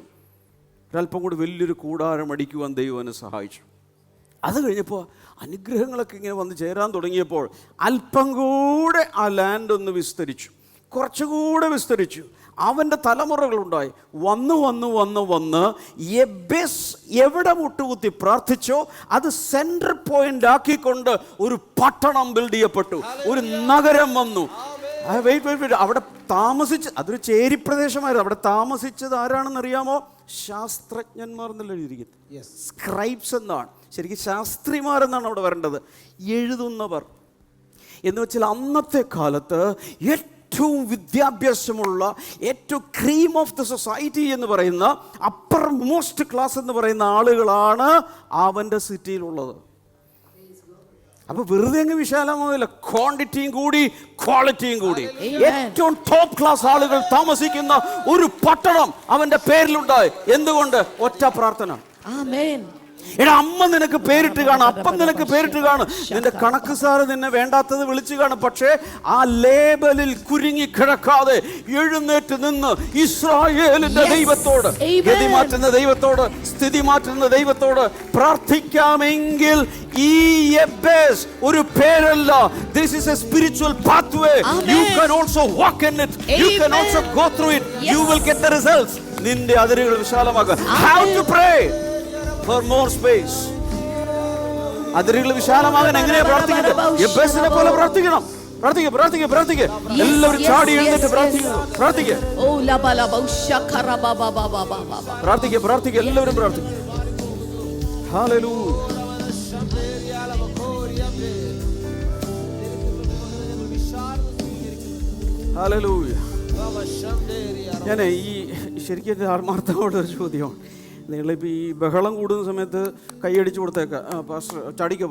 ഒരല്പം കൂടി വലിയൊരു കൂടാരം അടിക്കുവാൻ ദൈവം എന്നെ സഹായിച്ചു. അത് കഴിഞ്ഞപ്പോൾ അനുഗ്രഹങ്ങളൊക്കെ ഇങ്ങനെ വന്ന് ചേരാൻ തുടങ്ങിയപ്പോൾ അല്പം കൂടെ ആ ലാൻഡ് ഒന്ന് വിസ്തരിച്ചു, കുറച്ചുകൂടെ വിസ്തരിച്ചു. അവൻ്റെ തലമുറകളുണ്ടായി. വന്ന് യബ്ബേസ് എവിടെ മുട്ടുകുത്തി പ്രാർത്ഥിച്ചോ അത് സെൻട്രൽ പോയിന്റ് ആക്കിക്കൊണ്ട് ഒരു പട്ടണം ബിൽഡ് ചെയ്യപ്പെട്ടു, ഒരു നഗരം വന്നു. അവിടെ താമസിച്ച്, അതൊരു ചേരി പ്രദേശമായിരുന്നു. അവിടെ താമസിച്ചത് ആരാണെന്നറിയാമോ? ശാസ്ത്രജ്ഞന്മാർ എന്നല്ല എഴുതിയിരിക്കുന്നത്, സ്ക്രൈബ്സ് എന്നാണ്. ശരിക്കും ശാസ്ത്രിമാരെന്നാണ് അവിടെ വരേണ്ടത്. എഴുതുന്നവർ എന്ന് വെച്ചാൽ അന്നത്തെ കാലത്ത് ഏറ്റവും വിദ്യാഭ്യാസമുള്ള, ഏറ്റവും ക്രീം ഓഫ് ദ സൊസൈറ്റി എന്ന് പറയുന്ന, അപ്പർ മോസ്റ്റ് ക്ലാസ് എന്ന് പറയുന്ന ആളുകളാണ് അവൻ്റെ സിറ്റിയിലുള്ളത്. അപ്പോൾ വെറുതെ അങ്ങ് വിശാലമാവില്ല, ക്വാണ്ടിറ്റിയും കൂടി ക്വാളിറ്റിയും കൂടി. ഏറ്റവും ടോപ്പ് ക്ലാസ് ആളുകൾ താമസിക്കുന്ന ഒരു പട്ടണം അവൻ്റെ പേരിലുണ്ടായി. എന്തുകൊണ്ട്? ഒറ്റ പ്രാർത്ഥന. ആമേൻ. എടാ, അമ്മ നിനക്ക് പേരിട്ട് കാണും, അപ്പം നിനക്ക് പേരിട്ട് കാണും, നിന്റെ കണക്ക് സാറ് നിന്നെ വേണ്ടാത്തത് വിളിച്ചു കാണും. പക്ഷേ ആ ലേബലിൽ കുരുങ്ങി കിടക്കാതെ എഴുന്നേറ്റ് നിന്ന് ഇസ്രായേലിന്റെ ദൈവത്തോട്, ഗതി മാറ്റുന്ന ദൈവത്തോട്, സ്ഥിതി മാറ്റുന്ന ദൈവത്തോട് പ്രാർത്ഥിക്കാമെങ്കിൽ ഈ എബേസ് ഒരു പേരല്ല. This is a spiritual pathway. You can also walk in it. You can also go through it. You will get the results. നിന്റെ അതിരുകൾ വിശാലമാക്കുക. How to pray for more space. അതിരുകൾ വിശാലമാകാൻ എങ്ങനെയാ പ്രാർത്ഥിക്കുന്നത്? എബേസിനെ പോലെ പ്രാർത്ഥിക്കണം. പ്രാർത്ഥിക്കുക. എല്ലാവരും ചാടി എഴുന്നേറ്റ് പ്രാർത്ഥിക്കുക. എല്ലാവരും പ്രാർത്ഥിക്കുക. ഹല്ലേലൂയ. ഹല്ലേലൂയ. ഞാൻ ഈ ശരിക്കും ആത്മാർത്ഥമായിട്ട് ഒരു ചോദ്യമാണ്. നിങ്ങളിപ്പോൾ ഈ ബഹളം കൂടുന്ന സമയത്ത് കൈയടിച്ച് കൊടുത്തേക്കാം. പാസ്റ്റർ ചാടിക്കോ,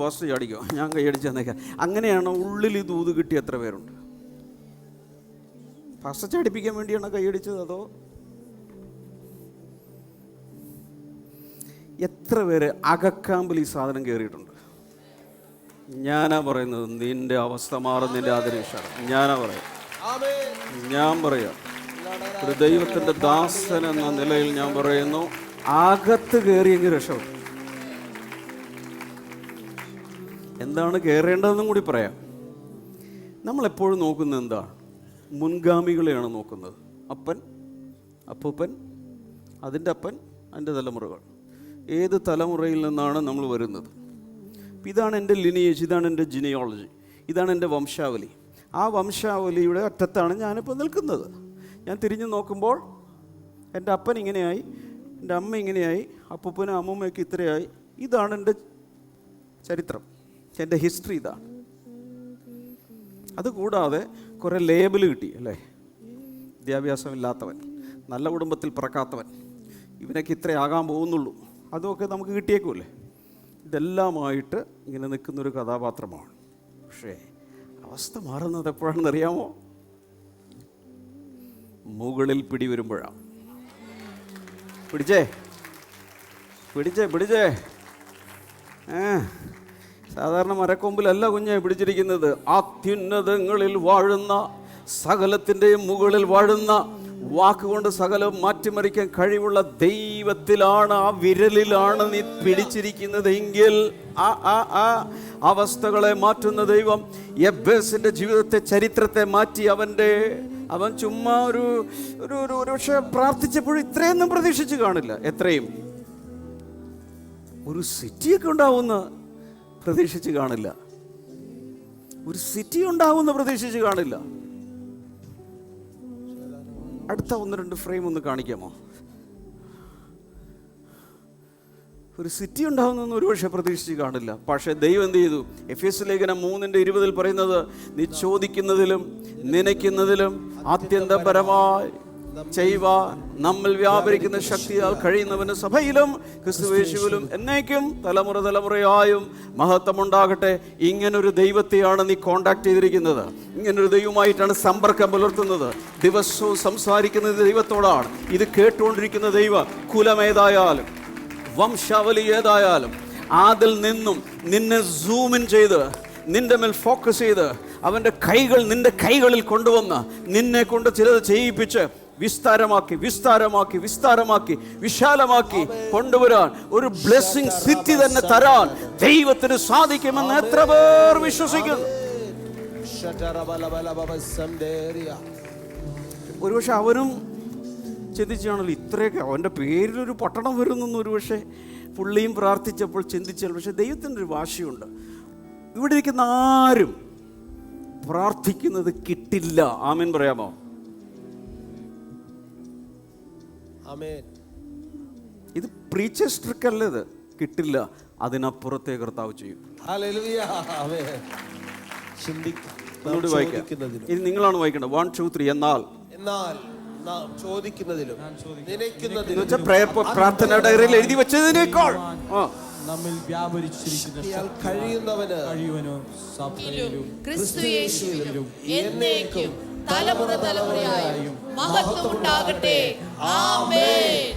ഞാൻ കൈയടിച്ച് തന്നേക്കാം. അങ്ങനെയാണ് ഉള്ളിൽ ഈ ദൂത് കിട്ടിയ എത്ര പേരുണ്ട്? പാസ്റ്റർ ചാടിപ്പിക്കാൻ വേണ്ടിയാണ് കൈയടിച്ചത്, അതോ എത്ര പേര് അകക്കാമ്പിൽ ഈ സാധനം കയറിയിട്ടുണ്ട്? ഞാനാ പറയുന്നത്, നിന്റെ അവസ്ഥ മാറും, നിന്റെ ആദരവിഷാണ്. ഞാൻ പറയാം, ഒരു ദൈവത്തിൻ്റെ ദാസൻ എന്ന നിലയിൽ ഞാൻ പറയുന്നു, അകത്ത് കയറിയെങ്കിൽ രക്ഷപ്പെടും. എന്താണ് കയറേണ്ടതെന്നും കൂടി പറയാം. നമ്മളെപ്പോഴും നോക്കുന്നത് എന്താണ്? മുൻഗാമികളെയാണ് നോക്കുന്നത്. അപ്പൻ, അപ്പൂപ്പൻ, അതിൻ്റെ അപ്പൻ, അതിൻ്റെ തലമുറകൾ. ഏത് തലമുറയിൽ നിന്നാണ് നമ്മൾ വരുന്നത്? ഇതാണ് എൻ്റെ ലിനിയേജ്, ഇതാണ് എൻ്റെ ജിനിയോളജി, ഇതാണ് എൻ്റെ വംശാവലി. ആ വംശാവലിയുടെ അറ്റത്താണ് ഞാനിപ്പോൾ നിൽക്കുന്നത്. ഞാൻ തിരിഞ്ഞു നോക്കുമ്പോൾ എൻ്റെ അപ്പൻ ഇങ്ങനെയായി, എൻ്റെ അമ്മ ഇങ്ങനെയായി, അപ്പൂപ്പനും അമ്മൂമ്മയൊക്കെ ഇത്രയായി. ഇതാണ് എൻ്റെ ചരിത്രം, എൻ്റെ ഹിസ്റ്ററി ഇതാണ്. അതുകൂടാതെ കുറേ ലേബൽ കിട്ടി അല്ലേ? വിദ്യാഭ്യാസമില്ലാത്തവൻ, നല്ല കുടുംബത്തിൽ പിറക്കാത്തവൻ, ഇവനൊക്കെ ഇത്രയാകാൻ പോകുന്നുള്ളൂ, അതുമൊക്കെ നമുക്ക് കിട്ടിയേക്കുമല്ലേ? ഇതെല്ലാമായിട്ട് ഇങ്ങനെ നിൽക്കുന്നൊരു കഥാപാത്രമാണ്. പക്ഷേ അവസ്ഥ മാറുന്നത് എപ്പോഴാണെന്ന് അറിയാമോ? മുകളിൽ പിടി വരുമ്പോഴാണ്. പിടിച്ചേ സാധാരണ മരക്കൊമ്പിലല്ല കുഞ്ഞെ പിടിച്ചിരിക്കുന്നത്. അത്യുന്നതങ്ങളിൽ വാഴുന്ന, സകലത്തിൻ്റെയും മുകളിൽ വാഴുന്ന, വാക്കുകൊണ്ട് സകലം മാറ്റിമറിക്കാൻ കഴിവുള്ള ദൈവത്തിലാണ്, ആ വിരലിലാണ് നീ പിടിച്ചിരിക്കുന്നതെങ്കിൽ ആ അവസ്ഥകളെ മാറ്റുന്ന ദൈവം യബ്ബേസിൻ്റെ ജീവിതത്തെ, ചരിത്രത്തെ മാറ്റി. അവൻ ചുമ്മാ ഒരു പക്ഷേ പ്രാർത്ഥിച്ചപ്പോഴും ഇത്രയൊന്നും പ്രതീക്ഷിച്ച് കാണില്ല. എത്രയും ഒരു സിറ്റിയൊക്കെ ഉണ്ടാവുമെന്ന് പ്രതീക്ഷിച്ച് കാണില്ല. ഒരു സിറ്റി ഉണ്ടാവുമെന്ന് പ്രതീക്ഷിച്ച് കാണില്ല. അടുത്ത 1-2 ഫ്രെയിം ഒന്ന് കാണിക്കാമോ? ഒരു സിറ്റി ഉണ്ടാവുന്നൊന്നും ഒരുപക്ഷെ പ്രതീക്ഷിച്ച് കാണില്ല. പക്ഷേ ദൈവം എന്ത് ചെയ്തു? എഫേസ്യ ലേഖനം 3:20 പറയുന്നത്, നീ ചോദിക്കുന്നതിലും നനയ്ക്കുന്നതിലും ആത്യന്തപരമായി ചെയ്യുവാൻ നമ്മിൽ വ്യാപരിക്കുന്ന ശക്തിയാൽ കഴിയുന്നവന് സഭയിലും ക്രിസ്തുയേശുവിലും എന്നേക്കും തലമുറയായും മഹത്വമുണ്ടാകട്ടെ. ഇങ്ങനൊരു ദൈവത്തെയാണ് നീ കോണ്ടാക്ട് ചെയ്തിരിക്കുന്നത്. ഇങ്ങനൊരു ദൈവമായിട്ടാണ് സമ്പർക്കം പുലർത്തുന്നത്. ദിവസവും സംസാരിക്കുന്നത് ദൈവത്തോടാണ്. ഇത് കേട്ടുകൊണ്ടിരിക്കുന്ന ദൈവ കുലമേതായാലും വംശാവലി ഏതായാലും അതിൽ നിന്നും നിന്നെ സൂമിൻ ചെയ്ത്, നിന്റെ മേൽ ഫോക്കസ് ചെയ്ത്, അവൻ്റെ കൈകൾ നിന്റെ കൈകളിൽ കൊണ്ടുവന്ന് നിന്നെ കൊണ്ട് ചിലത് ചെയ്യിപ്പിച്ച് വിസ്താരമാക്കി വിശാലമാക്കി കൊണ്ടുവരാൻ, ഒരു ബ്ലെസ്സിംഗ് സിറ്റി തന്നെ തരാൻ ദൈവത്തിന് സാധിക്കുമെന്ന് എത്ര പേർ വിശ്വസിക്കുന്നു? ഒരുപക്ഷെ അവനും ചിന്തിച്ചാണല്ലോ ഇത്രയൊക്കെ അവൻ്റെ പേരിലൊരു പട്ടണം വരുന്നെന്ന് ഒരുപക്ഷെ പുള്ളിയും പ്രാർത്ഥിച്ചപ്പോൾ ചിന്തിച്ചാൽ. പക്ഷെ ദൈവത്തിൻ്റെ ഒരു വാശിയുണ്ട്. ഇവിടെ ഇരിക്കുന്ന ആരും പ്രാർത്ഥിക്കുന്നത് കിട്ടില്ല. ആമേൻ പറയാമോ? ഇത് പ്രീച്ചേഴ്സ് ട്രിക്ക് അല്ല, ഇത് കിട്ടില്ല. അതിനപ്പുറത്തെ കർത്താവ് ചെയ്യും. ഇനി നിങ്ങളാണ് വായിക്കേണ്ടത്. 1, 2, 3. എന്നാൽ ചോദിക്കുന്നതിലും പ്രാർത്ഥനയുടെ ഇടയിൽ എഴുതി വെച്ചതിനേക്കാൾ നമ്മിൽ വ്യാപരിച്ചിരിക്കുന്ന കഴിയുവനോ സഭയിലും ക്രിസ്തുയേശുവിലും എന്നേക്കും തലമുറയായും മഹത്വമുണ്ടാകട്ടെ. ആമേൻ.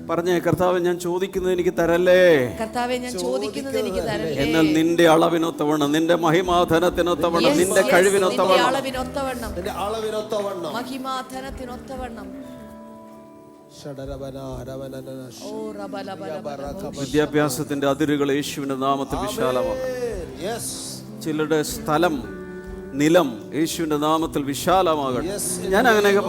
പറഞ്ഞേ, കർത്താവ് ഞാൻ ചോദിക്കുന്നത് എനിക്ക് തരല്ലേ, കർത്താവെ ഞാൻ ചോദിക്കുന്നത് എനിക്ക് തരല്ലേ, എന്നാൽ നിന്റെ അളവിനൊത്തവണ്ണം, നിന്റെ മഹിമാധനത്തിനൊത്തവണ്ണം, നിന്റെ കഴിവിനൊത്തവണ്ണം, അളവിനൊത്തവണ്ണം, നിന്റെ അളവിനൊത്തവണ്ണം. മഹിമാധനത്തിനൊത്തവണ്ണം. ഓ റബലബലബല. വിദ്യാഭ്യാസത്തിന്റെ അതിരുകൾ യേശുവിന്റെ നാമത്തിൽ വിശാലമാകട്ടെ. Yes. ചിലരുടെ സ്ഥലം, നിലം യേശുവിന്റെ നാമത്തിൽ വിശാലമാകട്ടെ. ഞാൻ അങ്ങനെയൊക്കെ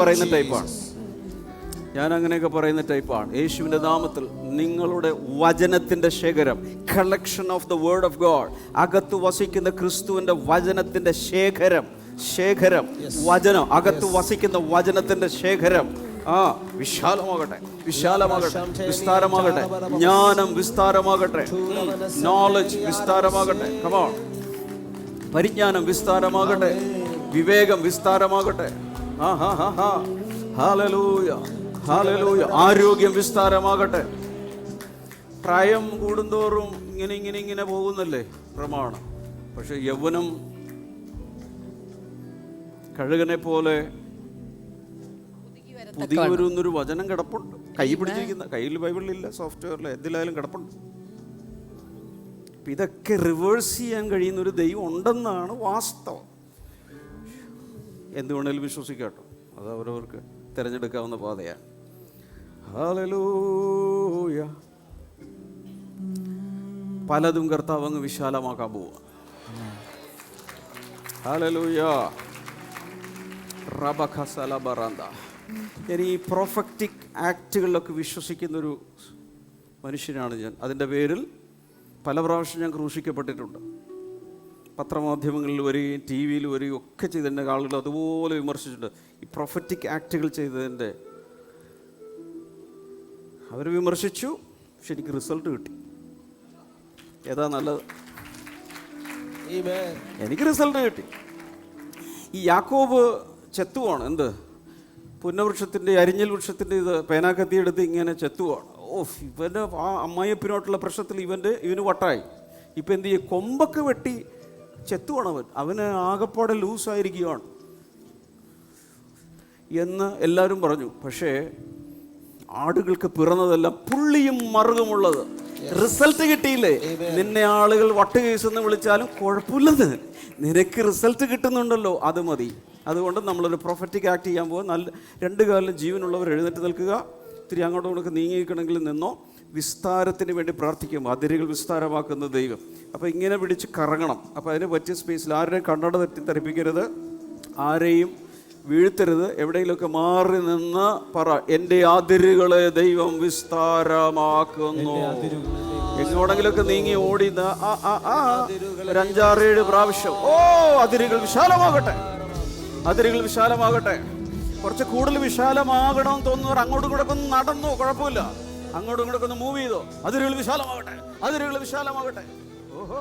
പറയുന്ന ടൈപ്പാണ്. യേശുവിന്റെ നാമത്തിൽ നിങ്ങളുടെ വചനത്തിന്റെ ശേഖരം, collection of the word of God, അകത്ത് വസിക്കുന്ന ക്രിസ്തുവിന്റെ വചനത്തിന്റെ ശേഖരം, വചനം, അകത്ത് വസിക്കുന്ന വചനത്തിന്റെ ശേഖരം വിശാലമാകട്ടെ, വിസ്താരമാകട്ടെ, ജ്ഞാനം വിസ്താരമാകട്ടെ, നോളജ് വിസ്താരമാകട്ടെ, കമോൺ, പരിജ്ഞാനം വിസ്താരമാകട്ടെ, വിവേകം വിസ്താരമാകട്ടെ, ഹല്ലേലൂയ, ഹല്ലേലൂയ, ആരോഗ്യം വിസ്താരമാകട്ടെ. പ്രായം കൂടുന്തോറും ഇങ്ങനെ പോകുന്നല്ലേ പ്രമാണം. പക്ഷെ യൗവനം കഴുകനെ പോലെ പുതിയ ഒരു വചനം കിടപ്പുണ്ട്, കൈ പിടിച്ചിരിക്കുന്ന, കയ്യിൽ ബൈബിളിലില്ല, സോഫ്റ്റ്വെയറിൽ എന്തിലായാലും കിടപ്പുണ്ട്. ഇതൊക്കെ റിവേഴ്സ് ചെയ്യാൻ കഴിയുന്ന ഒരു ദൈവം ഉണ്ടെന്നാണ് വാസ്തവം. എന്ത് വേണേലും വിശ്വസിക്കാട്ടോ, അത് അവരവർക്ക് തിരഞ്ഞെടുക്കാവുന്ന പാതയാണ്. ഹല്ലേലൂയ. പലതും കർത്താവ് അങ്ങ് വിശാലമാക്കാൻ പോവുക. ഹല്ലേലൂയ. റബഖസലബറന്ദ. ഞാൻ ഈ പ്രൊഫറ്റിക് ആക്റ്റുകളിലൊക്കെ വിശ്വസിക്കുന്നൊരു മനുഷ്യനാണ് ഞാൻ. അതിൻ്റെ പേരിൽ പല പ്രാവശ്യം ഞാൻ ക്രൂശിക്കപ്പെട്ടിട്ടുണ്ട്. പത്രമാധ്യമങ്ങളിൽ വരികയും ടി വിയിൽ വരികയും ഒക്കെ ചെയ്തതിൻ്റെ ആളുകൾ അതുപോലെ വിമർശിച്ചിട്ടുണ്ട്. ഈ പ്രൊഫറ്റിക് ആക്റ്റുകൾ ചെയ്തതിൻ്റെ അവർ വിമർശിച്ചു. പക്ഷെ എനിക്ക് റിസൾട്ട് കിട്ടി. ഏതാ നല്ലത്? എനിക്ക് റിസൾട്ട് കിട്ടി. ഈ യാക്കോബ് ചെത്തുവാണ്, എന്ത് പുന്നവൃക്ഷത്തിൻ്റെ, അരിഞ്ഞൽ വൃക്ഷത്തിൻ്റെ ഇത് പേനാക്കത്തിയെടുത്ത് ഇങ്ങനെ ചെത്തുവാണ്. ഇവൻ്റെ ആ അമ്മായിയപ്പനോട്ടുള്ള പ്രശ്നത്തിൽ ഇവന് വട്ടായി. ഇപ്പം എന്ത് ചെയ്യും? കൊമ്പൊക്കെ വെട്ടി ചെത്തുവാണ് അവന് ആകപ്പാടെ ലൂസായിരിക്കുകയാണ് എന്ന് എല്ലാവരും പറഞ്ഞു. പക്ഷേ ആടുകൾക്ക് പിറന്നതെല്ലാം പുള്ളിയും മറുകുമുള്ളത്. റിസൾട്ട് കിട്ടിയില്ലേ? നിന്നെ ആളുകൾ വട്ട് കേസെന്ന് വിളിച്ചാലും കുഴപ്പമില്ലെന്ന്, നിനക്ക് റിസൾട്ട് കിട്ടുന്നുണ്ടല്ലോ, അത് മതി. അതുകൊണ്ട് നമ്മളൊരു പ്രൊഫറ്റിക് ആക്ട് ചെയ്യാൻ പോകുക. നല്ല രണ്ട് കാലിലും ജീവനുള്ളവർ എഴുന്നേറ്റ് നിൽക്കുക. ഇത്തിരി അങ്ങോട്ടും ഇങ്ങോട്ട് നീങ്ങിക്കണമെങ്കിൽ നിന്നോ. വിസ്താരത്തിന് വേണ്ടി പ്രാർത്ഥിക്കുമ്പോൾ അതിരുകൾ വിസ്താരമാക്കുന്ന ദൈവം. അപ്പോൾ ഇങ്ങനെ പിടിച്ച് കറങ്ങണം. അപ്പോൾ അതിന് പറ്റിയ സ്പേസിൽ ആരുടെയും കണ്ണട തെറ്റിദ്ധരിപ്പിക്കരുത്, ആരെയും വീഴ്ത്തരുത്. എവിടെയെങ്കിലുമൊക്കെ മാറി നിന്ന് പറ, എൻ്റെ അതിരുകളെ ദൈവം വിസ്താരമാക്കുന്നു. എങ്ങോടെങ്കിലൊക്കെ നീങ്ങി ഓടി ഒരു 5-6-7 പ്രാവശ്യം അതിരുകൾ വിശാലമാകട്ടെ, അതിരുകൾ വിശാലമാകട്ടെ. കുറച്ച് കൂടുതൽ വിശാലമാകണമെന്ന് തോന്നുന്നവർ അങ്ങോട്ടും കൂടെ ഒന്ന് നടന്നോ, കുഴപ്പമില്ല. അങ്ങോട്ടും ഇങ്ങോട്ടൊക്കെ ഒന്ന് മൂവ് ചെയ്തോ. അതിരുകൾ വിശാലമാകട്ടെ, അതിരുകൾ വിശാലമാകട്ടെ. ഓഹോ.